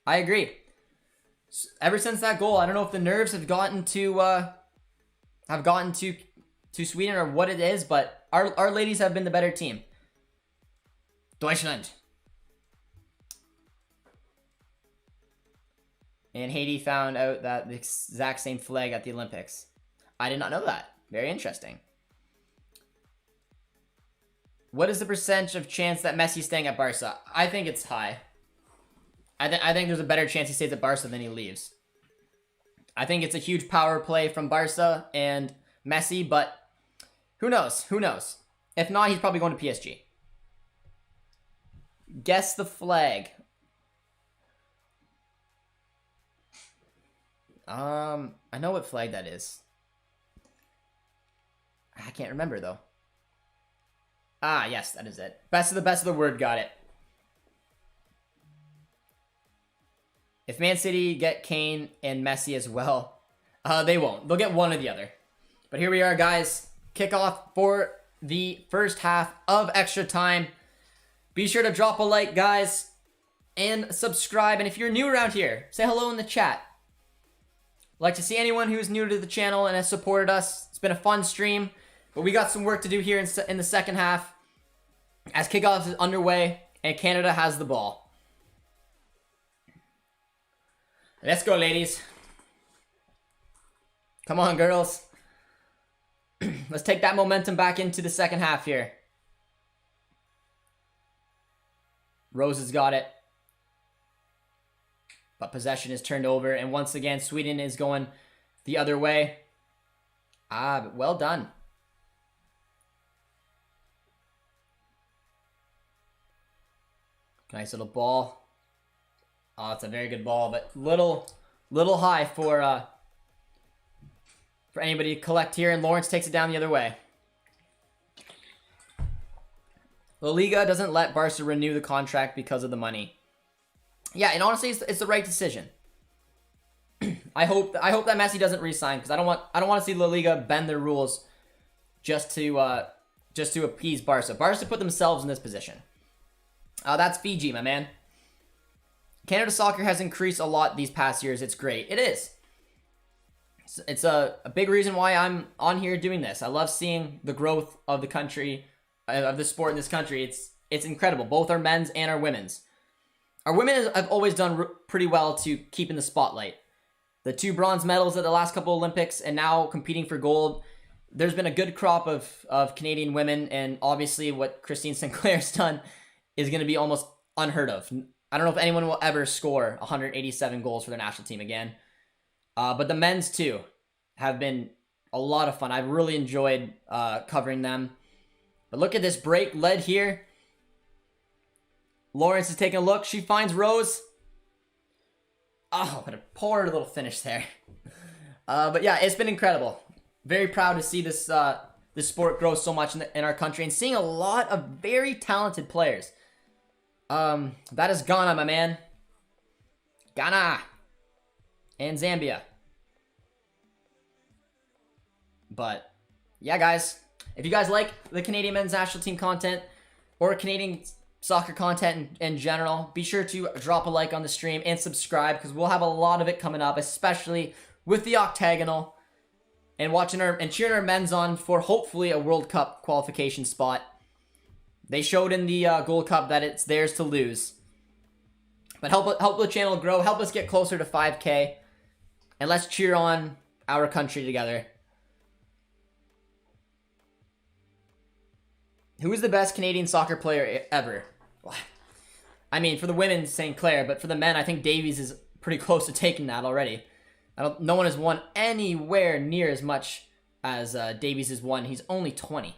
I agree. Ever since that goal, I don't know if the nerves have gotten to Sweden or what it is, but our ladies have been the better team. Deutschland. And Haiti found out that the exact same flag at the Olympics. I did not know that. Very interesting. What is the percentage of chance that Messi's staying at Barca? I think it's high. I think there's a better chance he stays at Barca than he leaves. I think it's a huge power play from Barca and Messi, but who knows? Who knows? If not, he's probably going to PSG. Guess the flag. I know what flag that is. I can't remember, though. Ah, yes, that is it. Best of the word, got it. If Man City get Kane and Messi as well, they won't. They'll get one or the other. But here we are, guys. Kickoff for the first half of extra time. Be sure to drop a like, guys, and subscribe. And if you're new around here, say hello in the chat. I'd like to see anyone who's new to the channel and has supported us. It's been a fun stream, but we got some work to do here in the second half as kickoff is underway and Canada has the ball. Let's go, ladies. Come on, girls. Let's take that momentum back into the second half here. Rose has got it. But possession is turned over. And once again, Sweden is going the other way. But well done. Nice little ball. Oh, it's a very good ball, but little high for anybody to collect here. And Lawrence takes it down the other way. La Liga doesn't let Barca renew the contract because of the money. Yeah, and honestly, it's the right decision. I hope that Messi doesn't re-sign because I don't want to see La Liga bend their rules just to appease Barca. Barca put themselves in this position. That's Fiji, my man. Canada soccer has increased a lot these past years. It's great. It is. It's a big reason why I'm on here doing this. I love seeing the growth of the country, of the sport in this country. It's incredible. Both our men's and our women's. Our women have always done pretty well to keep in the spotlight. The 2 bronze medals at the last couple Olympics and now competing for gold. There's been a good crop of Canadian women, and obviously what Christine Sinclair's done is going to be almost unheard of. I don't know if anyone will ever score 187 goals for their national team again. But the men's, too, have been a lot of fun. I've really enjoyed covering them. But look at this break led here. Lawrence is taking a look. She finds Rose. Oh, what a poor little finish there. But yeah, it's been incredible. Very proud to see this sport grow so much in our country and seeing a lot of very talented players. That is Ghana, my man. Ghana. And Zambia. But, yeah, guys. If you guys like the Canadian men's national team content or Canadian soccer content in general, be sure to drop a like on the stream and subscribe because we'll have a lot of it coming up, especially with the octagonal and cheering our men's on for hopefully a World Cup qualification spot. They showed in the Gold Cup that it's theirs to lose. But help the channel grow, help us get closer to 5K, and let's cheer on our country together. Who is the best Canadian soccer player ever? I mean, for the women, St. Clair, but for the men, I think Davies is pretty close to taking that already. No one has won anywhere near as much as Davies has won. He's only 20.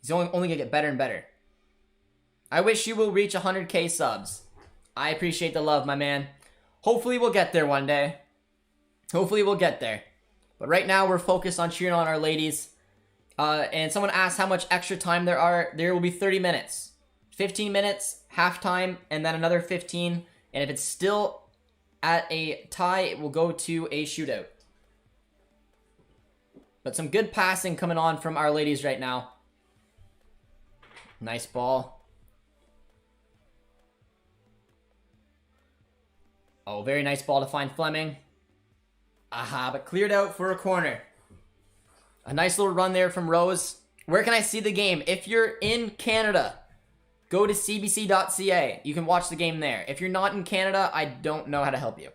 He's only going to get better and better. I wish you will reach 100K subs. I appreciate the love, my man. Hopefully we'll get there one day. Hopefully we'll get there. But right now we're focused on cheering on our ladies. And someone asked how much extra time there are. There will be 30 minutes. 15 minutes, halftime, and then another 15. And if it's still at a tie, it will go to a shootout. But some good passing coming on from our ladies right now. Nice ball. Oh, very nice ball to find Fleming. Aha, but cleared out for a corner. A nice little run there from Rose. Where can I see the game? If you're in Canada, go to cbc.ca. You can watch the game there. If you're not in Canada, I don't know how to help you.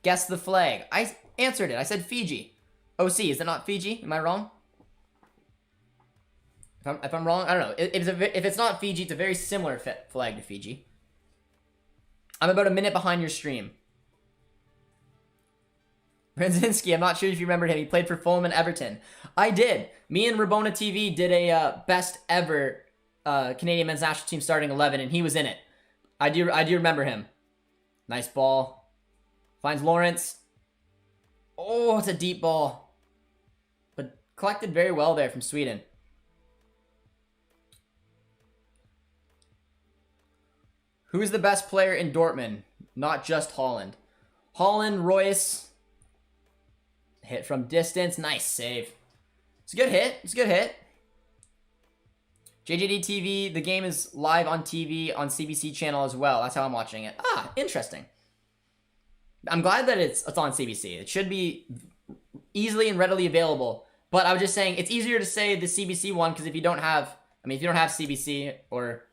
Guess the flag. I answered it. I said Fiji. OC, is it not Fiji? Am I wrong? If I'm wrong, I don't know. If it's not Fiji, it's a very similar flag to Fiji. I'm about a minute behind your stream. Brzezinski, I'm not sure if you remember him. He played for Fulham and Everton. I did. Me and Rabona TV did a best ever Canadian men's national team starting 11, and he was in it. I do remember him. Nice ball. Finds Lawrence. Oh, it's a deep ball. But collected very well there from Sweden. Who's the best player in Dortmund? Not just Holland. Holland, Royce. Hit from distance. Nice save. It's a good hit. It's a good hit. JJD TV. The game is live on TV on CBC channel as well. That's how I'm watching it. Ah, interesting. I'm glad that it's on CBC. It should be easily and readily available. But I was just saying it's easier to say the CBC one because if you don't have CBC or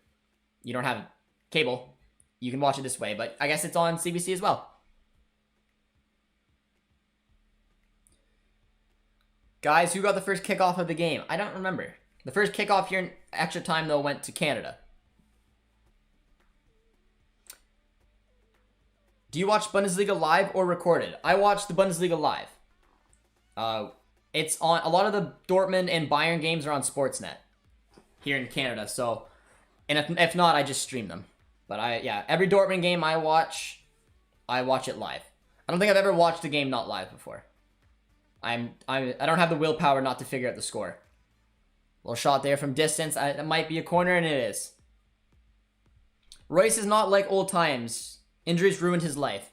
you don't have cable, you can watch it this way. But I guess it's on CBC as well. Guys, who got the first kickoff of the game? I don't remember. The first kickoff here in extra time, though, went to Canada. Do you watch Bundesliga live or recorded? I watch the Bundesliga live. It's on, a lot of the Dortmund and Bayern games are on Sportsnet here in Canada. So, and if not, I just stream them. But every Dortmund game I watch it live. I don't think I've ever watched a game not live before. I don't have the willpower not to figure out the score. Little shot there from distance. It might be a corner, and it is. Royce is not like old times. Injuries ruined his life.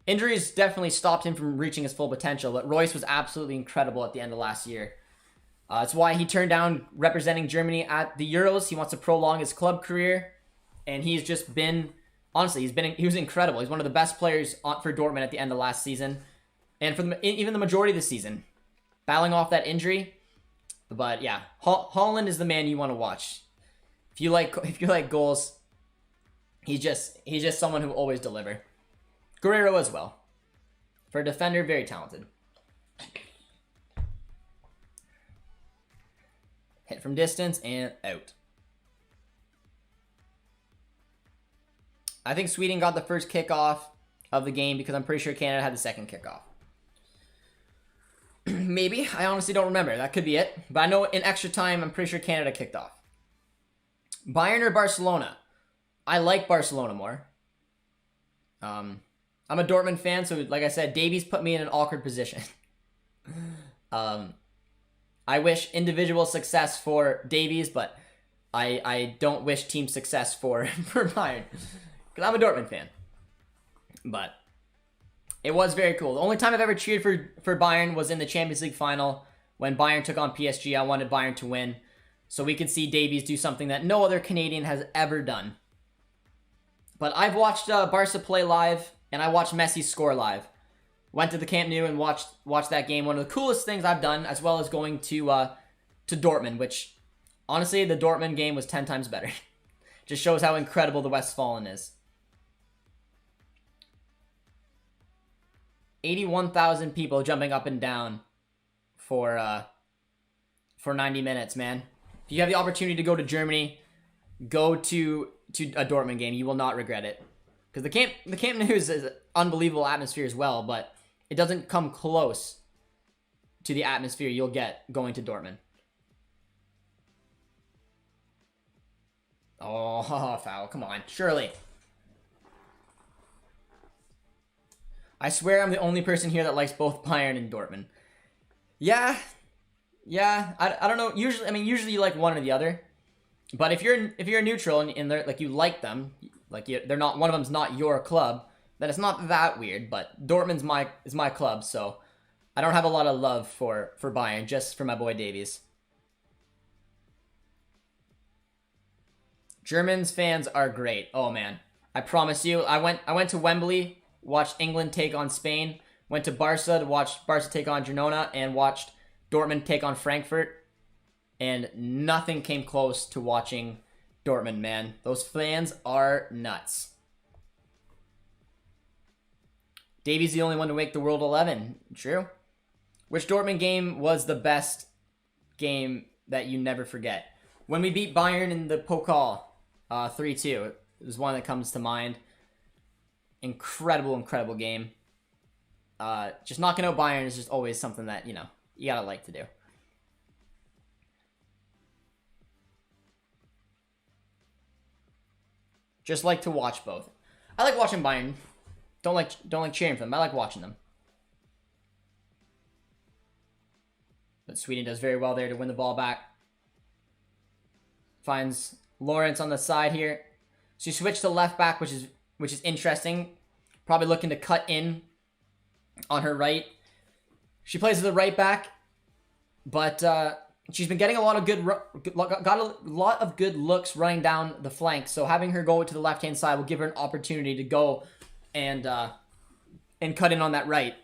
Injuries definitely stopped him from reaching his full potential, but Royce was absolutely incredible at the end of last year. That's why he turned down representing Germany at the Euros. He wants to prolong his club career, and he's just been honestly, he was incredible. He's one of the best players for Dortmund at the end of last season, and for even the majority of the season, battling off that injury. But yeah, Haaland is the man you want to watch. If you like goals, he's just someone who will always deliver. Guerrero as well. For a defender, very talented. Hit from distance and out. I think Sweden got the first kickoff of the game because I'm pretty sure Canada had the second kickoff. Maybe. I honestly don't remember. That could be it. But I know in extra time, I'm pretty sure Canada kicked off. Bayern or Barcelona? I like Barcelona more. I'm a Dortmund fan, so like I said, Davies put me in an awkward position. I wish individual success for Davies, but I don't wish team success for Bayern. Because I'm a Dortmund fan. But it was very cool. The only time I've ever cheered for Bayern was in the Champions League final. When Bayern took on PSG, I wanted Bayern to win. So we could see Davies do something that no other Canadian has ever done. But I've watched Barca play live, and I watched Messi score live. Went to the Camp Nou and watched that game. One of the coolest things I've done, as well as going to Dortmund, which, honestly, the Dortmund game was 10 times better. Just shows how incredible the Westfalen is. 81,000 people jumping up and down for 90 minutes, man. If you have the opportunity to go to Germany, go to a Dortmund game. You will not regret it. Because the Camp Nou is an unbelievable atmosphere as well, but it doesn't come close to the atmosphere you'll get going to Dortmund. Oh, foul. Come on. Surely. I swear I'm the only person here that likes both Bayern and Dortmund. Yeah. I don't know. Usually you like one or the other. But if you're neutral and they're like you like them, like they're not, one of them's not your club, then it's not that weird. But Dortmund's my club, so I don't have a lot of love for Bayern, just for my boy Davies. Germans fans are great. Oh man, I promise you. I went to Wembley, watched England take on Spain, went to Barca to watch Barca take on Girona, and watched Dortmund take on Frankfurt. And nothing came close to watching Dortmund, man. Those fans are nuts. Davies the only one to make the World 11. True. Which Dortmund game was the best game that you never forget? When we beat Bayern in the Pokal 3-2. It was one that comes to mind. Incredible game. Just knocking out Bayern is just always something that, you gotta like to do. Just like to watch both. I like watching Bayern. Don't like cheering for them. I like watching them. But Sweden does very well there to win the ball back. Finds Lawrence on the side here. She switched to left back, which is interesting. Probably looking to cut in on her right. She plays as the right back, but she's been getting a lot of good looks running down the flank. So having her go to the left hand side will give her an opportunity to go and cut in on that right.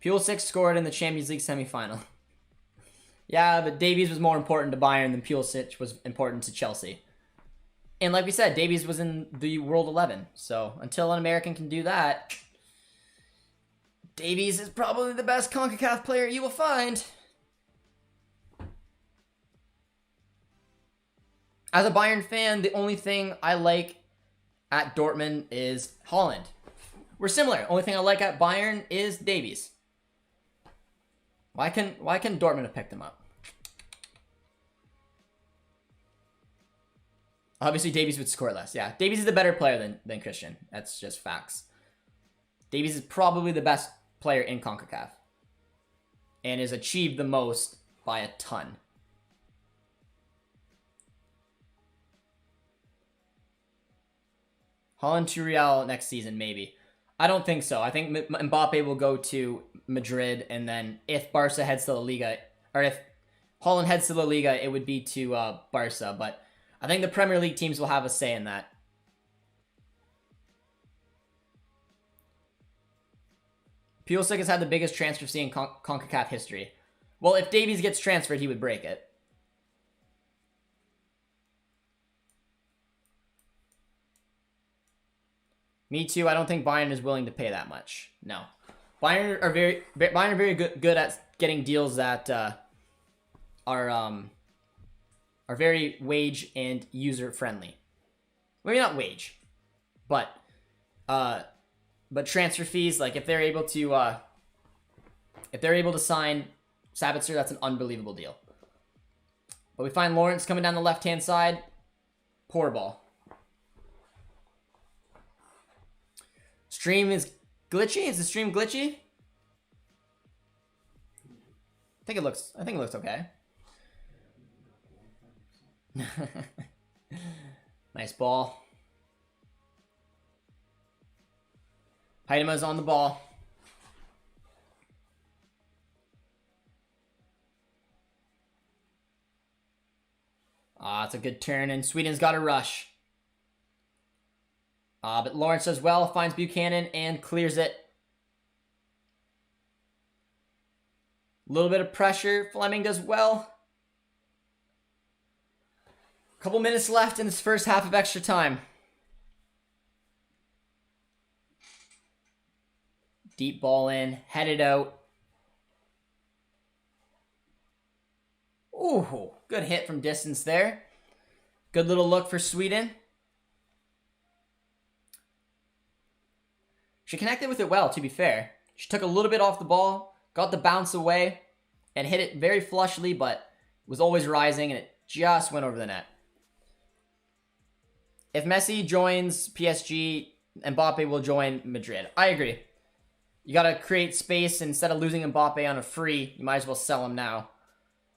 Pulisic scored in the Champions League semifinal. Yeah, but Davies was more important to Bayern than Pulisic was important to Chelsea. And like we said, Davies was in the World 11. So until an American can do that, Davies is probably the best CONCACAF player you will find. As a Bayern fan, the only thing I like at Dortmund is Haaland. We're similar. Only thing I like at Bayern is Davies. Why can Dortmund have picked him up? Obviously, Davies would score less. Yeah, Davies is the better player than Christian. That's just facts. Davies is probably the best player in CONCACAF. And has achieved the most by a ton. Haaland to Real next season, maybe. I don't think so. I think Mbappe will go to Madrid, and then if Barca heads to La Liga, or if Haaland heads to La Liga, it would be to Barca. But I think the Premier League teams will have a say in that. Pulisic has had the biggest transfer fee in CONCACAF history. Well, if Davies gets transferred, he would break it. Me too. I don't think Bayern is willing to pay that much. No. Bayern are very good at getting deals that are very wage and user friendly. Maybe not wage, but transfer fees, like if they're able to sign Sabitzer, that's an unbelievable deal. But we find Lawrence coming down the left-hand side. Poor ball. Stream is glitchy? Is the stream glitchy? I think it looks okay. Nice ball. Heidema's on the ball. It's a good turn, and Sweden's got a rush. But Lawrence does well, finds Buchanan, and clears it. A little bit of pressure. Fleming does well. A couple minutes left in this first half of extra time. Deep ball in, headed out. Ooh, good hit from distance there. Good little look for Sweden. She connected with it well, to be fair. She took a little bit off the ball, got the bounce away, and hit it very flushly, but was always rising, and it just went over the net. If Messi joins PSG, Mbappe will join Madrid. I agree. You got to create space. Instead of losing Mbappe on a free, you might as well sell him now.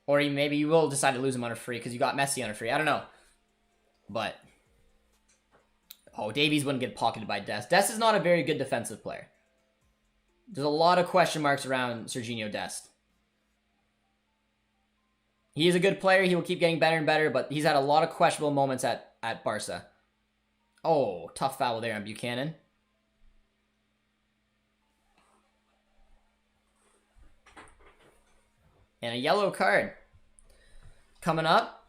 Or maybe you will decide to lose him on a free because you got Messi on a free. I don't know. But, oh, Davies wouldn't get pocketed by Dest. Dest is not a very good defensive player. There's a lot of question marks around Serginho Dest. He is a good player. He will keep getting better and better, but he's had a lot of questionable moments at Barca. Oh, tough foul there on Buchanan. And a yellow card coming up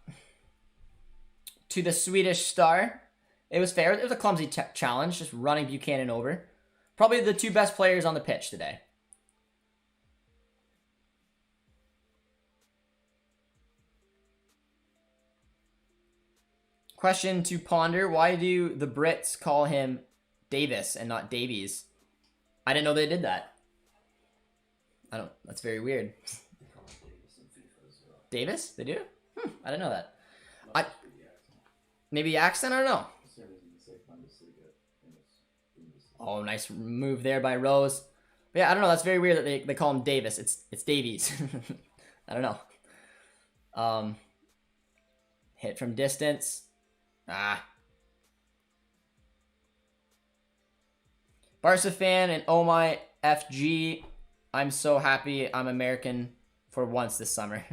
to the Swedish star. It was fair. It was a clumsy challenge, just running Buchanan over. Probably the two best players on the pitch today. Question to ponder. Why do the Brits call him Davis and not Davies? I didn't know they did that. That's very weird. Davis? They do? I didn't know that. Maybe accent? I don't know. Oh, nice move there by Rose. But yeah, I don't know. That's very weird that they call him Davis. It's Davies. I don't know. Hit from distance. Barca fan and oh my FG. I'm so happy I'm American for once this summer.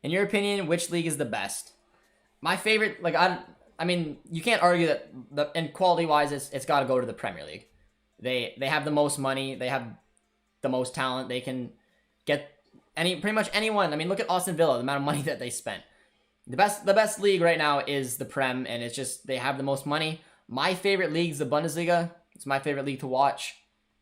In your opinion, which league is the best? My favorite, I mean, you can't argue that in quality-wise, it's got to go to the Premier League. They have the most money. They have the most talent. They can get pretty much anyone. I mean, look at Aston Villa, the amount of money that they spent. The best league right now is the Prem, and it's just they have the most money. My favorite league is the Bundesliga. It's my favorite league to watch.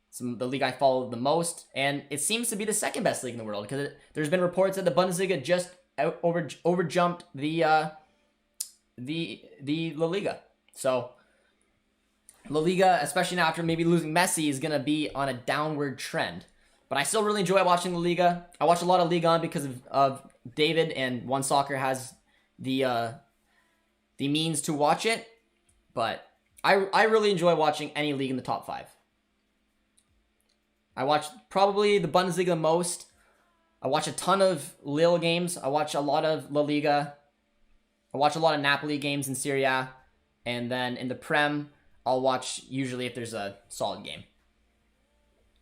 It's the league I follow the most, and it seems to be the second best league in the world because there's been reports that the Bundesliga just overjumped the La Liga. So La Liga, especially now after maybe losing Messi, is gonna be on a downward trend. But I still really enjoy watching La Liga. I watch a lot of Ligue 1 because of David, and One Soccer has the means to watch it. But I really enjoy watching any league in the top 5. I watch probably the Bundesliga the most. I watch a ton of Lille games. I watch a lot of La Liga. I watch a lot of Napoli games in Serie A. And then in the Prem, I'll watch usually if there's a solid game.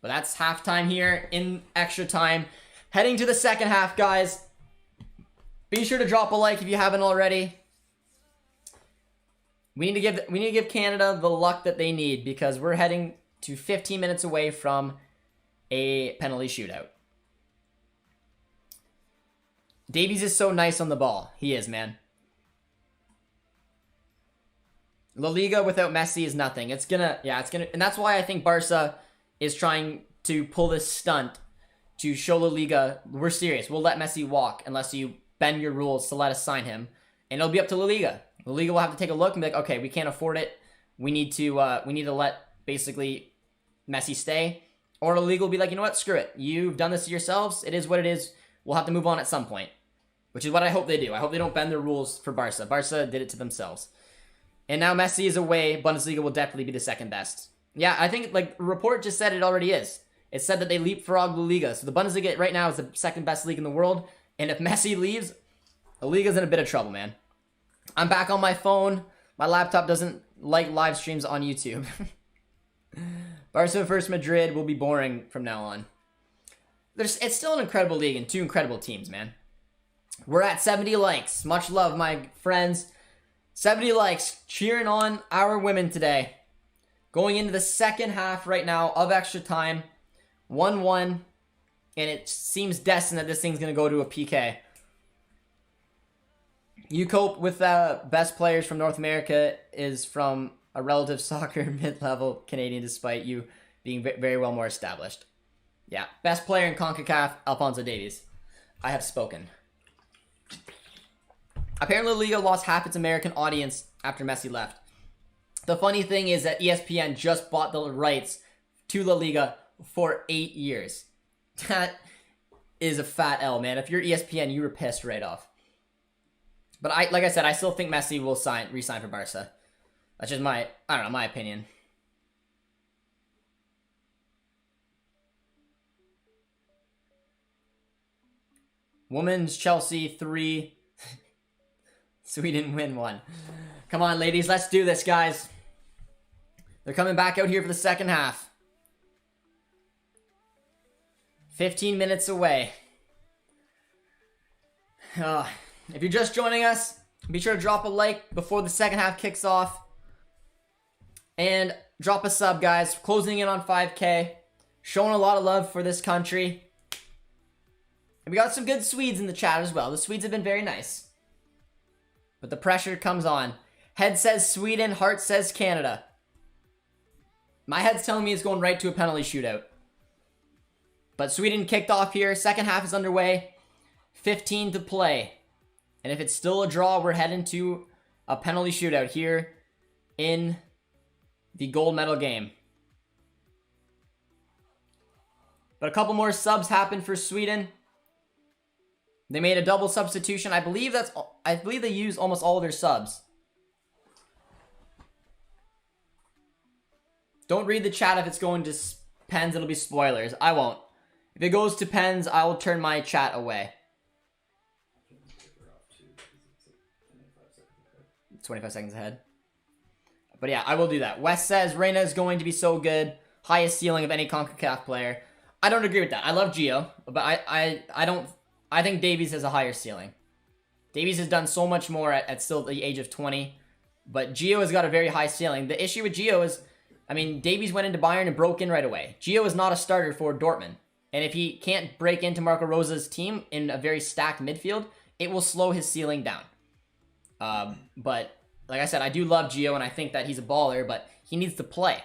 But that's halftime here in extra time. Heading to the second half, guys. Be sure to drop a like if you haven't already. We need to give Canada the luck that they need because we're heading to 15 minutes away from a penalty shootout. Davies is so nice on the ball. He is, man. La Liga without Messi is nothing. It's gonna, and that's why I think Barca is trying to pull this stunt to show La Liga, we're serious. We'll let Messi walk unless you bend your rules to let us sign him. And it'll be up to La Liga. La Liga will have to take a look and be like, okay, we can't afford it. We need to let basically Messi stay. Or La Liga will be like, you know what, screw it. You've done this to yourselves. It is what it is. We'll have to move on at some point. Which is what I hope they do. I hope they don't bend the rules for Barca. Barca did it to themselves. And now Messi is away. Bundesliga will definitely be the second best. Yeah, I think like the report just said it already is. It said that they leapfrogged La Liga. So the Bundesliga right now is the second best league in the world. And if Messi leaves, La Liga's in a bit of trouble, man. I'm back on my phone. My laptop doesn't like live streams on YouTube. Barca vs Madrid will be boring from now on. It's still an incredible league and two incredible teams, man. We're at 70 likes. Much love, my friends. 70 likes. Cheering on our women today. Going into the second half right now of extra time. 1-1. And it seems destined that this thing's going to go to a PK. You cope with best players from North America is from a relative soccer mid-level Canadian despite you being very well more established. Yeah. Best player in CONCACAF, Alphonso Davies. I have spoken. Apparently, La Liga lost half its American audience after Messi left. The funny thing is that ESPN just bought the rights to La Liga for 8 years. That is a fat L, man. If you're ESPN, you were pissed right off. But like I said, I still think Messi will re-sign for Barca. That's just my opinion. Women's Chelsea 3. Sweden win 1. Come on, ladies. Let's do this, guys. They're coming back out here for the second half. 15 minutes away. If you're just joining us, be sure to drop a like before the second half kicks off. And drop a sub, guys. Closing in on 5K. Showing a lot of love for this country. And we got some good Swedes in the chat as well. The Swedes have been very nice. But the pressure comes on. Head says Sweden, heart says Canada. My head's telling me it's going right to a penalty shootout. But Sweden kicked off here. Second half is underway. 15 to play. And if it's still a draw, we're heading to a penalty shootout here in the gold medal game. But a couple more subs happened for Sweden. They made a double substitution. I believe they used almost all of their subs. Don't read the chat if it's going to pens, it'll be spoilers. I won't. If it goes to pens, I will turn my chat away. 25 seconds ahead. But yeah, I will do that. Wes says Reina is going to be so good. Highest ceiling of any CONCACAF player. I don't agree with that. I love Gio, but I think Davies has a higher ceiling. Davies has done so much more at still the age of 20. But Gio has got a very high ceiling. The issue with Gio is, I mean, Davies went into Bayern and broke in right away. Gio is not a starter for Dortmund. And if he can't break into Marco Rosa's team in a very stacked midfield, it will slow his ceiling down. But like I said, I do love Gio and I think that he's a baller, but he needs to play.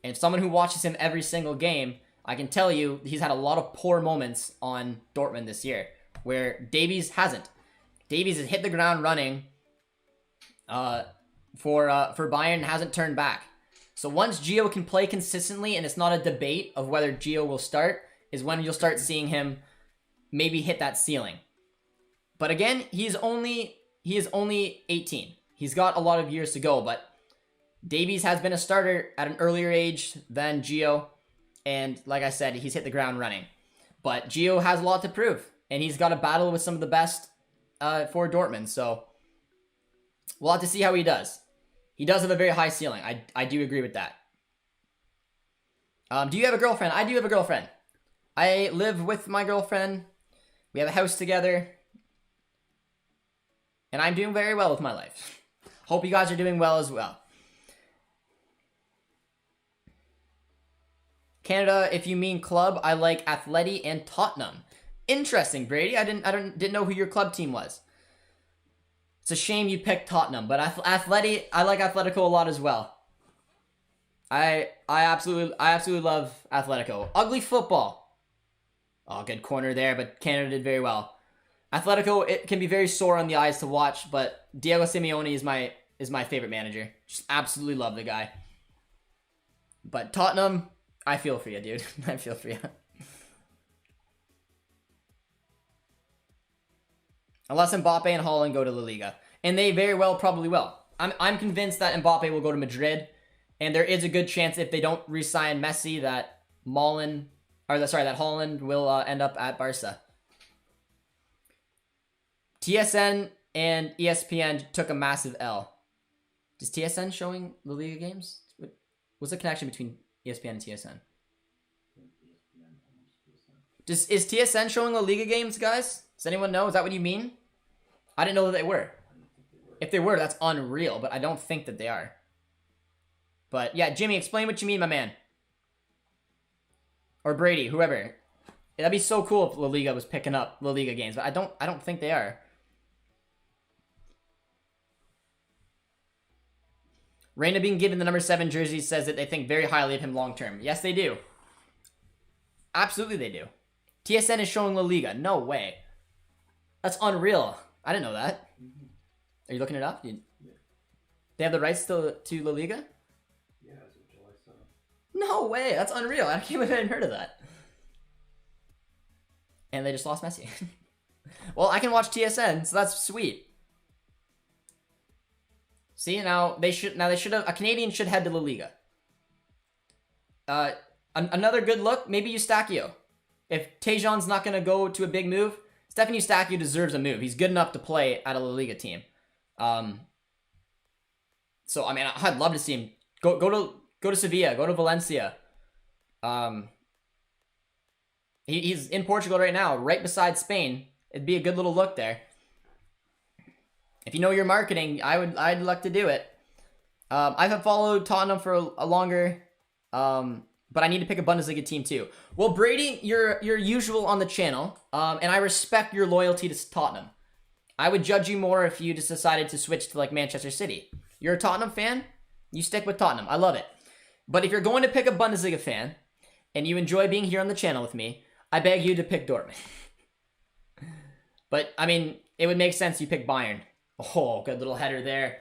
And if someone who watches him every single game, I can tell you he's had a lot of poor moments on Dortmund this year, where Davies hasn't. Davies has hit the ground running for Bayern and hasn't turned back. So once Gio can play consistently, and it's not a debate of whether Gio will start, is when you'll start seeing him maybe hit that ceiling. But again, he is only 18. He's got a lot of years to go, but Davies has been a starter at an earlier age than Gio, and like I said, he's hit the ground running. But Gio has a lot to prove, and he's got a battle with some of the best for Dortmund, so we'll have to see how he does. He does have a very high ceiling. I do agree with that. Do you have a girlfriend? I do have a girlfriend. I live with my girlfriend. We have a house together. And I'm doing very well with my life. Hope you guys are doing well as well. Canada, if you mean club, I like Atleti and Tottenham. Interesting, Brady. I didn't know who your club team was. It's a shame you picked Tottenham, but Atleti, I like Atletico a lot as well. I absolutely love Atletico. Ugly football. Oh, good corner there, but Canada did very well. Atletico, it can be very sore on the eyes to watch, but Diego Simeone is my favorite manager. Just absolutely love the guy. But Tottenham, I feel for you, dude. I feel for you. Unless Mbappe and Haaland go to La Liga. And they very well probably will. I'm convinced that Mbappe will go to Madrid. And there is a good chance if they don't re-sign Messi that Haaland will end up at Barca. TSN and ESPN took a massive L. Is TSN showing La Liga games? What's the connection between ESPN and TSN? Is TSN showing La Liga games, guys? Does anyone know? Is that what you mean? I didn't know that they were. If they were, that's unreal, but I don't think that they are. But yeah, Jimmy, explain what you mean, my man. Or Brady, whoever. That'd be so cool if La Liga was picking up La Liga games, but I don't think they are. Reina being given the number 7 jersey says that they think very highly of him long term. Yes, they do. Absolutely they do. TSN is showing La Liga. No way. That's unreal. I didn't know that. Are you looking it up? They have the rights to La Liga? Yeah, as of July 7th. No way. That's unreal. I can't believe I hadn't heard of that. And they just lost Messi. Well, I can watch TSN, so that's sweet. See, they should have, a Canadian should head to La Liga. Another good look, maybe Eustachio. If Tejan's not going to go to a big move, Stefan Eustachio deserves a move. He's good enough to play at a La Liga team. So, I mean, I'd love to see him go to Sevilla, go to Valencia. He's in Portugal right now, right beside Spain. It'd be a good little look there. If you know your marketing, I'd like to do it. I have followed Tottenham for a longer, but I need to pick a Bundesliga team too. Well, Brady, you're usual on the channel, and I respect your loyalty to Tottenham. I would judge you more if you just decided to switch to like Manchester City. You're a Tottenham fan, you stick with Tottenham. I love it. But if you're going to pick a Bundesliga fan, and you enjoy being here on the channel with me, I beg you to pick Dortmund. But, I mean, it would make sense you pick Bayern. Oh, good little header there.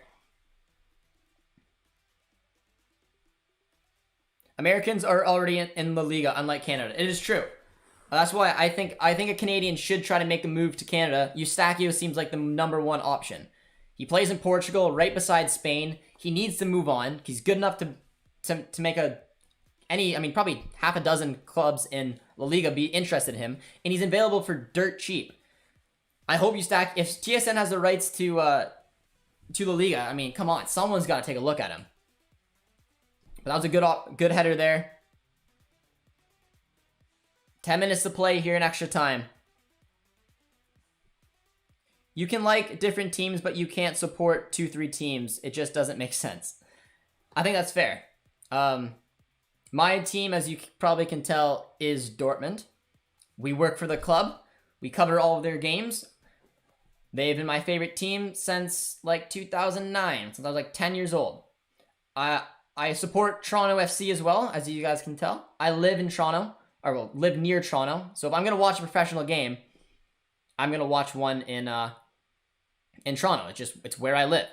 Americans are already in La Liga, unlike Canada. It is true. That's why I think a Canadian should try to make a move to Canada. Eustachio seems like the number one option. He plays in Portugal, right beside Spain. He needs to move on. He's good enough to make probably half a dozen clubs in La Liga be interested in him, and he's available for dirt cheap. I hope if TSN has the rights to La Liga, I mean, come on, someone's got to take a look at him. But that was a good header there. 10 minutes to play here in extra time. You can like different teams, but you can't support 2-3 teams. It just doesn't make sense. I think that's fair. My team, as you probably can tell, is Dortmund. We work for the club. We cover all of their games. They've been my favorite team since like 2009, since I was like 10 years old. I support Toronto FC as well, as you guys can tell. I live in Toronto, live near Toronto. So if I'm gonna watch a professional game, I'm gonna watch one in Toronto. It's where I live.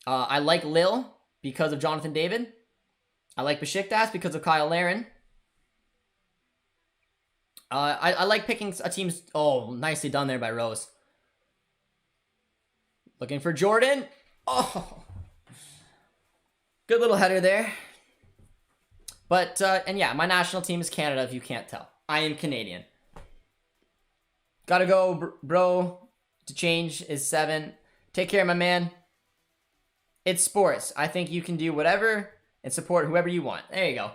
I like Lille because of Jonathan David. I like Besiktas because of Kyle Larin. I like picking a team's... Oh, nicely done there by Rose. Looking for Jordan. Oh. Good little header there. But, and yeah, my national team is Canada, if you can't tell. I am Canadian. Gotta go, bro. To change is 7. Take care, my man. It's sports. I think you can do whatever and support whoever you want. There you go.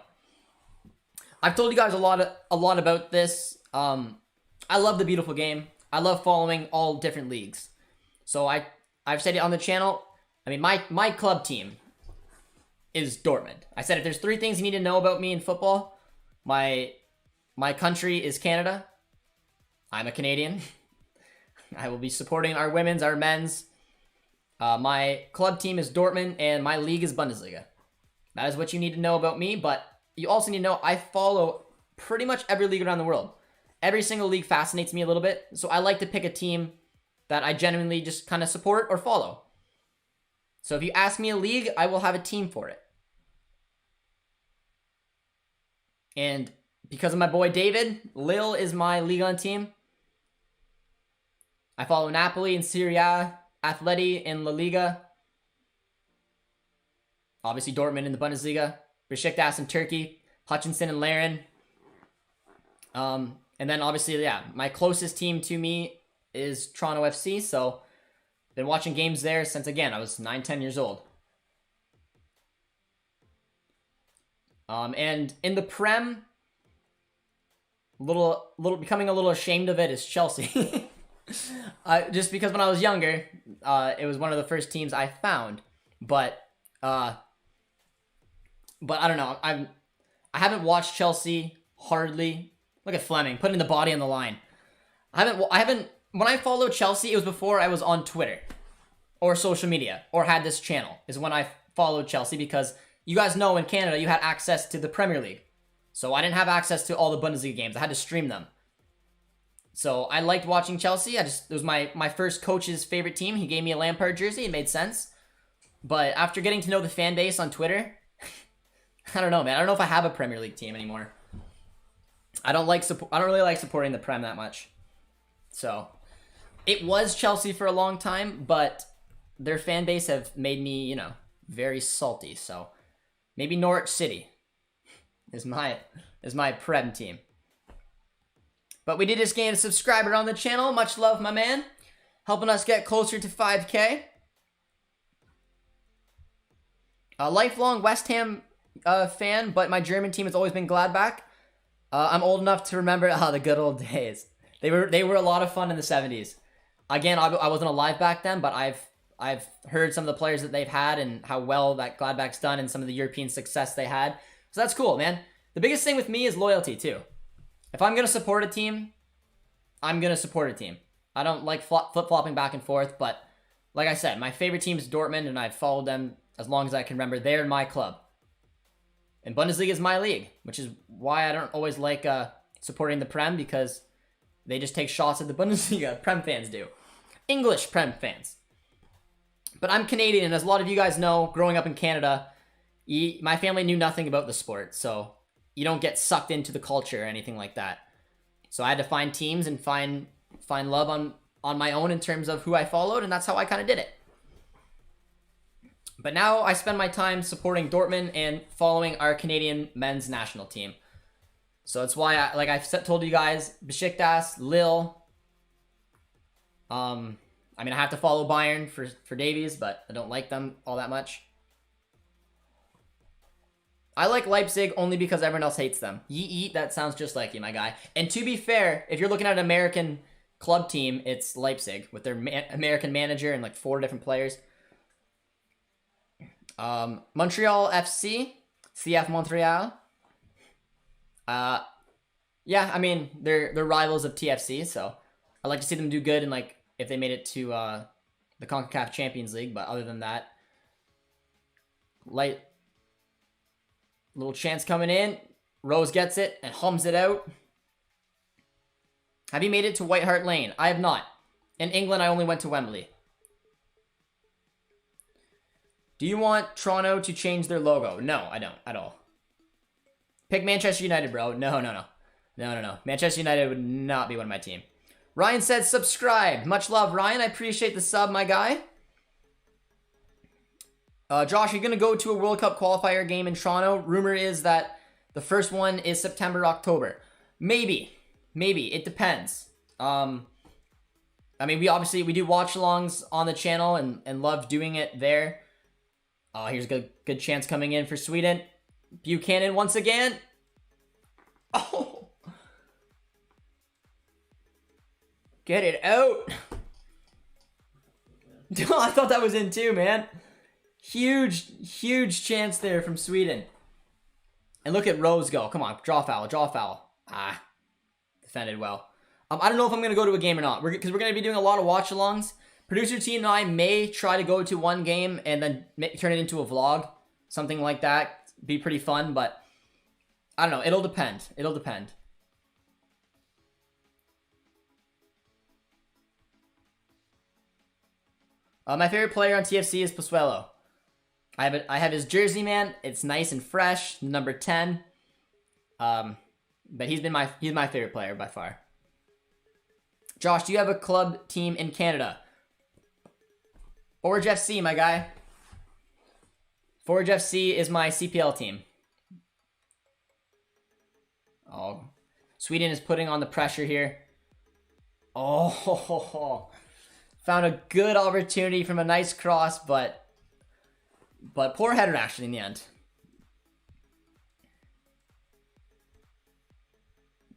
I've told you guys a lot about this. I love the beautiful game. I love following all different leagues. So I've said it on the channel. I mean, my club team is Dortmund. I said if there's 3 things you need to know about me in football, my country is Canada. I'm a Canadian. I will be supporting our women's, our men's. My club team is Dortmund, and my league is Bundesliga. That is what you need to know about me, but you also need to know I follow pretty much every league around the world. Every single league fascinates me a little bit, so I like to pick a team that I genuinely just kind of support or follow. So if you ask me a league, I will have a team for it. And because of my boy David, Lille is my Ligue 1 team. I follow Napoli in Serie A, Atleti in La Liga, obviously Dortmund in the Bundesliga, Besiktas in Turkey, Hutchinson and Laren. And then obviously, yeah, my closest team to me is Toronto FC, so been watching games there since, again, I was 9-10 years old. And in the Prem, becoming a little ashamed of it is Chelsea. Just because when I was younger, it was one of the first teams I found. But I don't know. I haven't watched Chelsea hardly. Look at Fleming putting the body on the line. I haven't. When I followed Chelsea, it was before I was on Twitter or social media or had this channel. Is when I followed Chelsea, because you guys know in Canada you had access to the Premier League, so I didn't have access to all the Bundesliga games. I had to stream them. So I liked watching Chelsea. It was my first coach's favorite team. He gave me a Lampard jersey. It made sense. But after getting to know the fan base on Twitter, I don't know, man. I don't know if I have a Premier League team anymore. I don't really like supporting the Prem that much. So it was Chelsea for a long time, but their fan base have made me, very salty. So maybe Norwich City is my Prem team. But we did just gain a subscriber on the channel. Much love, my man. Helping us get closer to 5K. A lifelong West Ham fan, but my German team has always been Gladbach. I'm old enough to remember the good old days. They were a lot of fun in the 70s. Again, I wasn't alive back then, but I've heard some of the players that they've had and how well that Gladbach's done and some of the European success they had. So that's cool, man. The biggest thing with me is loyalty, too. If I'm going to support a team, I'm going to support a team. I don't like flip-flopping back and forth, but like I said, my favorite team is Dortmund, and I've followed them as long as I can remember. They're my club. And Bundesliga is my league, which is why I don't always like supporting the Prem, because they just take shots at the Bundesliga. Prem fans do. English Prem fans. But I'm Canadian, and as a lot of you guys know, growing up in Canada, my family knew nothing about the sport, so you don't get sucked into the culture or anything like that. So I had to find teams and find love on my own in terms of who I followed, and that's how I kind of did it. But now I spend my time supporting Dortmund and following our Canadian men's national team. So that's why, I've told you guys, Besiktas, Lille. I have to follow Bayern for Davies, but I don't like them all that much. I like Leipzig only because everyone else hates them. Yeet, that sounds just like you, my guy. And to be fair, if you're looking at an American club team, it's Leipzig with their American manager and 4 different players. Montreal FC, CF Montreal. Yeah, they're rivals of TFC, so I like to see them do good and if they made it to the CONCACAF Champions League. But other than that, little chance coming in. Rose gets it and hums it out. Have you made it to White Hart Lane? I have not. In England, I only went to Wembley. Do you want Toronto to change their logo? No, I don't at all. Pick Manchester United, bro. No. Manchester United would not be one of my team. Ryan said subscribe. Much love, Ryan. I appreciate the sub, my guy. Josh, are you going to go to a World Cup qualifier game in Toronto? Rumor is that the first one is September, October. Maybe. It depends. We do watch-alongs on the channel and love doing it there. Here's a good chance coming in for Sweden. Buchanan once again. Oh. Get it out. I thought that was in too, man. Huge chance there from Sweden. And look at Rose go. Come on, draw foul. Ah, defended well. I don't know if I'm going to go to a game or not. Because we're going to be doing a lot of watch-alongs. Producer team and I may try to go to one game and then turn it into a vlog. Something like that. Be pretty fun, but I don't know. It'll depend. My favorite player on TFC is Pozuelo. I have his jersey, man. It's nice and fresh, number 10. But he's my favorite player by far. Josh, do you have a club team in Canada? Forge FC, my guy. Forge FC is my CPL team. Oh, Sweden is putting on the pressure here. Oh, found a good opportunity from a nice cross, but poor header actually in the end.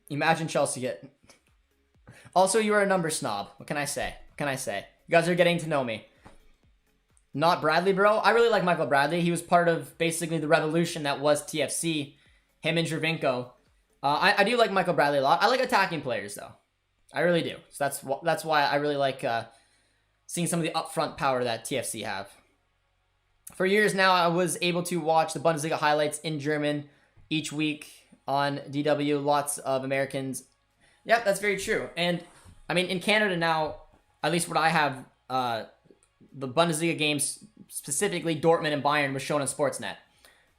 Imagine Chelsea get. Also, you are a number snob. What can I say? You guys are getting to know me. Not Bradley, bro. I really like Michael Bradley. He was part of basically the revolution that was TFC. Him and Jervinko. I do like Michael Bradley a lot. I like attacking players, though. I really do. So that's why I really like seeing some of the upfront power that TFC have. For years now, I was able to watch the Bundesliga highlights in German each week on DW. Lots of Americans. Yep, that's very true. And, I mean, in Canada now, at least what I have, the Bundesliga games, specifically Dortmund and Bayern, was shown on Sportsnet.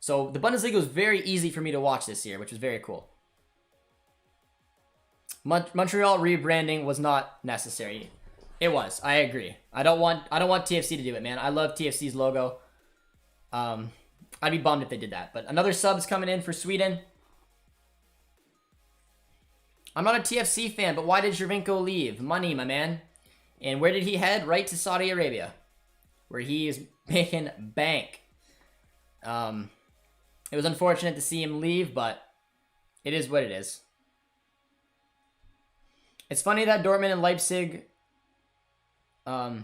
So the Bundesliga was very easy for me to watch this year, which was very cool. Montreal rebranding was not necessary. It was. I agree. I don't want TFC to do it, man. I love TFC's logo. I'd be bummed if they did that. But another sub's coming in for Sweden. I'm not a TFC fan, but why did Jervinko leave? Money, my man. And where did he head? Right to Saudi Arabia, where he is making bank. It was unfortunate to see him leave, but it is what it is. It's funny that Dortmund and Leipzig, for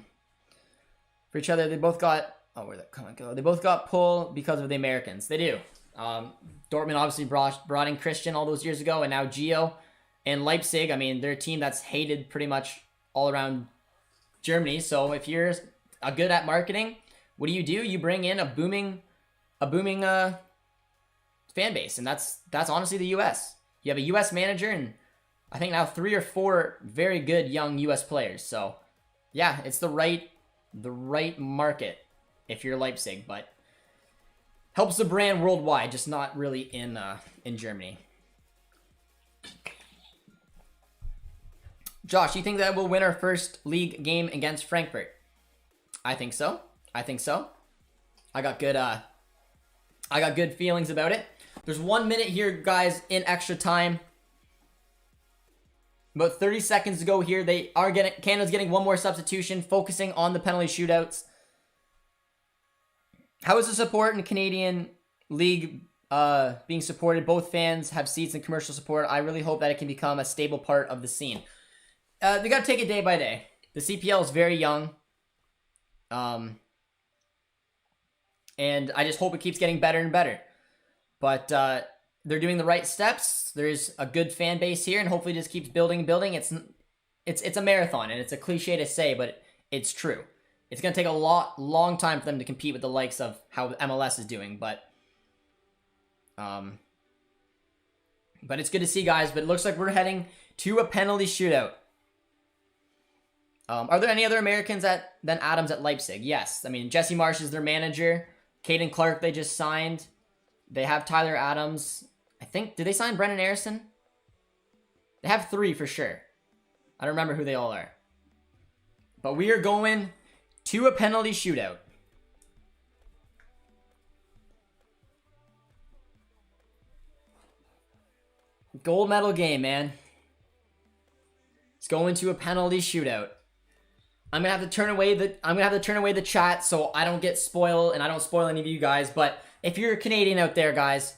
each other, they both got, where'd that comment go? They both got pulled because of the Americans. They do. Dortmund obviously brought in Christian all those years ago, and now Gio. And Leipzig, I mean, they're a team that's hated pretty much all around Germany. So if you're good at marketing, what do? You bring in a booming fan base, and that's honestly the U.S. You have a U.S. manager, and I think now 3 or 4 very good young U.S. players. So yeah, it's the right market if you're Leipzig, but helps the brand worldwide, just not really in Germany. Josh, you think that we'll win our first league game against Frankfurt? I think so. I got good feelings about it. There's 1 minute here, guys, in extra time. About 30 seconds to go here. Canada's getting one more substitution, focusing on the penalty shootouts. How is the support in Canadian League being supported? Both fans have seats and commercial support. I really hope that it can become a stable part of the scene. They got to take it day by day. The CPL is very young. And I just hope it keeps getting better and better. But they're doing the right steps. There's a good fan base here, and hopefully it just keeps building and building. It's a marathon, and it's a cliche to say, but it's true. It's going to take a long time for them to compete with the likes of how MLS is doing, but it's good to see, guys. But it looks like we're heading to a penalty shootout. Are there any other Americans than Adams at Leipzig? Yes. I mean, Jesse Marsch is their manager. Caden Clark they just signed. They have Tyler Adams. I think, did they sign Brennan Harrison? They have 3 for sure. I don't remember who they all are. But we are going to a penalty shootout. Gold medal game, man. It's going to a penalty shootout. I'm gonna have to turn away the chat so I don't get spoiled and I don't spoil any of you guys. But if you're a Canadian out there, guys,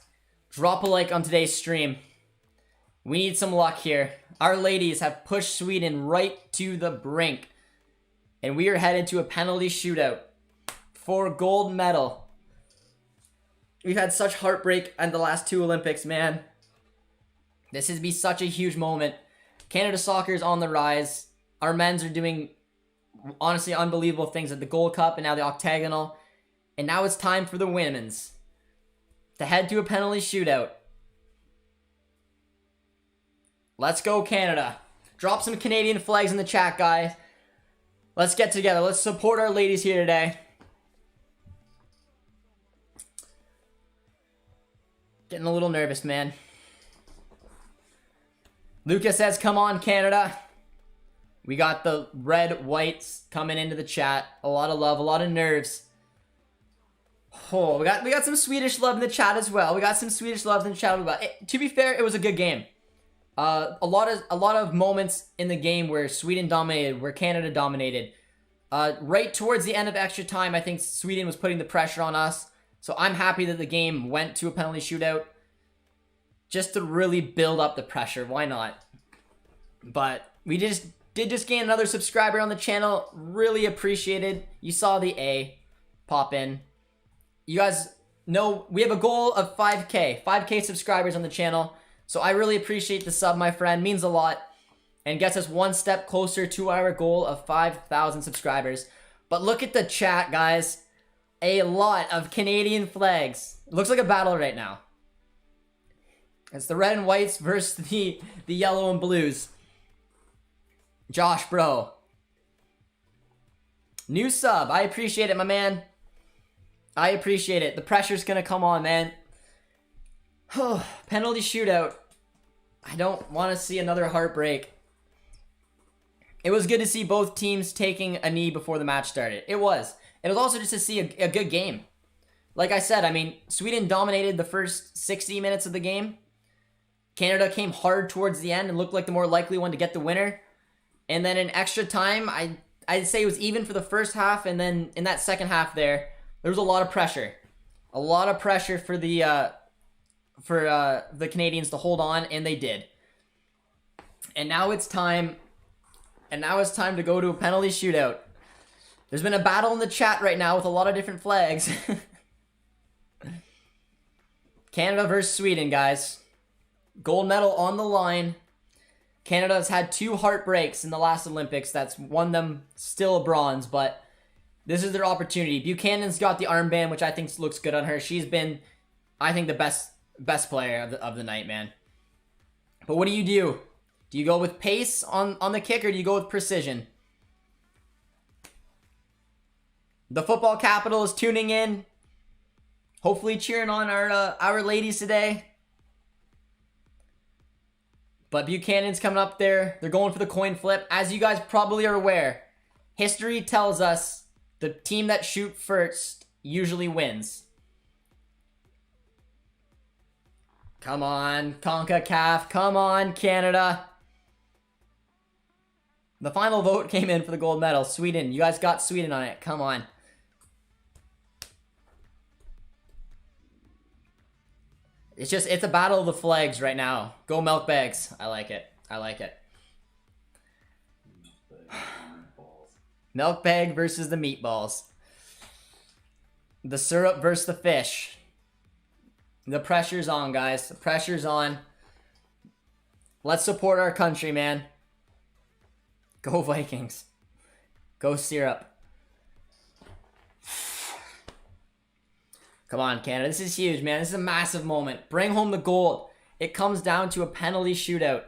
drop a like on today's stream. We need some luck here. Our ladies have pushed Sweden right to the brink, and we are headed to a penalty shootout. for gold medal. We've had such heartbreak in the last 2 Olympics, man. This has been such a huge moment. Canada soccer is on the rise. Our men's are doing honestly unbelievable things at the Gold Cup and now the Octagonal. And now it's time for the women's to head to a penalty shootout. Let's go, Canada. Drop some Canadian flags in the chat, guys. Let's get together. Let's support our ladies here today. Getting a little nervous, man. Lucas says, come on, Canada. We got the red whites coming into the chat. A lot of love, a lot of nerves. Oh, we got some Swedish love in the chat as well. We got some Swedish love in the chat as well. To be fair, it was a good game. A lot of moments in the game where Sweden dominated, where Canada dominated. Right towards the end of extra time, I think Sweden was putting the pressure on us. So I'm happy that the game went to a penalty shootout. Just to really build up the pressure. Why not? But we did just gain another subscriber on the channel. Really appreciated. You saw the A pop in. You guys know we have a goal of 5K subscribers on the channel. So I really appreciate the sub, my friend. Means a lot. And gets us one step closer to our goal of 5,000 subscribers. But look at the chat, guys. A lot of Canadian flags. It looks like a battle right now. It's the red and whites versus the yellow and blues. Josh, bro. New sub. I appreciate it, my man. I appreciate it. The pressure's going to come on, man. Penalty shootout. I don't want to see another heartbreak. It was good to see both teams taking a knee before the match started. It was. It was also just to see a good game. Like I said, I mean, Sweden dominated the first 60 minutes of the game. Canada came hard towards the end and looked like the more likely one to get the winner. And then in extra time, I'd say it was even for the first half. And then in that second half there was a lot of pressure. A lot of pressure for the Canadians to hold on, and they did. And now it's time. And now it's time to go to a penalty shootout. There's been a battle in the chat right now with a lot of different flags. Canada versus Sweden, guys. Gold medal on the line. Canada's had 2 heartbreaks in the last Olympics. That's won them still a bronze, but this is their opportunity. Buchanan's got the armband, which I think looks good on her. She's been, I think, the best player of the night, man. But what do? Do you go with pace on the kick, or do you go with precision? The football capital is tuning in. Hopefully cheering on our ladies today. But Buchanan's coming up there. They're going for the coin flip. As you guys probably are aware, history tells us the team that shoots first usually wins. Come on, CONCACAF. Come on, Canada. The final vote came in for the gold medal. Sweden. You guys got Sweden on it. Come on. It's a battle of the flags right now. Go milk bags. I like it. I like it. Milk bag versus the meatballs. The syrup versus the fish. The pressure's on, guys. The pressure's on. Let's support our country, man. Go Vikings. Go syrup. Come on, Canada. This is huge, man. This is a massive moment. Bring home the gold. It comes down to a penalty shootout.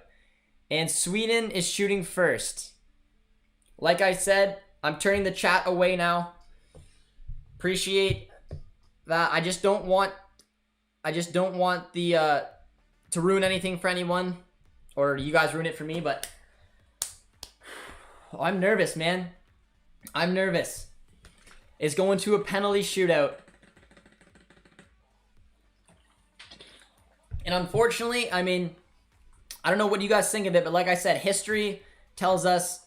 And Sweden is shooting first. Like I said, I'm turning the chat away now. Appreciate that. I just don't want the to ruin anything for anyone, or you guys ruin it for me, but I'm nervous, man. I'm nervous. It's going to a penalty shootout. And unfortunately, I mean, I don't know what you guys think of it, but like I said, history tells us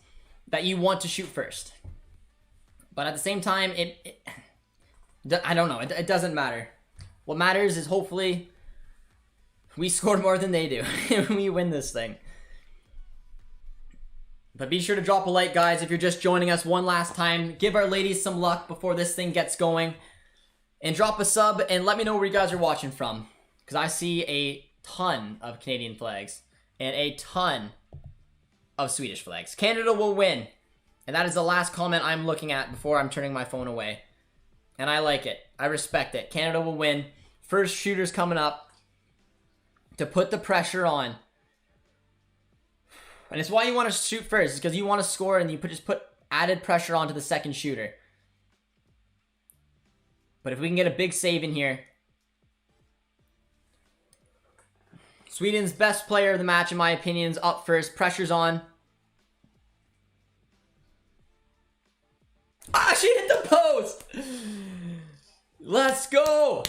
that you want to shoot first. But at the same time, I don't know. It doesn't matter. What matters is hopefully we score more than they do and we win this thing. But be sure to drop a like, guys, if you're just joining us one last time. Give our ladies some luck before this thing gets going. And drop a sub and let me know where you guys are watching from. Because I see a ton of Canadian flags and a ton of Swedish flags. Canada will win. And that is the last comment I'm looking at before I'm turning my phone away. And I like it. I respect it. Canada will win. First shooters coming up to put the pressure on. And it's why you want to shoot first, because you want to score and you just put added pressure onto the second shooter. But if we can get a big save in here. Sweden's best player of the match, in my opinion, is up first. Pressure's on. Ah, she hit the post! Let's go!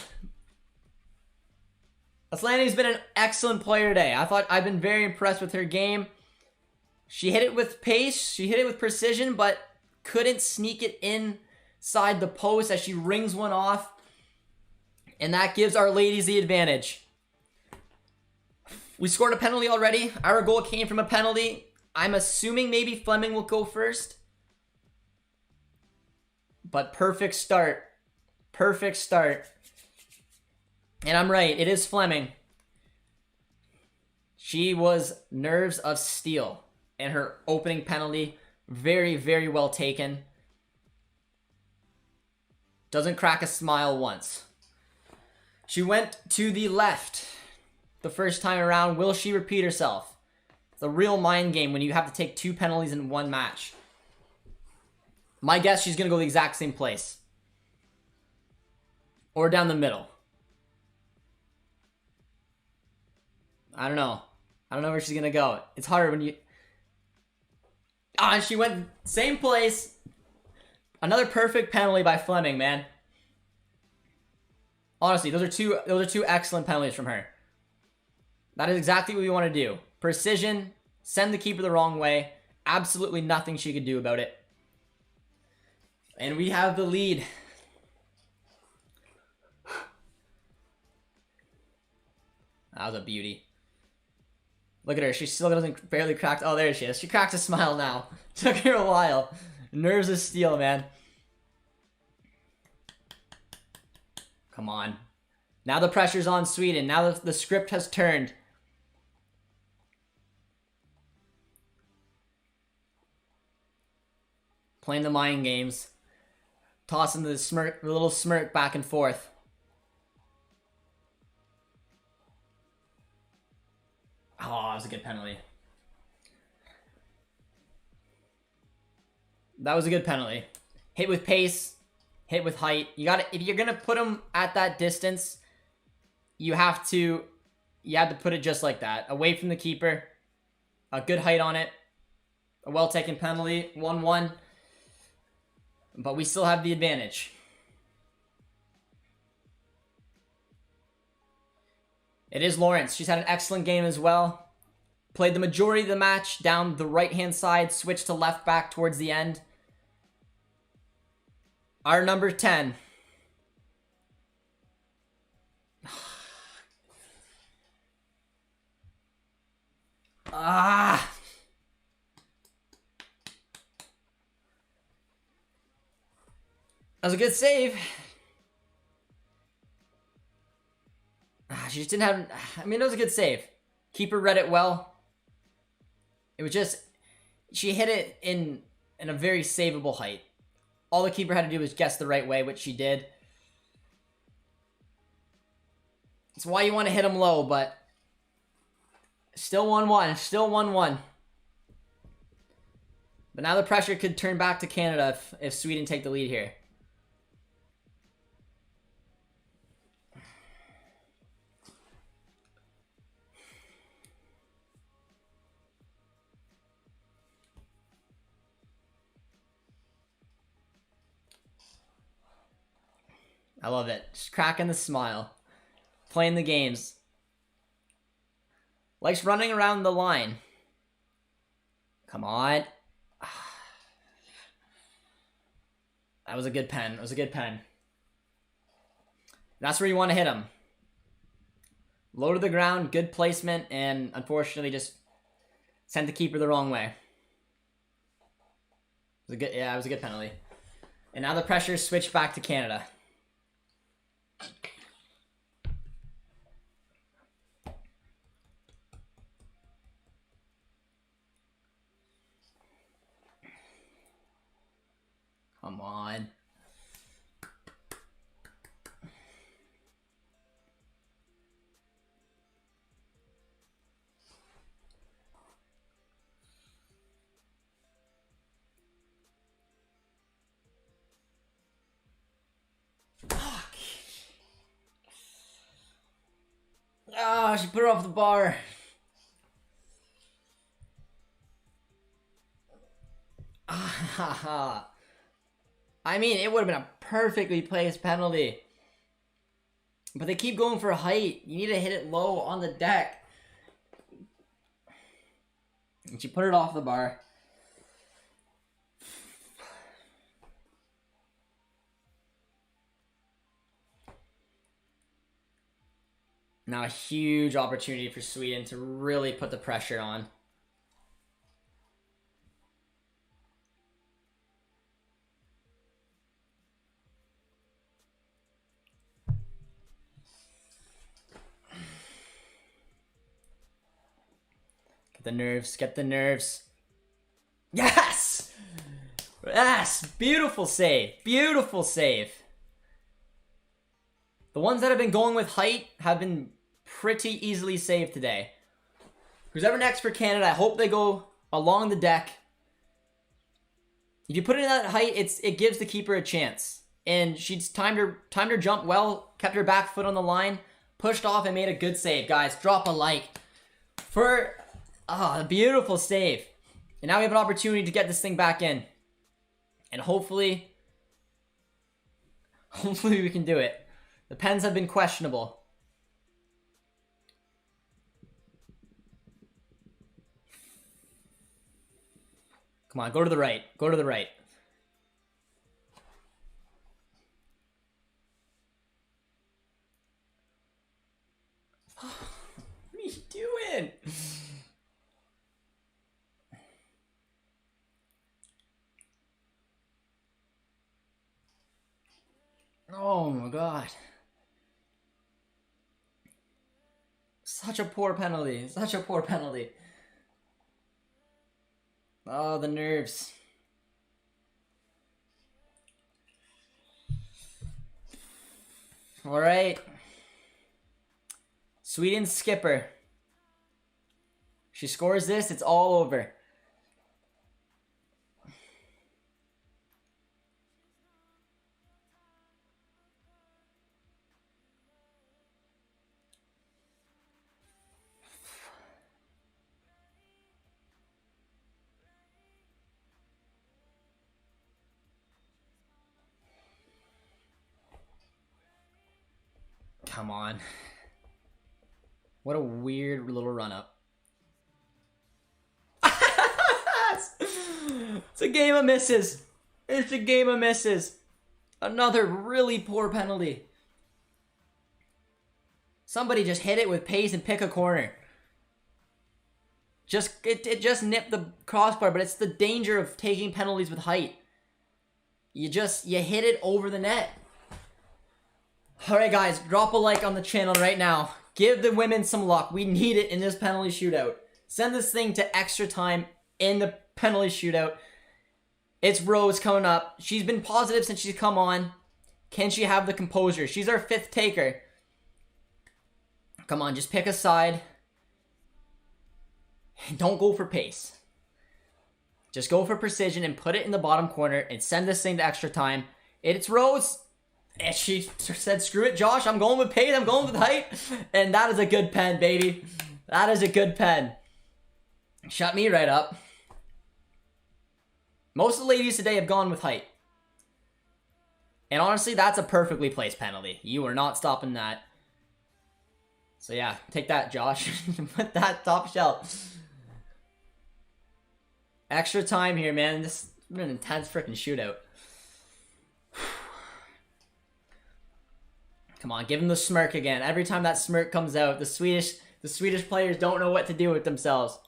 Aslante's been an excellent player today. I've been very impressed with her game. She hit it with pace, she hit it with precision, but couldn't sneak it inside the post as she rings one off. And that gives our ladies the advantage. We scored a penalty already. Our goal came from a penalty. I'm assuming maybe Fleming will go first. But perfect start. Perfect start. And I'm right, it is Fleming. She was nerves of steel. And her opening penalty, very, very well taken. Doesn't crack a smile once. She went to the left the first time around. Will she repeat herself? It's a real mind game when you have to take 2 penalties in one match. My guess, she's going to go the exact same place. Or down the middle. I don't know. I don't know where she's going to go. It's hard when you... Ah, and she went same place. Another perfect penalty by Fleming, man. Honestly, those are two excellent penalties from her. That is exactly what we want to do. Precision, send the keeper the wrong way. Absolutely nothing she could do about it. And we have the lead. That was a beauty. Look at her. She still doesn't barely crack. Oh, there she is. She cracked a smile now. Took her a while. Nerves of steel, man. Come on. Now the pressure's on Sweden. Now the script has turned. Playing the mind games. Tossing the little smirk back and forth. Oh, that was a good penalty. That was a good penalty. Hit with pace, hit with height. You got to, if you're gonna put them at that distance, you have to put it just like that, away from the keeper. A good height on it. A well taken penalty, 1-1. But we still have the advantage. It is Lawrence. She's had an excellent game as well. Played the majority of the match down the right-hand side, switched to left back towards the end. Our number 10. Ah! That was a good save. She just didn't have... I mean, it was a good save. Keeper read it well. It was just... She hit it in a very savable height. All the keeper had to do was guess the right way, which she did. That's why you want to hit them low, but... Still 1-1. Still 1-1. But now the pressure could turn back to Canada if Sweden take the lead here. I love it. Just cracking the smile. Playing the games. Likes running around the line. Come on. That was a good pen. It was a good pen. That's where you want to hit him. Low to the ground, good placement, and unfortunately just sent the keeper the wrong way. was a good, yeah, it was a good penalty. And now the pressure switched back to Canada. Come on. Oh, she put her off the bar. I mean, it would have been a perfectly placed penalty. But they keep going for height. You need to hit it low on the deck. And she put it off the bar. Now a huge opportunity for Sweden to really put the pressure on. Get the nerves, get the nerves. Yes! Yes! Beautiful save, beautiful save. The ones that have been going with height have been pretty easily saved today. Who's ever next for Canada, I hope they go along the deck. If you put it in that height, it gives the keeper a chance. And she's timed her jump well, kept her back foot on the line, pushed off and made a good save. Guys, drop a like for a beautiful save. And now we have an opportunity to get this thing back in. And hopefully we can do it. The pens have been questionable. Come on, go to the right. Go to the right. What are you doing? Oh my god. Such a poor penalty. Such a poor penalty. Oh, the nerves. All right. Sweden's skipper. She scores this, it's all over. Come on. What a weird little run-up. It's a game of misses. It's a game of misses. Another really poor penalty. Somebody just hit it with pace and pick a corner. It just nipped the crossbar, but it's the danger of taking penalties with height. You hit it over the net. Alright guys, drop a like on the channel right now. Give the women some luck. We need it in this penalty shootout. Send this thing to extra time in the penalty shootout. It's Rose coming up. She's been positive since she's come on. Can she have the composure? She's our 5th taker. Come on, just pick a side. Don't go for pace. Just go for precision and put it in the bottom corner and send this thing to extra time. It's Rose. And she said, screw it, Josh. I'm going with pace. I'm going with height. And that is a good pen, baby. That is a good pen. Shut me right up. Most of the ladies today have gone with height. And honestly, that's a perfectly placed penalty. You are not stopping that. So yeah, take that, Josh. Put that top shelf. Extra time here, man. This has been an intense freaking shootout. Come on, give him the smirk again. Every time that smirk comes out, the Swedish players don't know what to do with themselves.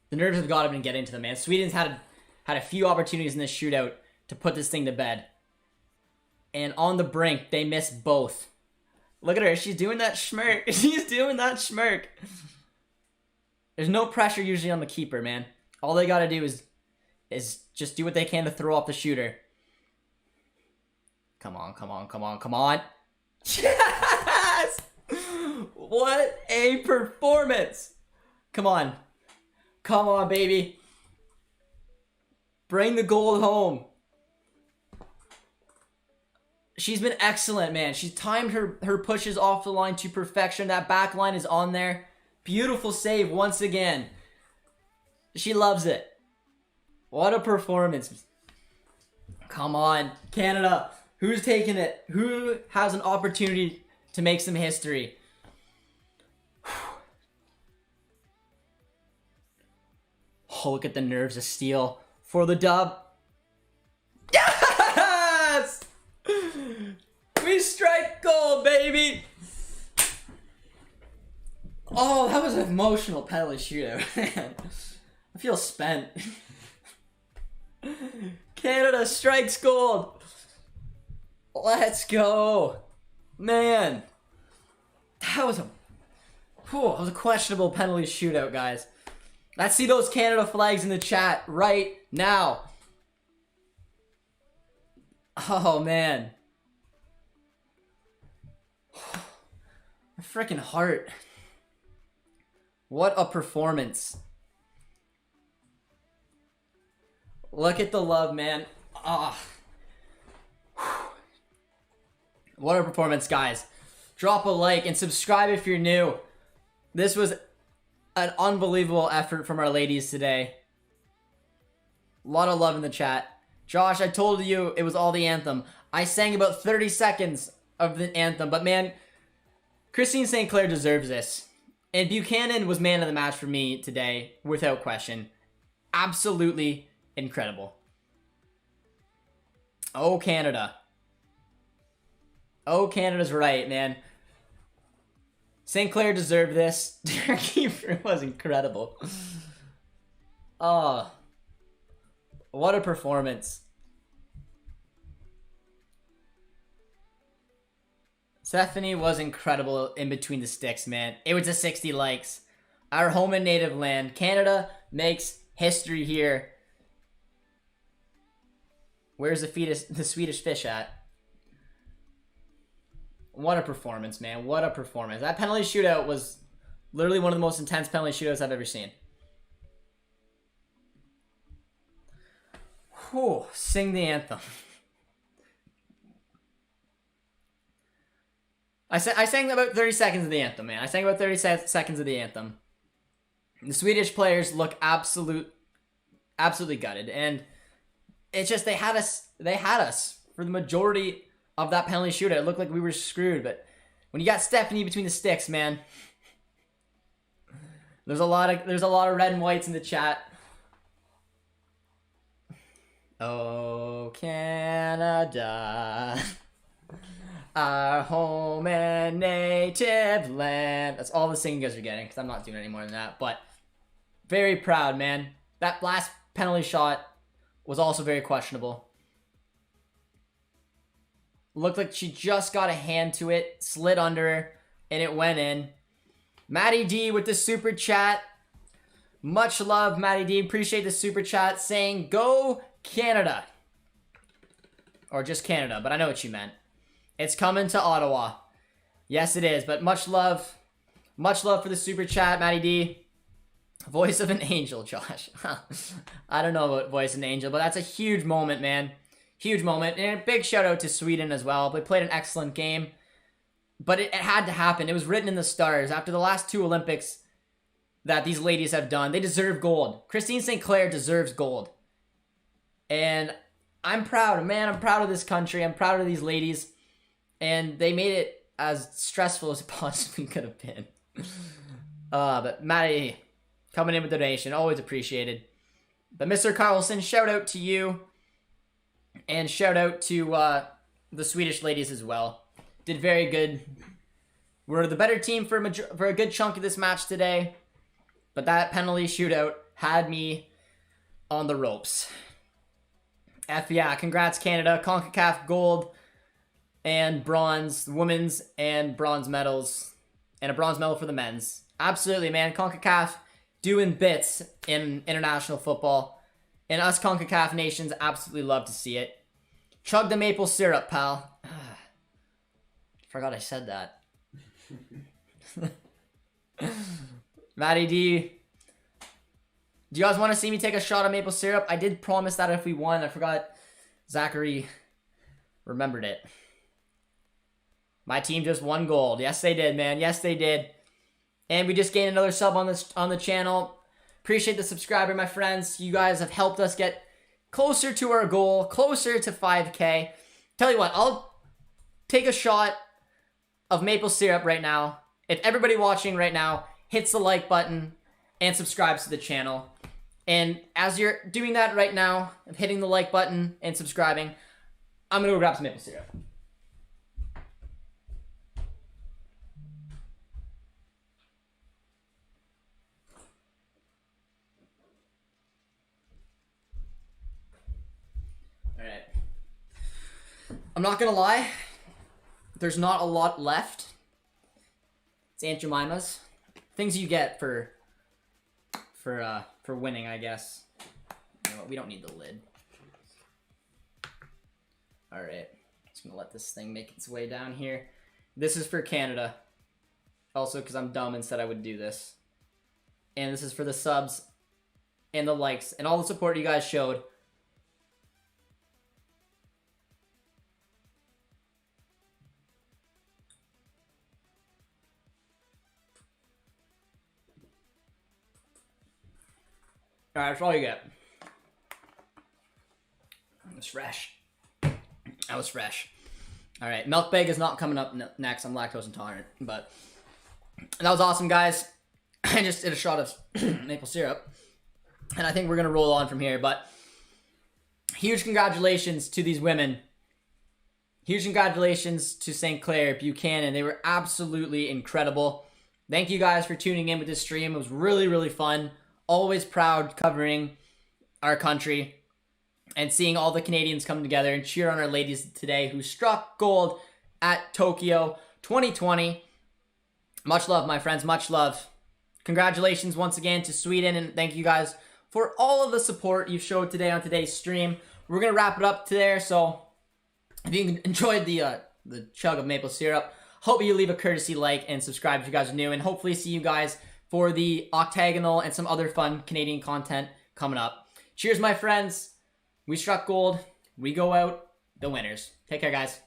The nerves have got to been getting to them, man. Sweden's had a few opportunities in this shootout to put this thing to bed. And on the brink, they miss both. Look at her. She's doing that smirk. She's doing that smirk. There's no pressure usually on the keeper, man. All they got to do is just do what they can to throw off the shooter. Come on, come on, come on, come on. Yes! What a performance. Come on. Come on, baby. Bring the goal home. She's been excellent, man. She's timed her pushes off the line to perfection. That back line is on there. Beautiful save once again. She loves it. What a performance. Come on, Canada. Who's taking it? Who has an opportunity to make some history? Oh, look at the nerves of steel for the dub. Yes! We strike gold, baby! Oh, that was an emotional penalty shootout, man. I feel spent. Canada strikes gold. Let's go. Man. That was a questionable penalty shootout, guys. Let's see those Canada flags in the chat right now. Oh, man. My freaking heart. What a performance. Look at the love, man. Ah. What a performance, guys. Drop a like and subscribe if you're new. This was an unbelievable effort from our ladies today. A lot of love in the chat. Josh, I told you it was all the anthem. I sang about 30 seconds of the anthem, but man, Christine St. Clair deserves this. And Buchanan was man of the match for me today, without question. Absolutely incredible. Oh, Canada. Oh, Canada's right, man. St. Clair deserved this. Their keeper was incredible. Oh, what a performance. Stephanie was incredible in between the sticks, man. It was a 60 likes. Our home and native land. Canada makes history here. Where's the Swedish fish at? What a performance, man. What a performance. That penalty shootout was literally one of the most intense penalty shootouts I've ever seen. Whew, sing the anthem. I sang about 30 seconds of the anthem, man. I sang about 30 seconds of the anthem. The Swedish players look absolutely gutted, and it's just they had us for the majority of that penalty shootout. It looked like we were screwed, but when you got Stephanie between the sticks, man, there's a lot of red and whites in the chat. Oh, Canada, our home and native land. That's all the singing you guys are getting, because I'm not doing any more than that. But very proud, man. That last penalty shot was also very questionable. Looked like she just got a hand to it, slid under her, and it went in. Maddie D with the super chat. Much love, Maddie D. Appreciate the super chat saying, go Canada. Or just Canada, but I know what you meant. It's coming to Ottawa. Yes, it is, but much love. Much love for the super chat, Maddie D. Voice of an angel, Josh. I don't know about voice of an angel, but that's a huge moment, man. Huge moment. And a big shout out to Sweden as well. They played an excellent game. But it had to happen. It was written in the stars. After the last two Olympics that these ladies have done, they deserve gold. Christine St. Clair deserves gold. And I'm proud. Man, I'm proud of this country. I'm proud of these ladies. And they made it as stressful as it possibly could have been. But Maddie, coming in with the donation. Always appreciated. But Mr. Carlson, shout out to you. And shout out to the Swedish ladies as well. Did very good. We're the better team for a good chunk of this match today. But that penalty shootout had me on the ropes. Yeah, congrats Canada. CONCACAF gold and bronze, women's and bronze medals, and a bronze medal for the men's. Absolutely, man. CONCACAF doing bits in international football, and us CONCACAF nations absolutely love to see it. Chug the maple syrup, pal. Forgot I said that. Maddie D, do you guys want to see me take a shot of maple syrup? I did promise that if we won. I forgot Zachary remembered it. My team just won gold. Yes, they did, man. Yes, they did. And we just gained another sub on the channel. Appreciate the subscriber, my friends. You guys have helped us get closer to our goal, closer to 5K. Tell you what, I'll take a shot of maple syrup right now. If everybody watching right now hits the like button and subscribes to the channel. And as you're doing that right now, of hitting the like button and subscribing, I'm going to go grab some maple syrup. Alright. I'm not going to lie. There's not a lot left. It's Aunt Jemima's. Things you get for winning, I guess. You know what? We don't need the lid. Alright. Just gonna let this thing make its way down here. This is for Canada. Also, because I'm dumb and said I would do this. And this is for the subs and the likes and all the support you guys showed. Alright, that's all you get. That was fresh. That was fresh. Alright, milk bag is not coming up next. I'm lactose intolerant. But that was awesome, guys. I just did a shot of maple syrup. And I think we're going to roll on from here. But huge congratulations to these women. Huge congratulations to St. Clair, Buchanan. They were absolutely incredible. Thank you guys for tuning in with this stream. It was really, really fun. Always proud covering our country and seeing all the Canadians come together and cheer on our ladies today who struck gold at Tokyo 2020. Much love, my friends. Much love. Congratulations once again to Sweden, and thank you guys for all of the support you showed today on today's stream. We're going to wrap it up to there, so if you enjoyed the chug of maple syrup, hope you leave a courtesy like and subscribe if you guys are new, and hopefully see you guys for the octagonal and some other fun Canadian content coming up. Cheers, my friends. We struck gold. We go out the winners. Take care, guys.